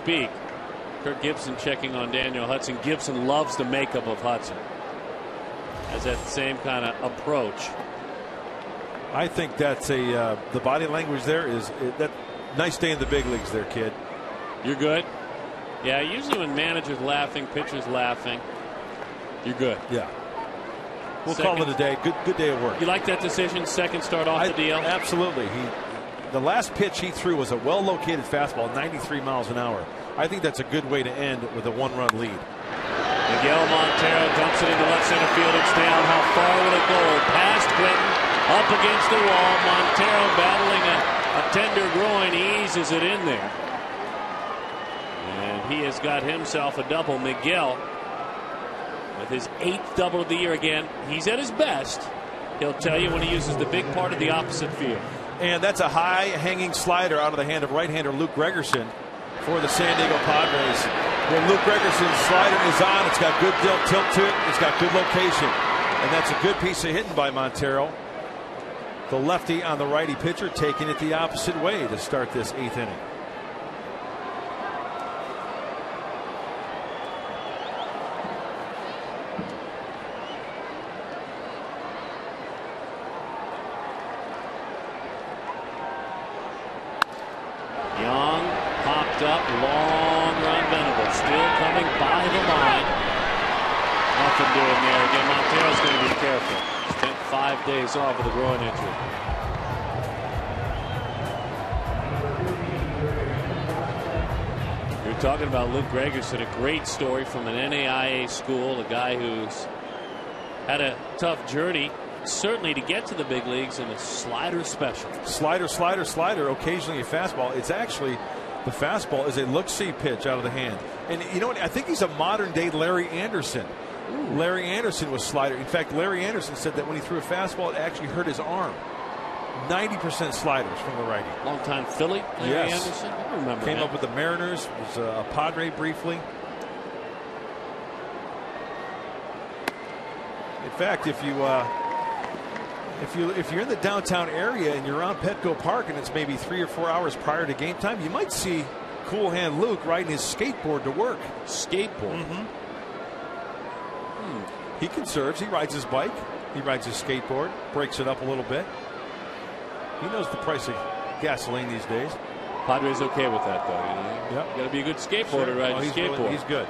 speak. Kirk Gibson checking on Daniel Hudson. Gibson loves the makeup of Hudson. Has that same kind of approach. I think that's the body language there is that nice day in the big leagues there, kid. You're good. Yeah, usually when managers laughing, pitchers laughing, you're good. Yeah. We'll call it a day. Good day of work. You like that decision? Second start off the deal? Absolutely. The last pitch he threw was a well-located fastball, 93 miles an hour. I think that's a good way to end with a one-run lead. Miguel Montero dumps it into left center field. It's down. How far will it go? Past Quentin, up against the wall. Montero battling a tender groin, eases it in there. And he has got himself a double. Miguel, with his 8th double of the year again, he's at his best. He'll tell you when he uses the big part of the opposite field. And that's a high-hanging slider out of the hand of right-hander Luke Gregerson for the San Diego Padres. When Luke Gregerson's slider is on, it's got good tilt to it. It's got good location. And that's a good piece of hitting by Montero. The lefty on the righty pitcher taking it the opposite way to start this 8th inning. Up, long run, Venable still coming by the line. Nothing doing there. Again, Montero's going to be careful. Spent 5 days off with a groin injury. You're talking about Luke Gregerson, a great story from an NAIA school, a guy who's had a tough journey, certainly to get to the big leagues, and a slider special. Slider, slider, slider, occasionally a fastball. It's actually the fastball is a look-see pitch out of the hand. And you know what? I think he's a modern-day Larry Anderson. Ooh. Larry Anderson was slider. In fact, Larry Anderson said that when he threw a fastball, it actually hurt his arm. 90% sliders from the righty. Long-time Philly, Larry Anderson? I remember Came that. up with the Mariners, was a Padre briefly. In fact, if you're in the downtown area and you're on Petco Park and it's maybe 3 or 4 hours prior to game time, you might see Cool Hand Luke riding his skateboard to work. Skateboard? Mm-hmm. He conserves. He rides his bike. He rides his skateboard. Breaks it up a little bit. He knows the price of gasoline these days. Padres okay with that, though. You Yep. got to be a good skateboarder, right? Skateboard. He's good.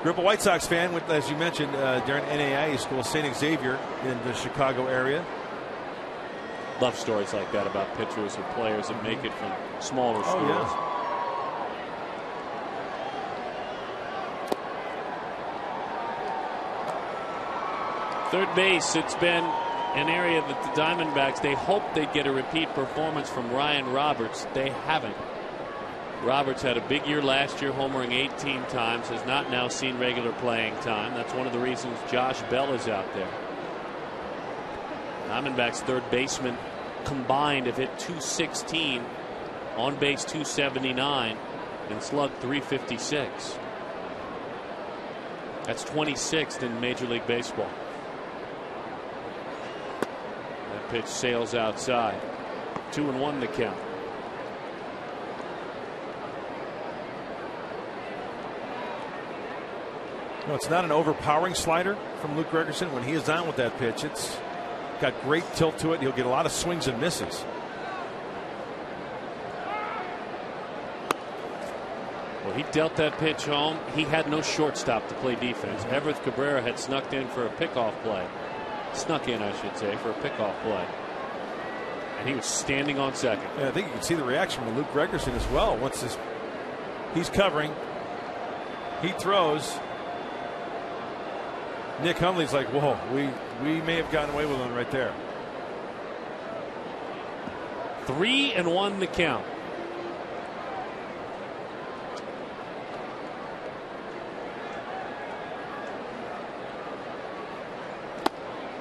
Grew up a White Sox fan, with, as you mentioned, during NAIA school, St. Xavier in the Chicago area. Love stories like that about pitchers or players that make it from smaller schools. Oh, yeah. Third base, it's been an area that the Diamondbacks, they hoped they'd get a repeat performance from Ryan Roberts. They haven't. Roberts had a big year last year, homering 18 times, has not now seen regular playing time. That's one of the reasons Josh Bell is out there. Diamondbacks third baseman combined have hit .216, on base .279, and slugged .356. That's 26th in Major League Baseball. That pitch sails outside. 2-1 the count. No, it's not an overpowering slider from Luke Gregerson. When he is on with that pitch, it's got great tilt to it. He'll get a lot of swings and misses. Well, he dealt that pitch home. He had no shortstop to play defense. Everett Cabrera had snuck in for a pickoff play. Snuck in, I should say, for a pickoff play. And he was standing on second. Yeah, I think you can see the reaction from Luke Gregerson as well. Once he's covering, he throws. Nick Hundley's like, whoa, we may have gotten away with one right there. 3-1 the count.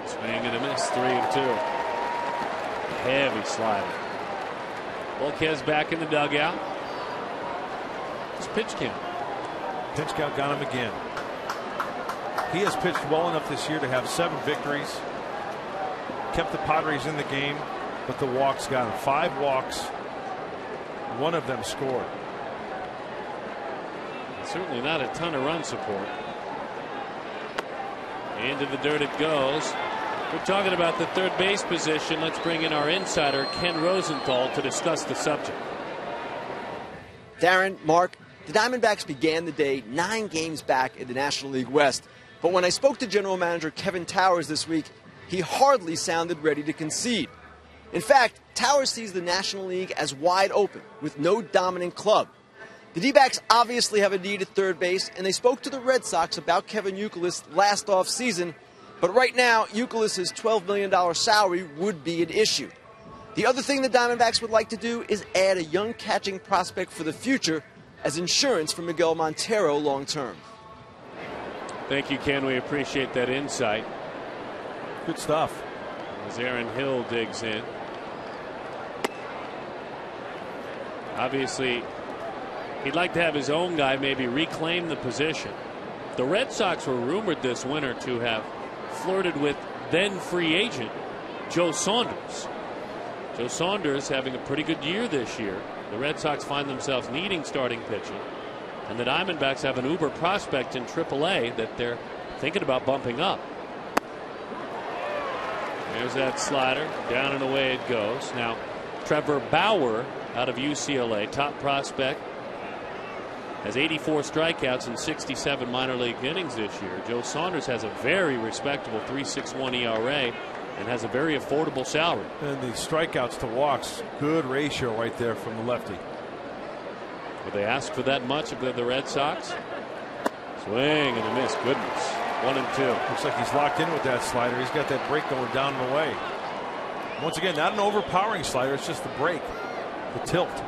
Swing and a miss, 3-2. Heavy slider. Volquez back in the dugout. It's pitch count. Pitch count got him again. He has pitched well enough this year to have 7 victories. Kept the Padres in the game, but the walks got him. 5 walks. 1 of them scored. Certainly not a ton of run support. Into the dirt it goes. We're talking about the third base position. Let's bring in our insider, Ken Rosenthal, to discuss the subject. Darren, Mark, the Diamondbacks began the day 9 games back in the National League West. But when I spoke to General Manager Kevin Towers this week, he hardly sounded ready to concede. In fact, Towers sees the National League as wide open, with no dominant club. The D-backs obviously have a need at third base, and they spoke to the Red Sox about Kevin Youkilis last offseason. But right now, Youkilis' $12 million salary would be an issue. The other thing the Diamondbacks would like to do is add a young catching prospect for the future as insurance for Miguel Montero long term. Thank you, Ken. We appreciate that insight. Good stuff. As Aaron Hill digs in. Obviously, he'd like to have his own guy maybe reclaim the position. The Red Sox were rumored this winter to have flirted with then free agent Joe Saunders. Joe Saunders having a pretty good year this year. The Red Sox find themselves needing starting pitching, and the Diamondbacks have an uber prospect in AAA that they're thinking about bumping up. There's that slider, down and away it goes. Now Trevor Bauer out of UCLA, top prospect, has 84 strikeouts in 67 minor league innings this year. Joe Saunders has a very respectable 3.61 ERA and has a very affordable salary. And the strikeouts to walks, good ratio right there from the lefty. Will they ask for that much of the Red Sox? Swing and a miss. Goodness. 1-2. Looks like he's locked in with that slider. He's got that break going down and away. Once again, not an overpowering slider. It's just the break, the tilt.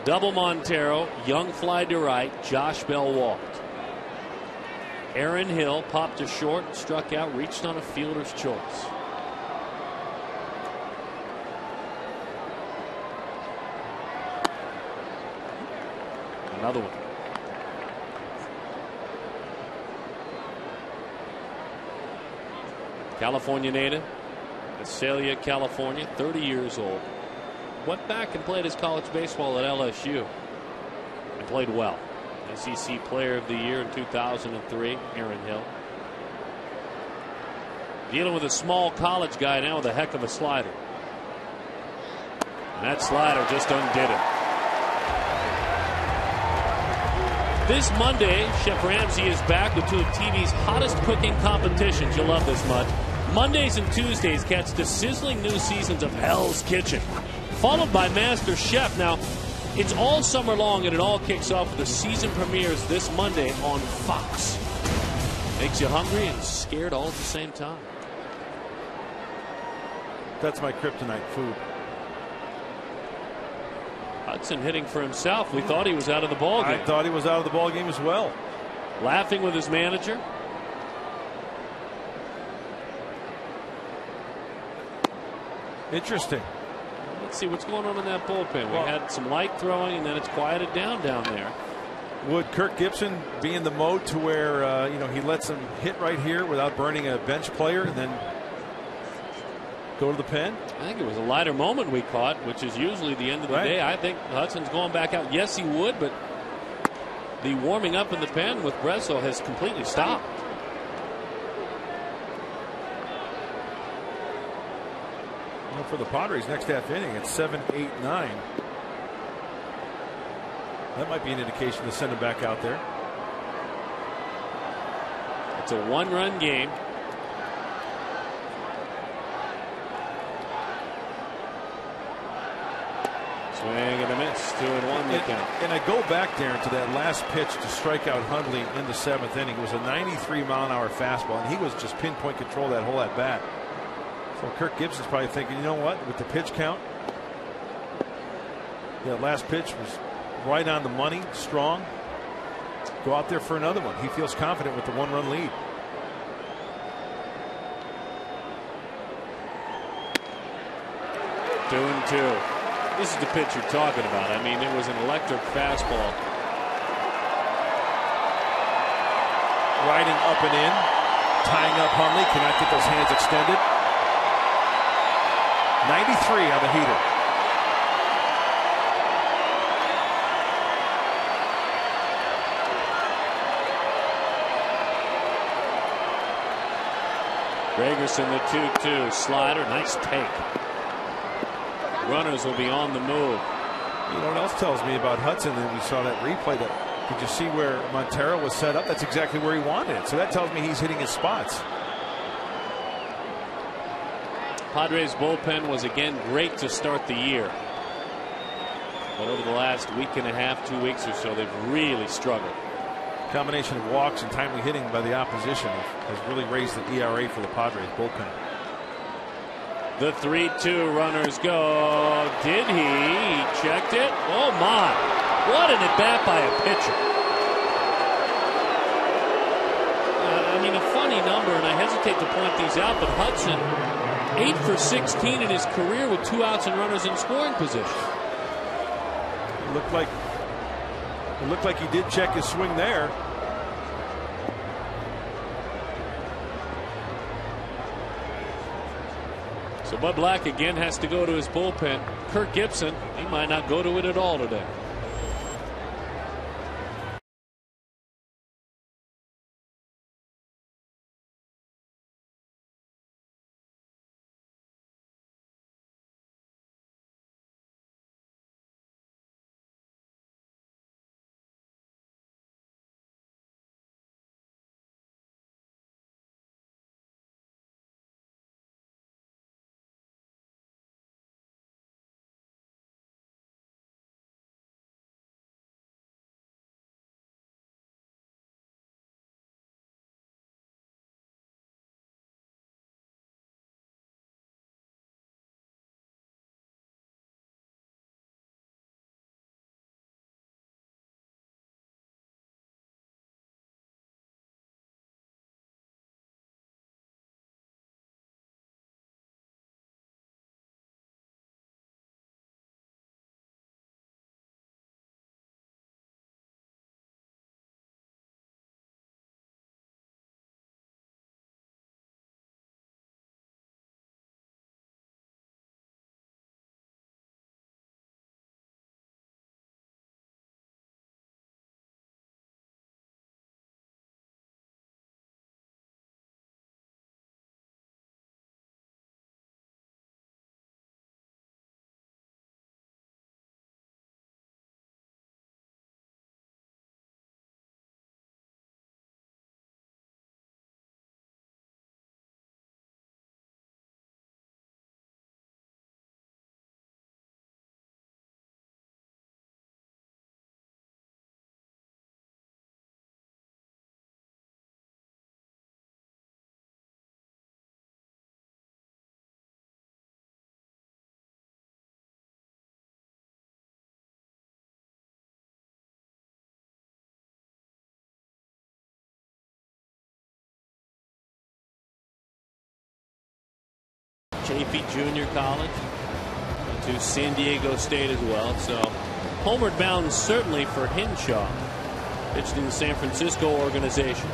Double Montero, young fly to right. Josh Bell walked. Aaron Hill popped to short, struck out, reached on a fielder's choice. Another one. California native, Visalia, California, 30 years old. Went back and played his college baseball at LSU and played well. SEC Player of the Year in 2003, Aaron Hill. Dealing with a small college guy now with a heck of a slider. And that slider just undid it. This Monday, Chef Ramsay is back with two of TV's hottest cooking competitions. You'll love this much. Mondays and Tuesdays catch the sizzling new seasons of Hell's Kitchen, followed by Master Chef. Now, it's all summer long, and it all kicks off with the season premieres this Monday on Fox. Makes you hungry and scared all at the same time. That's my kryptonite, food. Hudson hitting for himself. We thought he was out of the ball game. I thought he was out of the ball game as well. Laughing with his manager. Interesting. Let's see what's going on in that bullpen. We had some light throwing, and then it's quieted down there. Would Kirk Gibson be in the mode to where he lets him hit right here without burning a bench player and then go to the pen? I think it was a lighter moment we caught, which is usually the end of the day. I think Hudson's going back out. Yes, he would, but the warming up in the pen with Breslow has completely stopped. Well, for the Padres, next half inning, it's 7, 8, 9. That might be an indication to send him back out there. It's a one-run game. Swing and a miss. 2-1 the count. And I go back, Darren, to that last pitch to strike out Hundley in the 7th inning. It was a 93-mile-an-hour fastball, and he was just pinpoint control that whole at bat. So Kirk Gibson's probably thinking, you know what, with the pitch count, that last pitch was right on the money, strong. Go out there for another one. He feels confident with the one-run lead. Two and two. This is the pitch you're talking about. I mean, it was an electric fastball. Riding up and in, tying up Hundley. Cannot get those hands extended. 93 on the heater. Gregerson, the 2-2 slider. Nice take. Runners will be on the move. You know what else tells me about Hudson? That we saw that replay. Did you see where Montero was set up? That's exactly where he wanted it. So that tells me he's hitting his spots. Padres bullpen was again great to start the year. But over the last week and a half, 2 weeks or so, they've really struggled. Combination of walks and timely hitting by the opposition has really raised the ERA for the Padres bullpen. The 3-2 runners go. Did he? He checked it. Oh my. What an at bat by a pitcher. I mean, a funny number, and I hesitate to point these out, but Hudson 8 for 16 in his career with 2 outs and runners in scoring position. It looked like he did check his swing there. So Bud Black again has to go to his bullpen. Kirk Gibson, he might not go to it at all today. Chafee Junior College to San Diego State as well. So homeward bound certainly for Hinshaw. Pitched in the San Francisco organization.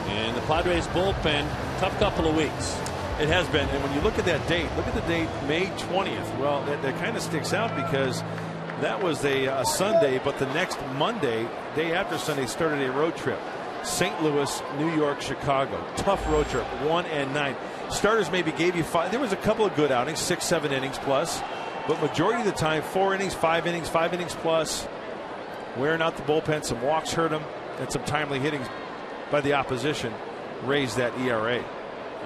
And the Padres bullpen, tough couple of weeks. It has been. And when you look at that date, look at the date, May 20th. Well, that kind of sticks out because that was a Sunday, but the next Monday, day after Sunday, started a road trip. St. Louis, New York, Chicago. Tough road trip, 1-9. Starters maybe gave you 5. There was a couple of good outings, 6-7 innings plus. But majority of the time, 4 innings, 5 innings, 5 innings plus. Wearing out the bullpen. Some walks hurt him, and some timely hitting by the opposition raised that ERA.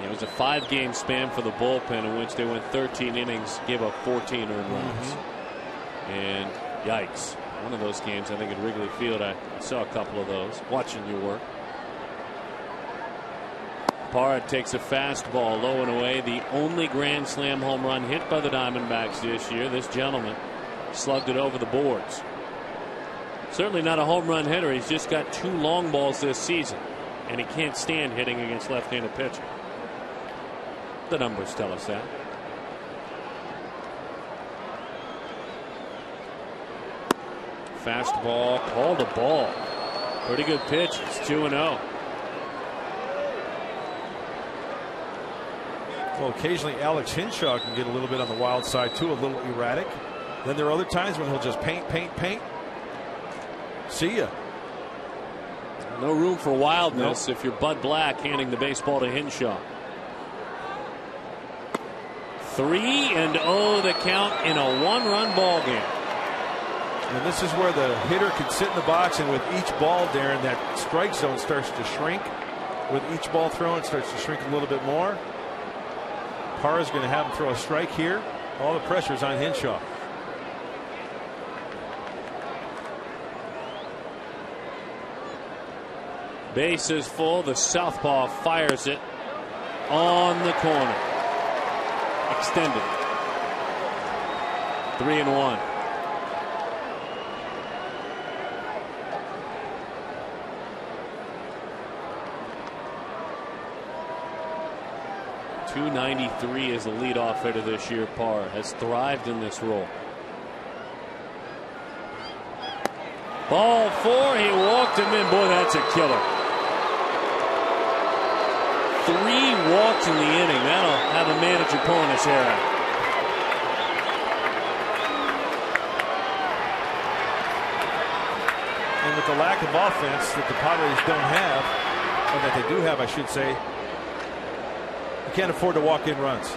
It was a 5-game span for the bullpen in which they went 13 innings, gave up 14 earned runs. And yikes. One of those games, I think at Wrigley Field, I saw a couple of those watching your work. Parra takes a fastball low and away. The only Grand Slam home run hit by the Diamondbacks this year. This gentleman slugged it over the boards. Certainly not a home run hitter. He's just got 2 long balls this season, and he can't stand hitting against left-handed pitching. The numbers tell us that. Fastball called a ball. Pretty good pitch. It's 2-0. Well, occasionally Alex Hinshaw can get a little bit on the wild side too, a little erratic. Then there are other times when he'll just paint. See ya. No room for wildness if you're Bud Black handing the baseball to Hinshaw. 3-0 the count in a 1-run ball game. And this is where the hitter can sit in the box, and with each ball, Darren, that strike zone starts to shrink. With each ball thrown, it starts to shrink a little bit more. Parra's going to have him throw a strike here. All the pressure's on Hinshaw. Base is full. The southpaw fires it on the corner. Extended. 3-1. .293 is the leadoff hitter this year. Parra has thrived in this role. Ball 4. He walked him in. Boy, that's a killer. 3 walks in the inning. That'll have a manager pulling his hair out. And with the lack of offense that the Padres don't have, or that they do have, I should say, you can't afford to walk in runs.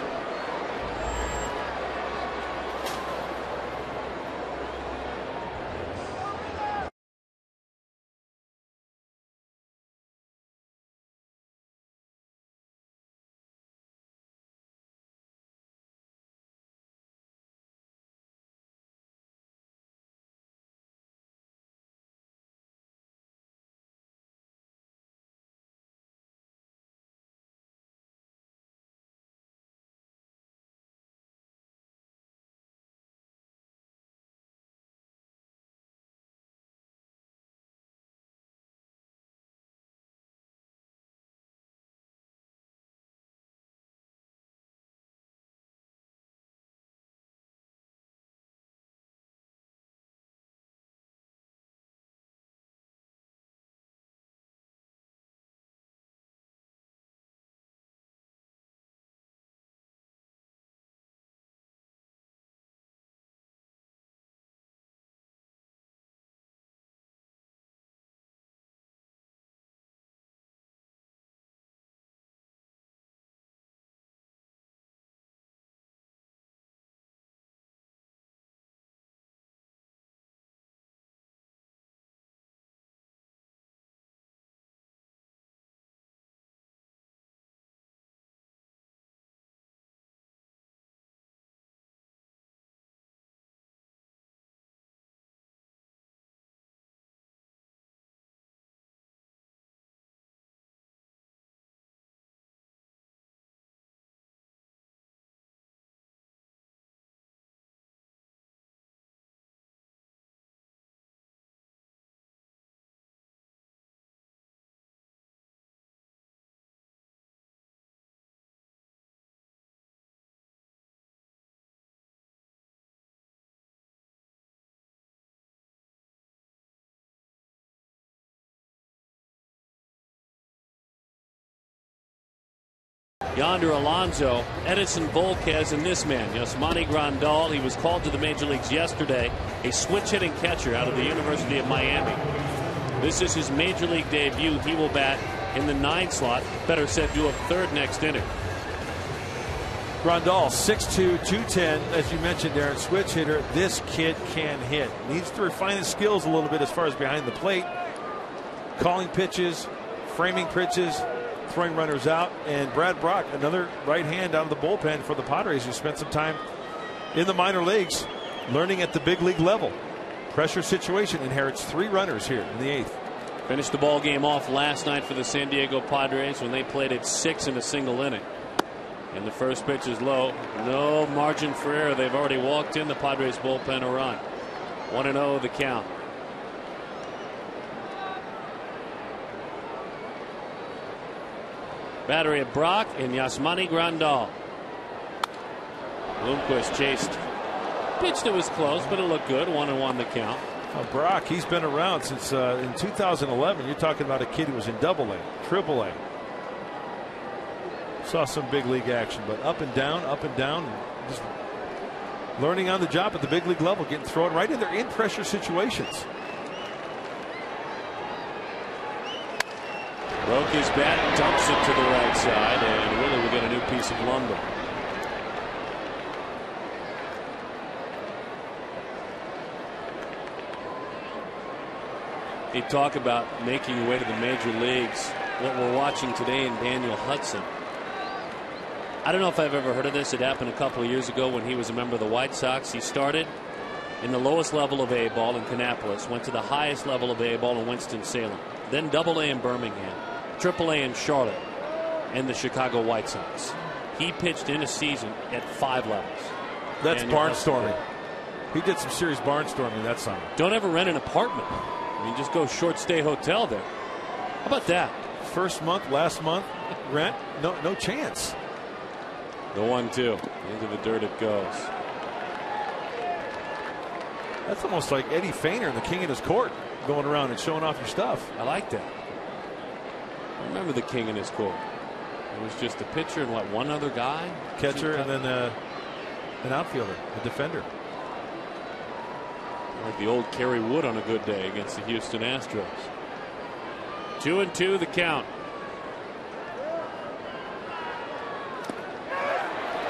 Yonder Alonso, Edison Volquez, and this man, Yasmani Grandal. He was called to the major leagues yesterday, a switch-hitting catcher out of the University of Miami. This is his major league debut. He will bat in the 9 slot. Better said, do a third next inning. Grandal, 6'2", 210, as you mentioned, Darren, switch hitter. This kid can hit. Needs to refine his skills a little bit as far as behind the plate. Calling pitches, framing pitches, throwing runners out. And Brad Brock, another right hand out of the bullpen for the Padres, who spent some time in the minor leagues learning at the big league level. Pressure situation, inherits 3 runners here in the 8th. Finished the ball game off last night for the San Diego Padres when they played at 6 in a single inning. And the first pitch is low. No margin for error. They've already walked in the Padres bullpen a run. 1-0 the count. Battery of Brock and Yasmani Grandal. Bloomquist chased. Pitch that was close, but it looked good. 1-1 the count. Well, Brock, he's been around since in 2011. You're talking about a kid who was in AA, AAA. Saw some big league action, but up and down, just learning on the job at the big league level, getting thrown right in there in pressure situations. Broke his bat, dumps it to the right side, and Willie will get a new piece of lumber. You talk about making your way to the major leagues. What we're watching today in Daniel Hudson. I don't know if I've ever heard of this. It happened a couple of years ago when he was a member of the White Sox. He started in the lowest level of A ball in Kannapolis, went to the highest level of A ball in Winston-Salem, then Double A in Birmingham, Triple A in Charlotte, and the Chicago White Sox. He pitched in a season at 5 levels. That's barnstorming. He did some serious barnstorming that summer. Don't ever rent an apartment. I mean, just go short stay hotel there. How about that? First month, last month, rent, no chance. The 1-2. Into the dirt it goes. That's almost like Eddie Feigner, the king in his court, going around and showing off your stuff. I like that. I remember the king in his court. It was just a pitcher and what, one other guy? Catcher and then an outfielder, a defender. Like the old Kerry Wood on a good day against the Houston Astros. 2-2 the count.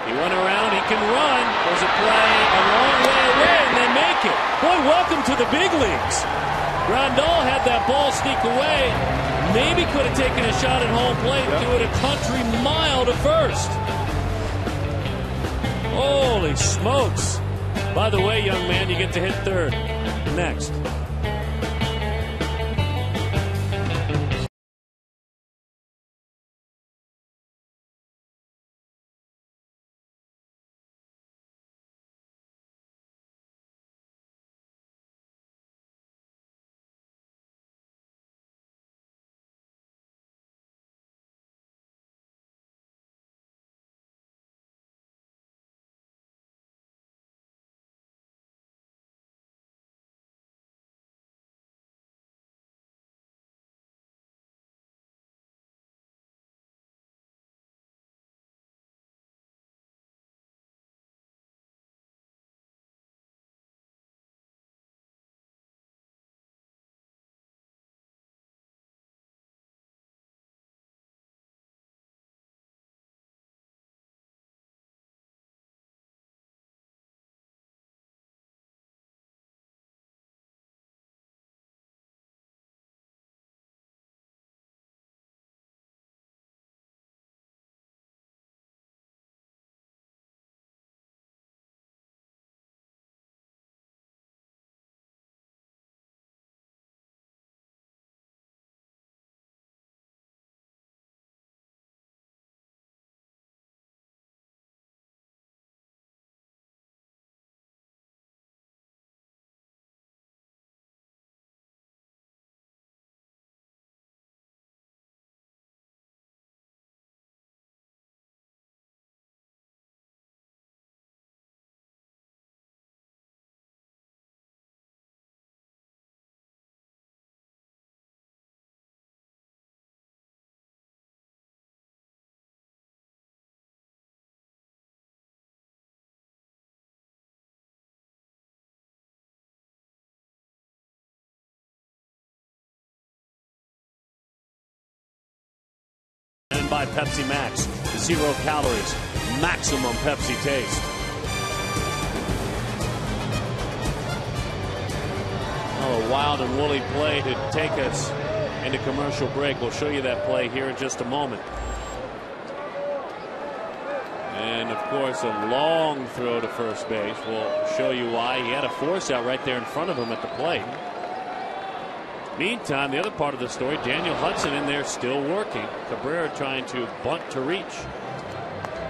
He went around, he can run. There's a play a long way away, and they make it. Boy, welcome to the big leagues. Grandal had that ball sneak away. Maybe could have taken a shot at home plate, do it a country mile to first. Holy smokes. By the way, young man, you get to hit third next. By Pepsi Max, 0 calories, maximum Pepsi taste. Oh, a wild and woolly play to take us into commercial break. We'll show you that play here in just a moment. And of course, a long throw to first base. We'll show you why. He had a force out right there in front of him at the plate. Meantime, the other part of the story, Daniel Hudson in there still working. Cabrera trying to bunt to reach.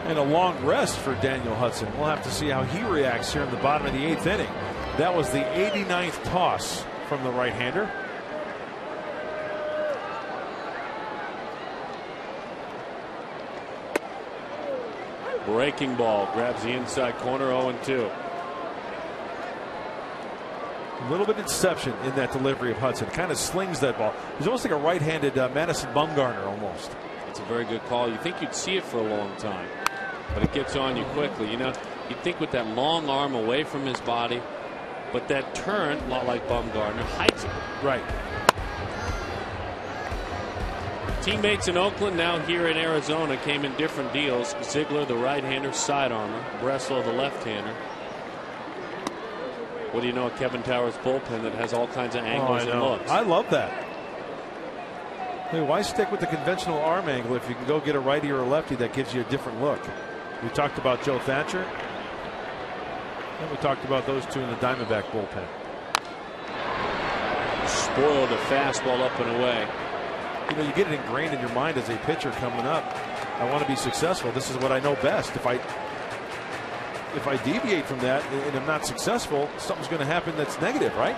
And a long rest for Daniel Hudson. We'll have to see how he reacts here in the bottom of the 8th inning. That was the 89th toss from the right-hander. Breaking ball grabs the inside corner, 0-2. A little bit of deception in that delivery of Hudson. Kind of slings that ball. He's almost like a right-handed Madison Bumgarner almost. It's a very good call. You think you'd see it for a long time, but it gets on you quickly. You know, you'd think with that long arm away from his body, but that turn, a lot like Bumgarner, hides it. Right. Teammates in Oakland, now here in Arizona, came in different deals. Ziegler, the right-hander, sidearmer. Breslow, the left-hander. What do you know of Kevin Towers' bullpen that has all kinds of angles and looks? I love that. I mean, why stick with the conventional arm angle if you can go get a righty or a lefty that gives you a different look? We talked about Joe Thatcher. And we talked about those two in the Diamondback bullpen. Spoiled a fastball up and away. You know, you get it ingrained in your mind as a pitcher coming up. I want to be successful. This is what I know best. If I deviate from that and I'm not successful, something's going to happen that's negative, right?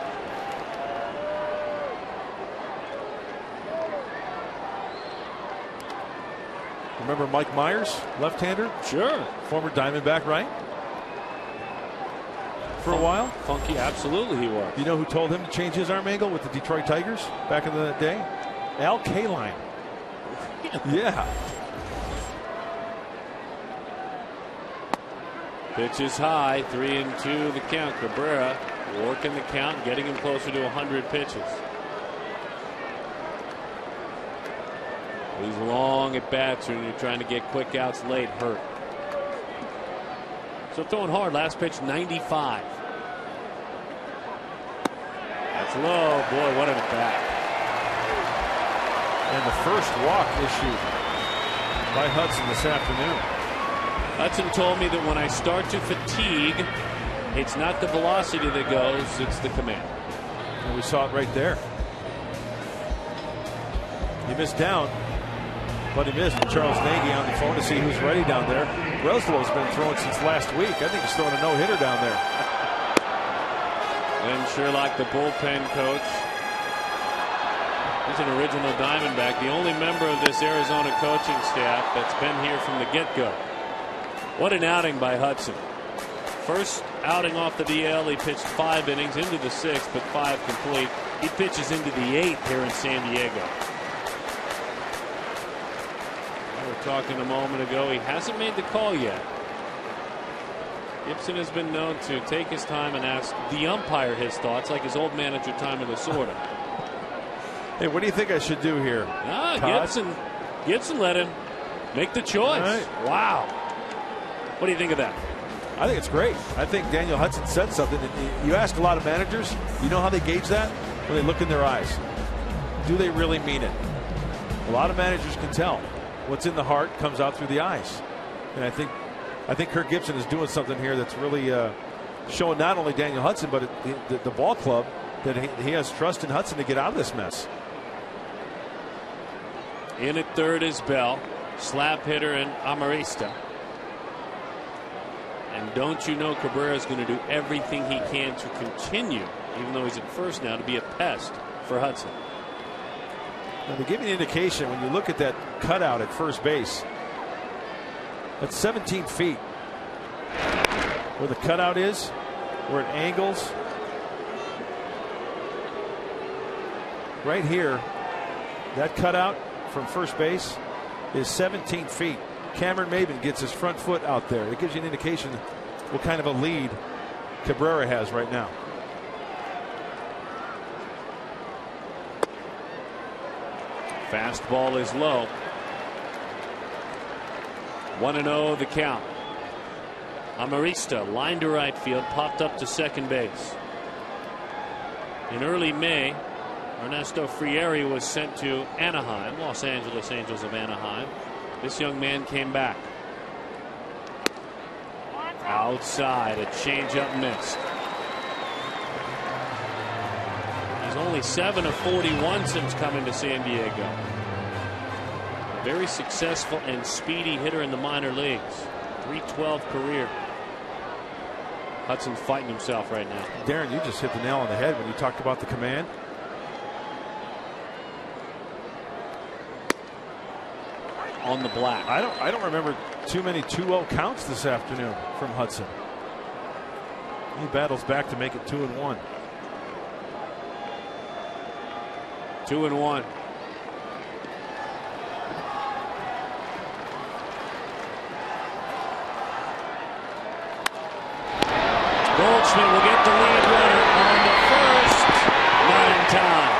Remember Mike Myers, left-hander? Sure. Former Diamondback, right? For a while? Funky, absolutely he was. You know who told him to change his arm angle with the Detroit Tigers back in the day? Al Kaline. Yeah. Pitch is high, 3-2 the count. Cabrera working the count, getting him closer to 100 pitches. These long at bats when you're trying to get quick outs late hurt. So throwing hard, last pitch 95. That's low. Boy, what an at bat. And the first walk issued by Hudson this afternoon. Hudson told me that when I start to fatigue, it's not the velocity that goes, it's the command. And we saw it right there. He missed down, but he missed. Charles Nagy on the phone to see who's ready down there. Breslow's been throwing since last week. I think he's throwing a no-hitter down there. And Sherlock, the bullpen coach. He's an original Diamondback, the only member of this Arizona coaching staff that's been here from the get-go. What an outing by Hudson. First outing off the DL, he pitched 5 innings into the 6th, but 5 complete. He pitches into the 8th here in San Diego. We were talking a moment ago, he hasn't made the call yet. Gibson has been known to take his time and ask the umpire his thoughts, like his old manager Tommy Lasorda. Hey, what do you think I should do here? Gibson let him make the choice. Right. Wow. What do you think of that? I think it's great. I think Daniel Hudson said something. You ask a lot of managers, you know how they gauge that? When they look in their eyes. Do they really mean it? A lot of managers can tell. What's in the heart comes out through the eyes. And I think Kirk Gibson is doing something here that's really showing not only Daniel Hudson, but the ball club that he has trust in Hudson to get out of this mess. In at third is Bell. Slap hitter and Amarista. And don't you know Cabrera's going to do everything he can to continue, even though he's at first now, to be a pest for Hudson. Now, to give you an indication, when you look at that cutout at first base, that's 17 feet. Where the cutout is, where it angles. Right here, that cutout from first base is 17 feet. Cameron Maben gets his front foot out there. It gives you an indication what kind of a lead Cabrera has right now. Fastball is low. 1-0 the count. Amarista lined to right field, popped up to second base. In early May, Ernesto Frieri was sent to Anaheim, Los Angeles Angels of Anaheim. This young man came back. Outside, a changeup missed. He's only 7 of 41 since coming to San Diego. A very successful and speedy hitter in the minor leagues. .312 career. Hudson's fighting himself right now. Darren, you just hit the nail on the head when you talked about the command. On the black. I don't remember too many 2-0 counts this afternoon from Hudson. He battles back to make it 2-1. 2-1. Goldschmidt will get the lead runner on the first, not in time.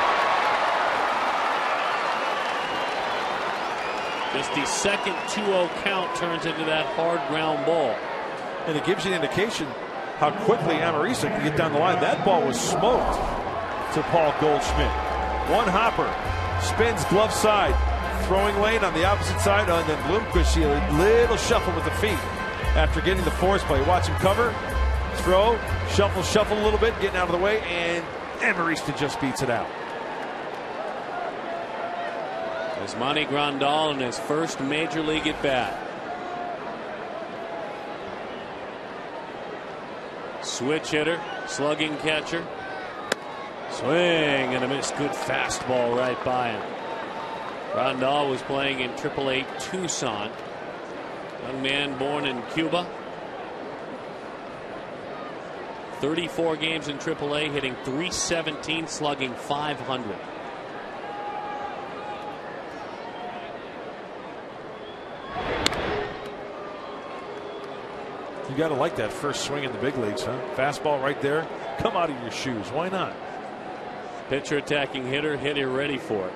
the second 2-0 count turns into that hard ground ball. And it gives you an indication how quickly Amarisa can get down the line. That ball was smoked to Paul Goldschmidt. One hopper, spins glove side, throwing lane on the opposite side, and then Bloomquist, a little shuffle with the feet after getting the force play. Watch him cover, throw, shuffle a little bit, getting out of the way, and Amarista just beats it out. Yasmani Grandal in his first major league at bat. Switch hitter, slugging catcher. Swing and a miss. Good fastball right by him. Grandal was playing in AAA Tucson. Young man born in Cuba. 34 games in AAA, hitting .317, slugging .500. You got to like that first swing in the big leagues, huh? Fastball right there. Come out of your shoes. Why not? Pitcher attacking hitter, ready for it.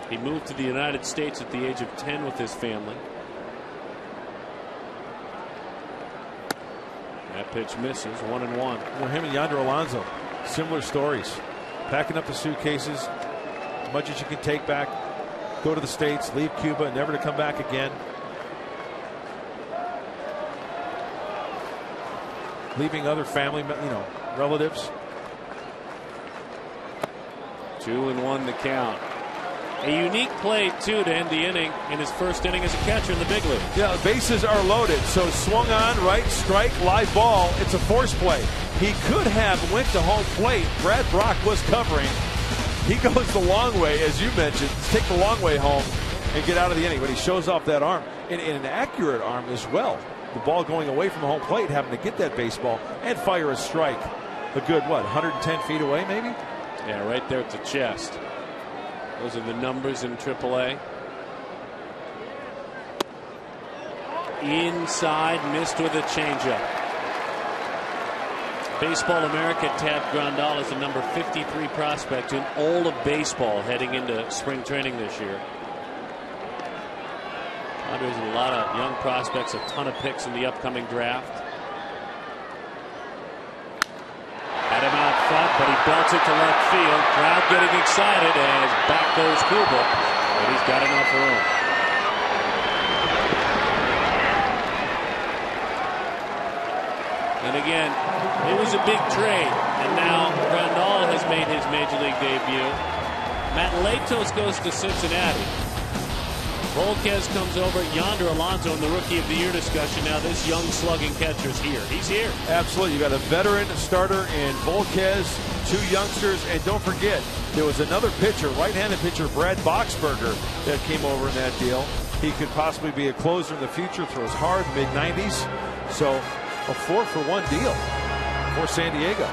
He moved to the United States at the age of 10 with his family. That pitch misses, 1-1. Well, him and Yonder Alonso, similar stories. Packing up the suitcases, as much as you can take back, go to the States, leave Cuba, never to come back again. Leaving other family, relatives. 2-1 the count. A unique play, too, to end the inning in his first inning as a catcher in the big league. Yeah, bases are loaded, so swung on, right, strike, live ball. It's a force play. He could have went to home plate. Brad Brock was covering. He goes the long way, as you mentioned. Take the long way home and get out of the inning. But he shows off that arm, and an accurate arm as well. The ball going away from home plate, having to get that baseball and fire a strike. A good, 110 feet away, maybe? Yeah, right there at the chest. Those are the numbers in AAA. Inside, missed with a changeup. Baseball America tabbed Grandal as the number 53 prospect in all of baseball heading into spring training this year. There's a lot of young prospects, a ton of picks in the upcoming draft. Had him out front, but he belts it to left field. Crowd getting excited as back goes Kuba, but he's got enough room. And again, it was a big trade, and now Grandal has made his major league debut. Matt Latos goes to Cincinnati. Volquez comes over. Yonder Alonso in the Rookie of the Year discussion. Now this young slugging catcher's here. He's here. Absolutely. You got a veteran starter in Volquez, two youngsters, and don't forget, there was another pitcher, right-handed pitcher, Brad Boxberger, that came over in that deal. He could possibly be a closer in the future, throws hard, mid-90s. So a 4-for-1 deal for San Diego.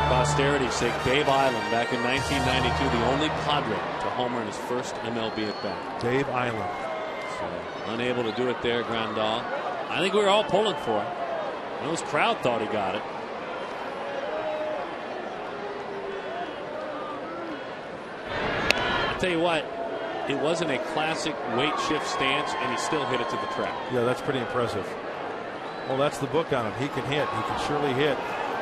Posterity's sake, Dave Island back in 1992, the only Padre to homer in his first MLB at bat. Dave Island. So unable to do it there, Grandal. I think we were all pulling for him. His crowd thought he got it. I'll tell you what, it wasn't a classic weight shift stance, and he still hit it to the track. Yeah, that's pretty impressive. Well, that's the book on him. He can hit. He can surely hit.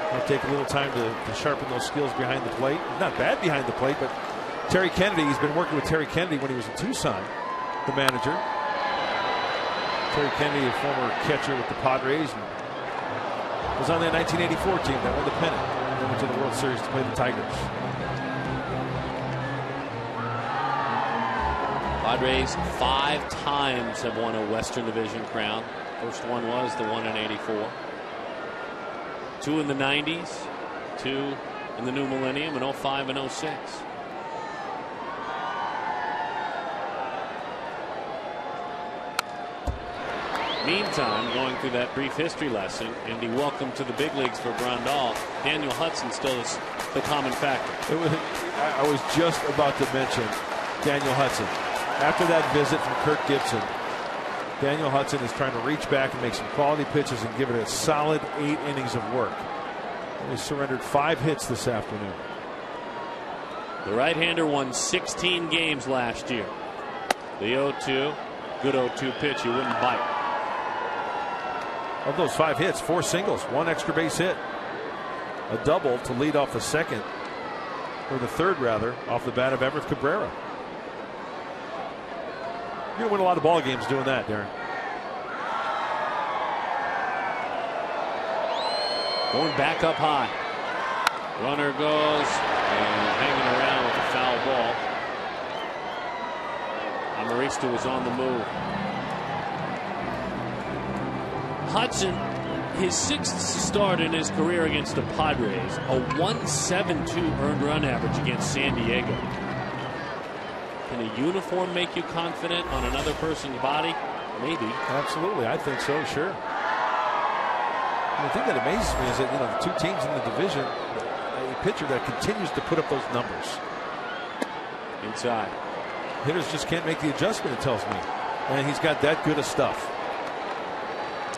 It'll take a little time to sharpen those skills behind the plate. Not bad behind the plate, but Terry Kennedy, he's been working with Terry Kennedy when he was in Tucson, the manager. Terry Kennedy, a former catcher with the Padres, and was on that 1984 team that won the pennant and then went to the World Series to play the Tigers. Padres 5 times have won a Western Division crown. First one was the one in '84. 2 in the 90s, 2 in the new millennium, and 05 and 06. Meantime, going through that brief history lesson, and the welcome to the big leagues for Grandal, Daniel Hudson still is the common factor. I was just about to mention Daniel Hudson. After that visit from Kirk Gibson, Daniel Hudson is trying to reach back and make some quality pitches and give it a solid 8 innings of work. He surrendered 5 hits this afternoon. The right-hander won 16 games last year. The 0-2. Good 0-2 pitch. He wouldn't bite. Of those 5 hits, 4 singles, 1 extra base hit. A double to lead off the second, or the third rather, off the bat of Everett Cabrera. You're going to win a lot of ball games doing that, Darren. Going back up high. Runner goes and hanging around with a foul ball. Amarista was on the move. Hudson, his 6th start in his career against the Padres, a 1.72 earned run average against San Diego. Can a uniform make you confident on another person's body? Maybe. Absolutely, I think so. Sure. The thing that amazes me is that, you know, the 2 teams in the division, a pitcher that continues to put up those numbers. Inside. Hitters just can't make the adjustment, it tells me. And he's got that good of stuff.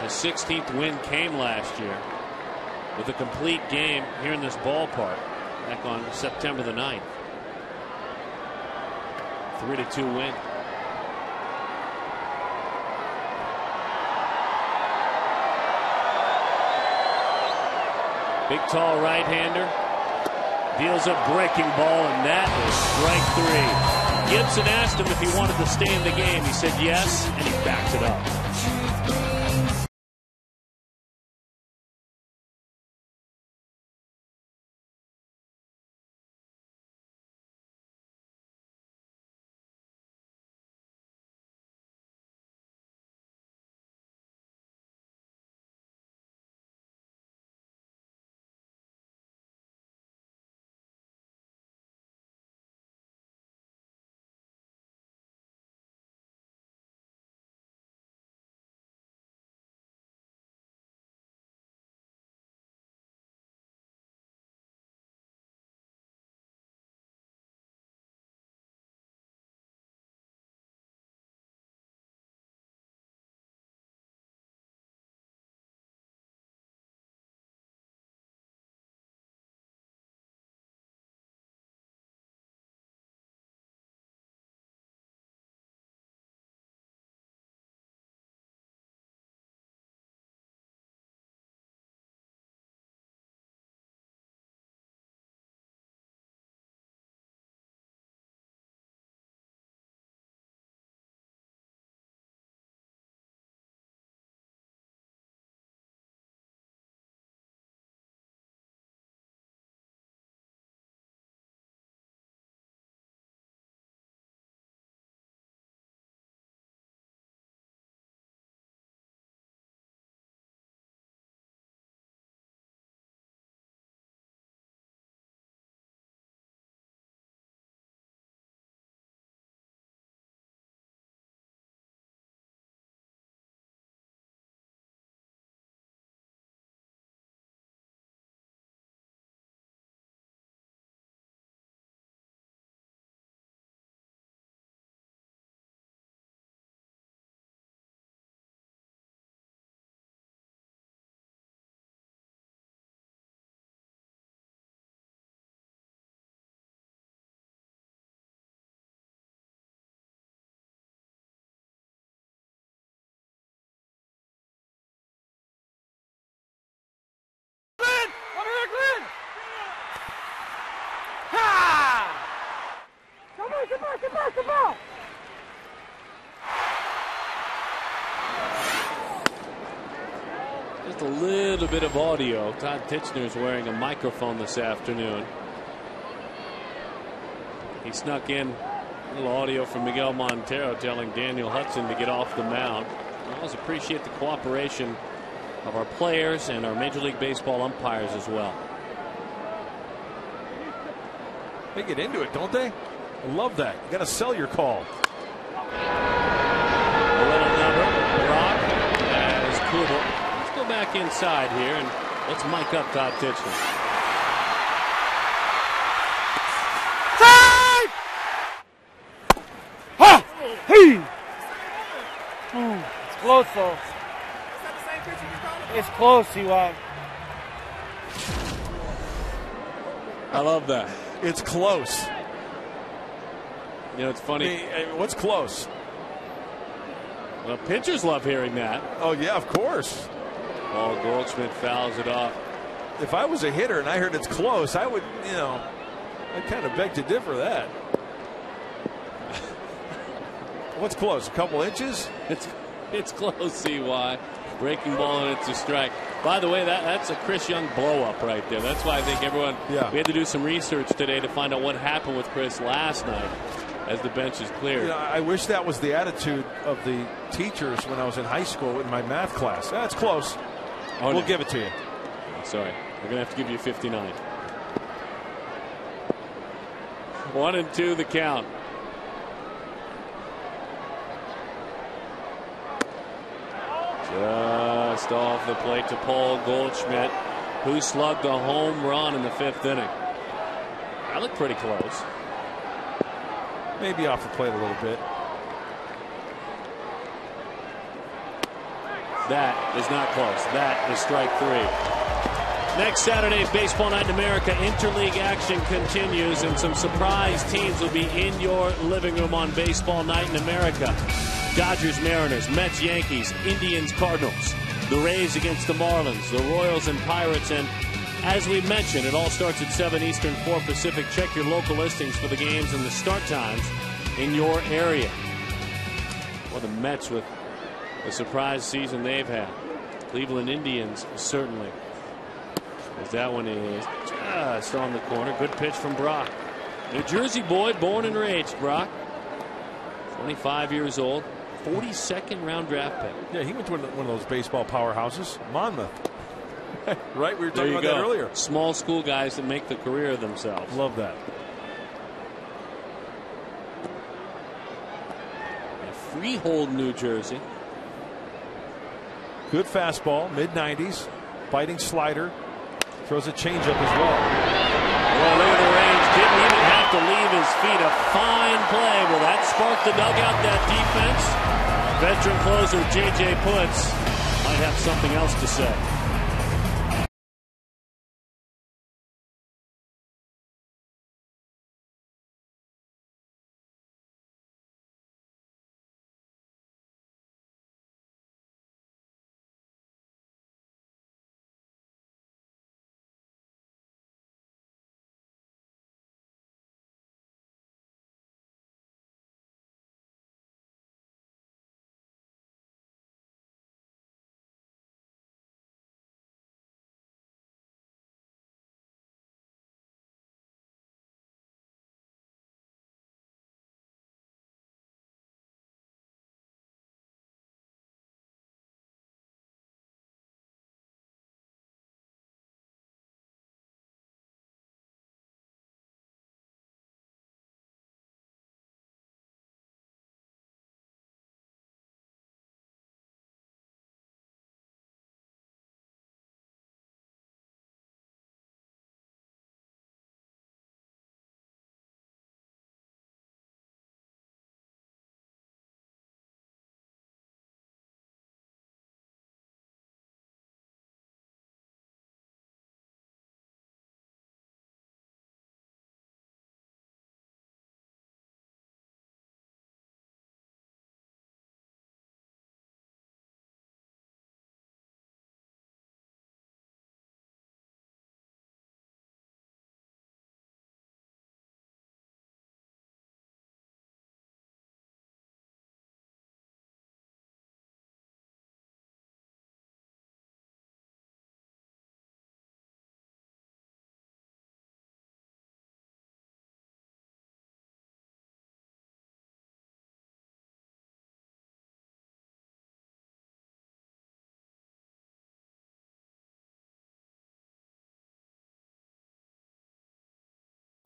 His 16th win came last year with a complete game here in this ballpark back on September the 9th. 3-2 win. Big tall right-hander deals a breaking ball, and that is strike 3. Gibson asked him if he wanted to stay in the game. He said yes, and he backed it up. Come on. Just a little bit of audio. Todd Tichenor is wearing a microphone this afternoon. He snuck in a little audio from Miguel Montero telling Daniel Hudson to get off the mound. I always appreciate the cooperation of our players and our Major League Baseball umpires as well. They get into it, don't they? I love that. You got to sell your call. A little number. Brock as Kubel. Let's go back inside here and let's mic up Todd Tichenor. Time! Ha! Hey! It's close though. It's close, CY. I love that. It's close. You know, it's funny. What's close? Well, pitchers love hearing that. Oh, yeah, of course. Paul Goldschmidt fouls it off. If I was a hitter and I heard it's close, I would, I'd kind of beg to differ that. What's close? A couple inches? It's close, CY. Breaking ball, and it's a strike. By the way, that's a Chris Young blow-up right there. That's why I think everyone, we had to do some research today to find out what happened with Chris last night as the bench is cleared. I wish that was the attitude of the teachers when I was in high school in my math class. That's close. We'll give it to you. Sorry. We're going to have to give you 59. 1-2 the count. Just off the plate to Paul Goldschmidt, who slugged a home run in the 5th inning. That looked pretty close. Maybe off the plate a little bit. That is not close. That is strike 3. Next Saturday's Baseball Night in America, interleague action continues, and some surprise teams will be in your living room on Baseball Night in America. Dodgers, Mariners, Mets, Yankees, Indians, Cardinals, the Rays against the Marlins, the Royals and Pirates, and as we mentioned, it all starts at 7 Eastern, 4 Pacific. Check your local listings for the games and the start times in your area. Well, the Mets with a surprise season they've had. Cleveland Indians certainly. As that one is just on the corner. Good pitch from Brock. New Jersey boy, born and raised, Brock. 25 years old. 42nd round draft pick. Yeah, he went to one of those baseball powerhouses, Monmouth. Right, we were There talking you about go. that earlier. Small school guys that make the career of themselves. Love that. Freehold, New Jersey. Good fastball, mid-90s, biting slider, throws a changeup as well. Well, look at the range. Didn't even have to leave his feet. A fine play. Will that spark the dugout, that defense? Veteran closer J.J. Putz might have something else to say.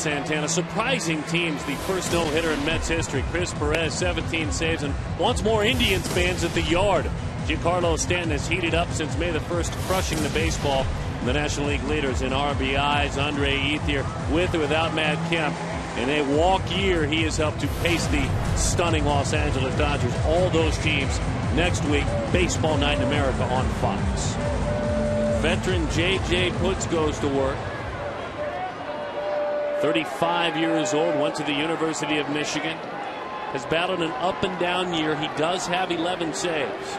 Santana, surprising teams, the first no-hitter in Mets history. Chris Perez, 17 saves, and once more Indians fans at the yard. Giancarlo Stanton has heated up since May the 1st, crushing the baseball. The National League leaders in RBIs, Andre Ethier, with or without Matt Kemp. In a walk year, he has helped to pace the stunning Los Angeles Dodgers. All those teams next week, Baseball Night in America on Fox. Veteran J.J. Putz goes to work. 35 years old, went to the University of Michigan. has battled an up and down year. He does have 11 saves.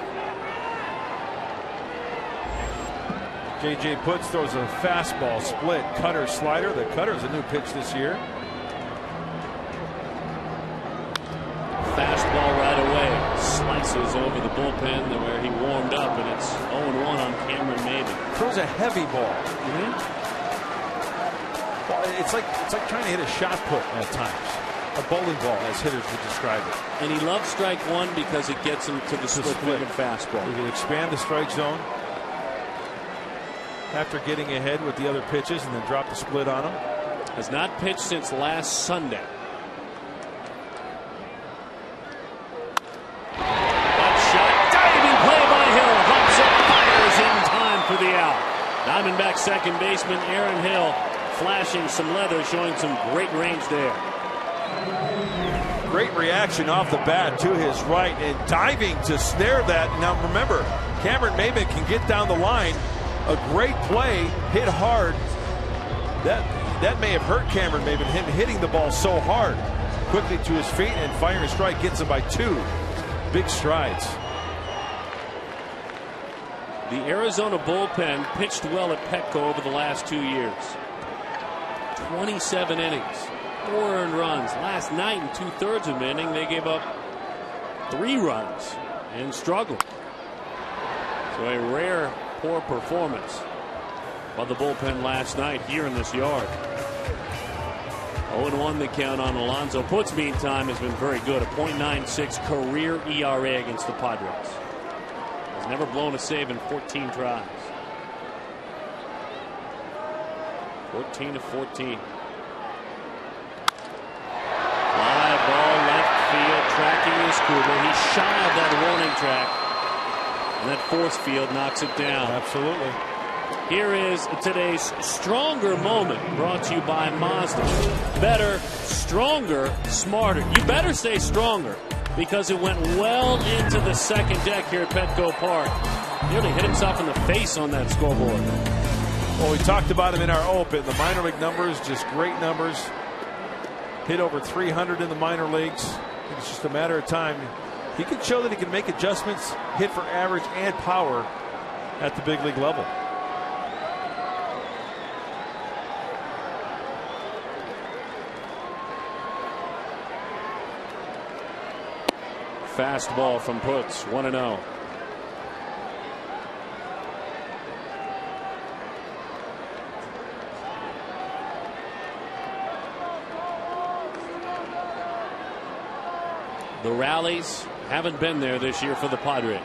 J.J. Putz throws a fastball, split, cutter, slider. The cutter's a new pitch this year. Fastball right away. Slices over the bullpen to where he warmed up, and it's 0-1 on Cameron Maybin. Throws a heavy ball. Well, it's like trying to hit a shot put at times. A bowling ball, as hitters would describe it. And he loves strike one because it gets him to the split-legged fastball. He can expand the strike zone after getting ahead with the other pitches and then drop the split on him. Has not pitched since last Sunday. That shot, diving play by Hill. Hops up, fires in time for the out. Diamondback second baseman Aaron Hill flashing some leather, showing some great range there. Great reaction off the bat to his right and diving to snare that. Now remember, Cameron Maybin can get down the line. A great play, hit hard. That may have hurt Cameron Maybin, him hitting the ball so hard. Quickly to his feet and firing a strike gets him by 2. Big strides. The Arizona bullpen pitched well at Petco over the last 2 years. 27 innings, 4 earned runs. Last night in 2/3 of an inning, they gave up 3 runs and struggled. So a rare poor performance by the bullpen last night here in this yard. 0-1 the count on Alonso. Putz, meantime, has been very good. A .96 career ERA against the Padres. Has never blown a save in 14 tries. 14 of 14. Fly ball left field, tracking his Cooper. He's shy of that warning track. And that force field knocks it down. Absolutely. Here is today's Stronger Moment, brought to you by Mazda. Better, stronger, smarter. You better stay stronger, because it went well into the second deck here at Petco Park. Nearly hit himself in the face on that scoreboard. Well, we talked about him in our open. The minor league numbers, just great numbers. Hit over 300 in the minor leagues. It's just a matter of time. He can show that he can make adjustments, hit for average and power at the big league level. Fastball from Putz, 1-0. The rallies haven't been there this year for the Padres.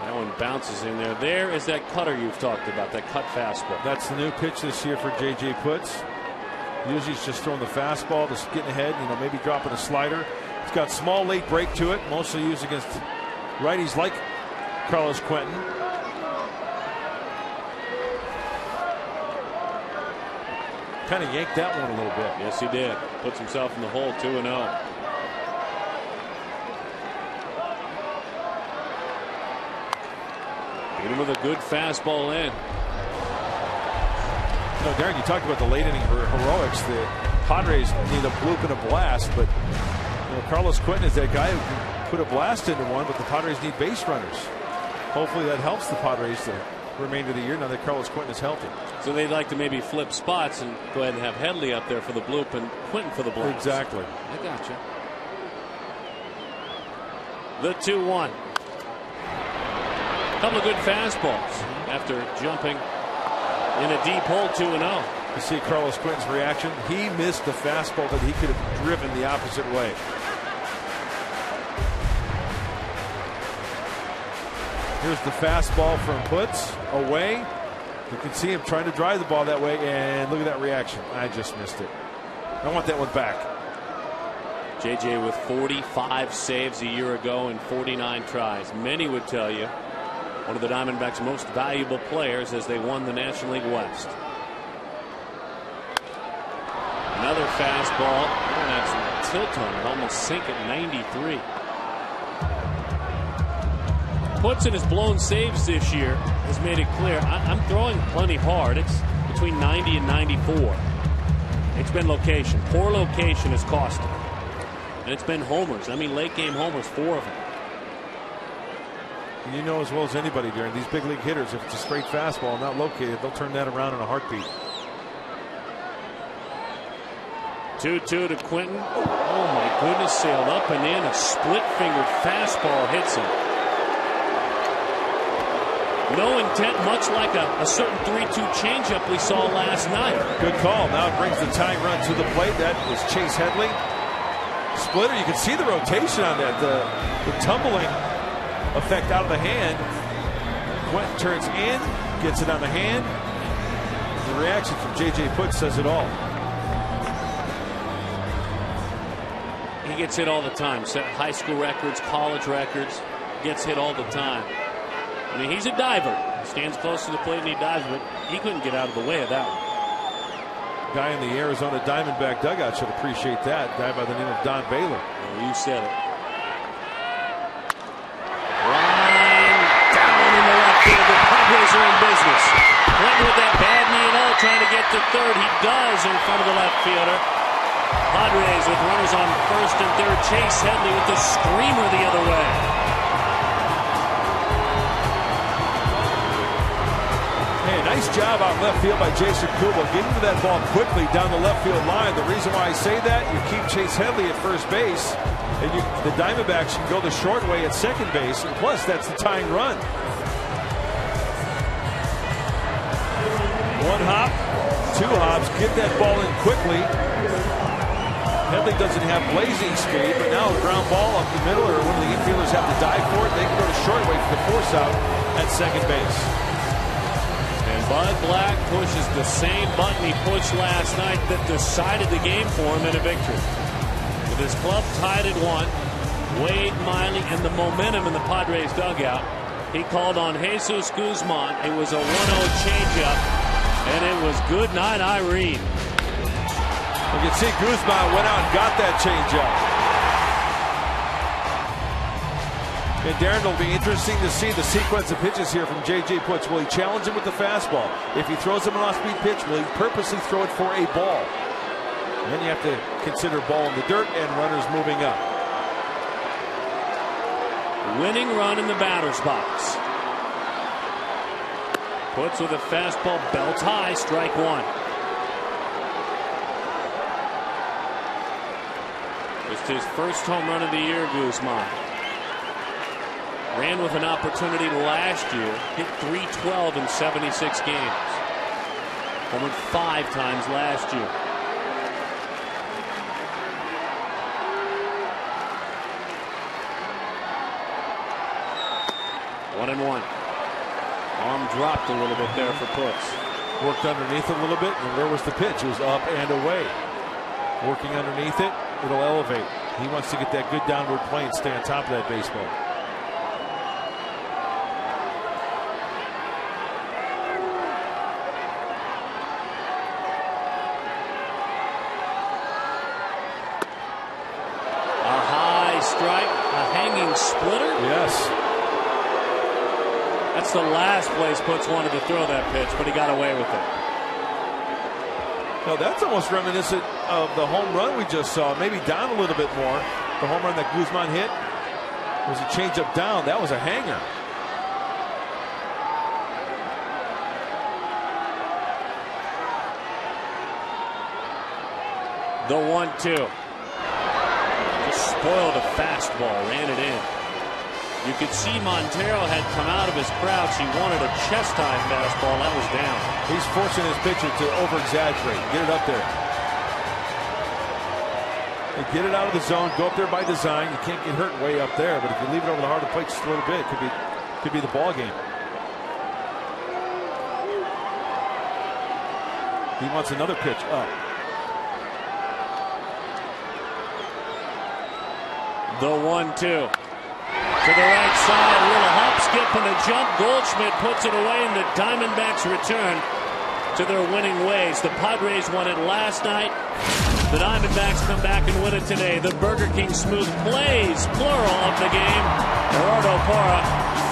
That one bounces in there. There is that cutter you've talked about, that cut fastball. That's the new pitch this year for J.J. Putz. Usually he's just throwing the fastball, just getting ahead, maybe dropping a slider. It's got small late break to it, mostly used against righties like Carlos Quentin. Kind of yanked that one a little bit. Yes, he did. Puts himself in the hole, 2-0. Hit him with a good fastball in. Darren, you talked about the late inning heroics. The Padres need a bloop and a blast, but Carlos Quentin is that guy who can put a blast into one, but the Padres need base runners. Hopefully that helps the Padres the remainder of the year now that Carlos Quentin is healthy. So they'd like to maybe flip spots and go ahead and have Headley up there for the bloop and Quentin for the blast. Exactly. I gotcha. The 2-1. A couple of good fastballs after jumping in a deep hole, 2-0. You see Carlos Quentin's reaction. He missed the fastball that he could have driven the opposite way. Here's the fastball from Putz away. You can see him trying to drive the ball that way, and look at that reaction. I just missed it. I want that one back. JJ with 45 saves a year ago and 49 tries. Many would tell you one of the Diamondbacks' most valuable players as they won the National League West. Another fastball. Oh, that's a tilt on it. Almost sink at 93. Putz in his blown saves this year has made it clear. I'm throwing plenty hard. It's between 90 and 94. It's been location. Poor location has cost him. And it's been homers. I mean, late game homers, 4 of them. You know as well as anybody, Darren, these big league hitters, if it's a straight fastball not located, they'll turn that around in a heartbeat. 2-2 to Quentin. Oh my goodness, sailed up and in. A split-fingered fastball hits him. No intent, much like a certain 3-2 changeup we saw last night. Good call. Now it brings the tying run to the plate. That is Chase Headley. Splitter, you can see the rotation on that. The tumbling effect out of the hand. Quentin turns in, gets it on the hand. The reaction from J.J. Putz says it all. He gets hit all the time. Set high school records, college records. Gets hit all the time. I mean, he's a diver. He stands close to the plate and he dives, but he couldn't get out of the way of that one. Guy in the Arizona Diamondback dugout should appreciate that. Guy by the name of Don Baylor. Well, you said it. Line down in the left field. The Padres are in business. Quentin with that bad knee and all trying to get to third. He does in front of the left fielder. Padres with runners on first and third. Chase Headley with the screamer the other way. Hey, nice job out left field by Jason Kubel. Getting to that ball quickly down the left field line. The reason why I say that, you keep Chase Headley at first base, and the Diamondbacks can go the short way at second base, and plus that's the tying run. One hop, 2 hops, get that ball in quickly. Headley doesn't have blazing speed, but now a ground ball up the middle, or one of the infielders have to dive for it. They can go to short way for the force out at second base. And Bud Black pushes the same button he pushed last night that decided the game for him in a victory. With his club tied at 1, Wade Miley and the momentum in the Padres dugout, he called on Jesus Guzman. It was a 1-0 changeup, and it was good night, Irene. You can see Guzman went out and got that changeup. And Darren, it'll be interesting to see the sequence of pitches here from J.J. Putz. Will he challenge him with the fastball? If he throws him an off-speed pitch, will he purposely throw it for a ball? And then you have to consider ball in the dirt and runners moving up. Winning run in the batter's box. Putz with a fastball, belts high, strike 1. Just his first home run of the year, Guzman. Ran with an opportunity last year. Hit .312 in 76 games. Homered 5 times last year. One and one. Arm dropped a little bit there for Putz. Worked underneath a little bit, and where was the pitch? It was up and away. Working underneath it, it'll elevate. He wants to get that good downward plane, stay on top of that baseball. A high strike, a hanging splitter. Yes. That's the last place Putz wanted to throw that pitch, but he got away with it. No, that's almost reminiscent of the home run we just saw. Maybe down a little bit more. The home run that Guzman hit was a changeup down. That was a hanger. The 1-2. Just spoiled a fastball, ran it in. You could see Montero had come out of his crouch. He wanted a chest-high fastball. That was down. He's forcing his pitcher to over-exaggerate. Get it up there. And get it out of the zone. Go up there by design. You can't get hurt way up there, but if you leave it over the heart of the plate just a little bit, it could be the ball game. He wants another pitch up. The 1-2. To the right side, a little hop, skip, and a jump. Goldschmidt puts it away, and the Diamondbacks return to their winning ways. The Padres won it last night. The Diamondbacks come back and win it today. The Burger King smooth plays, plural, of the game. Gerardo Parra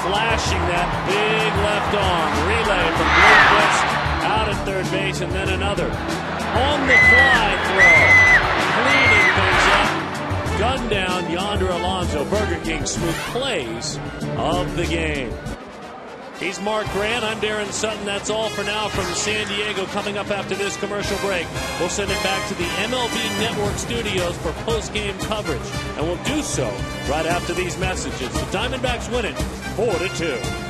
flashing that big left arm. Relay from Volquez out at third base, and then another on the fly throw. Cleaning things up. gunned down Yonder Alonso. Burger King smooth plays of the game. He's Mark Grant. I'm Darren Sutton. That's all for now from San Diego. Coming up after this commercial break, we'll send it back to the MLB Network studios for post-game coverage. And we'll do so right after these messages. The Diamondbacks win it 4-2.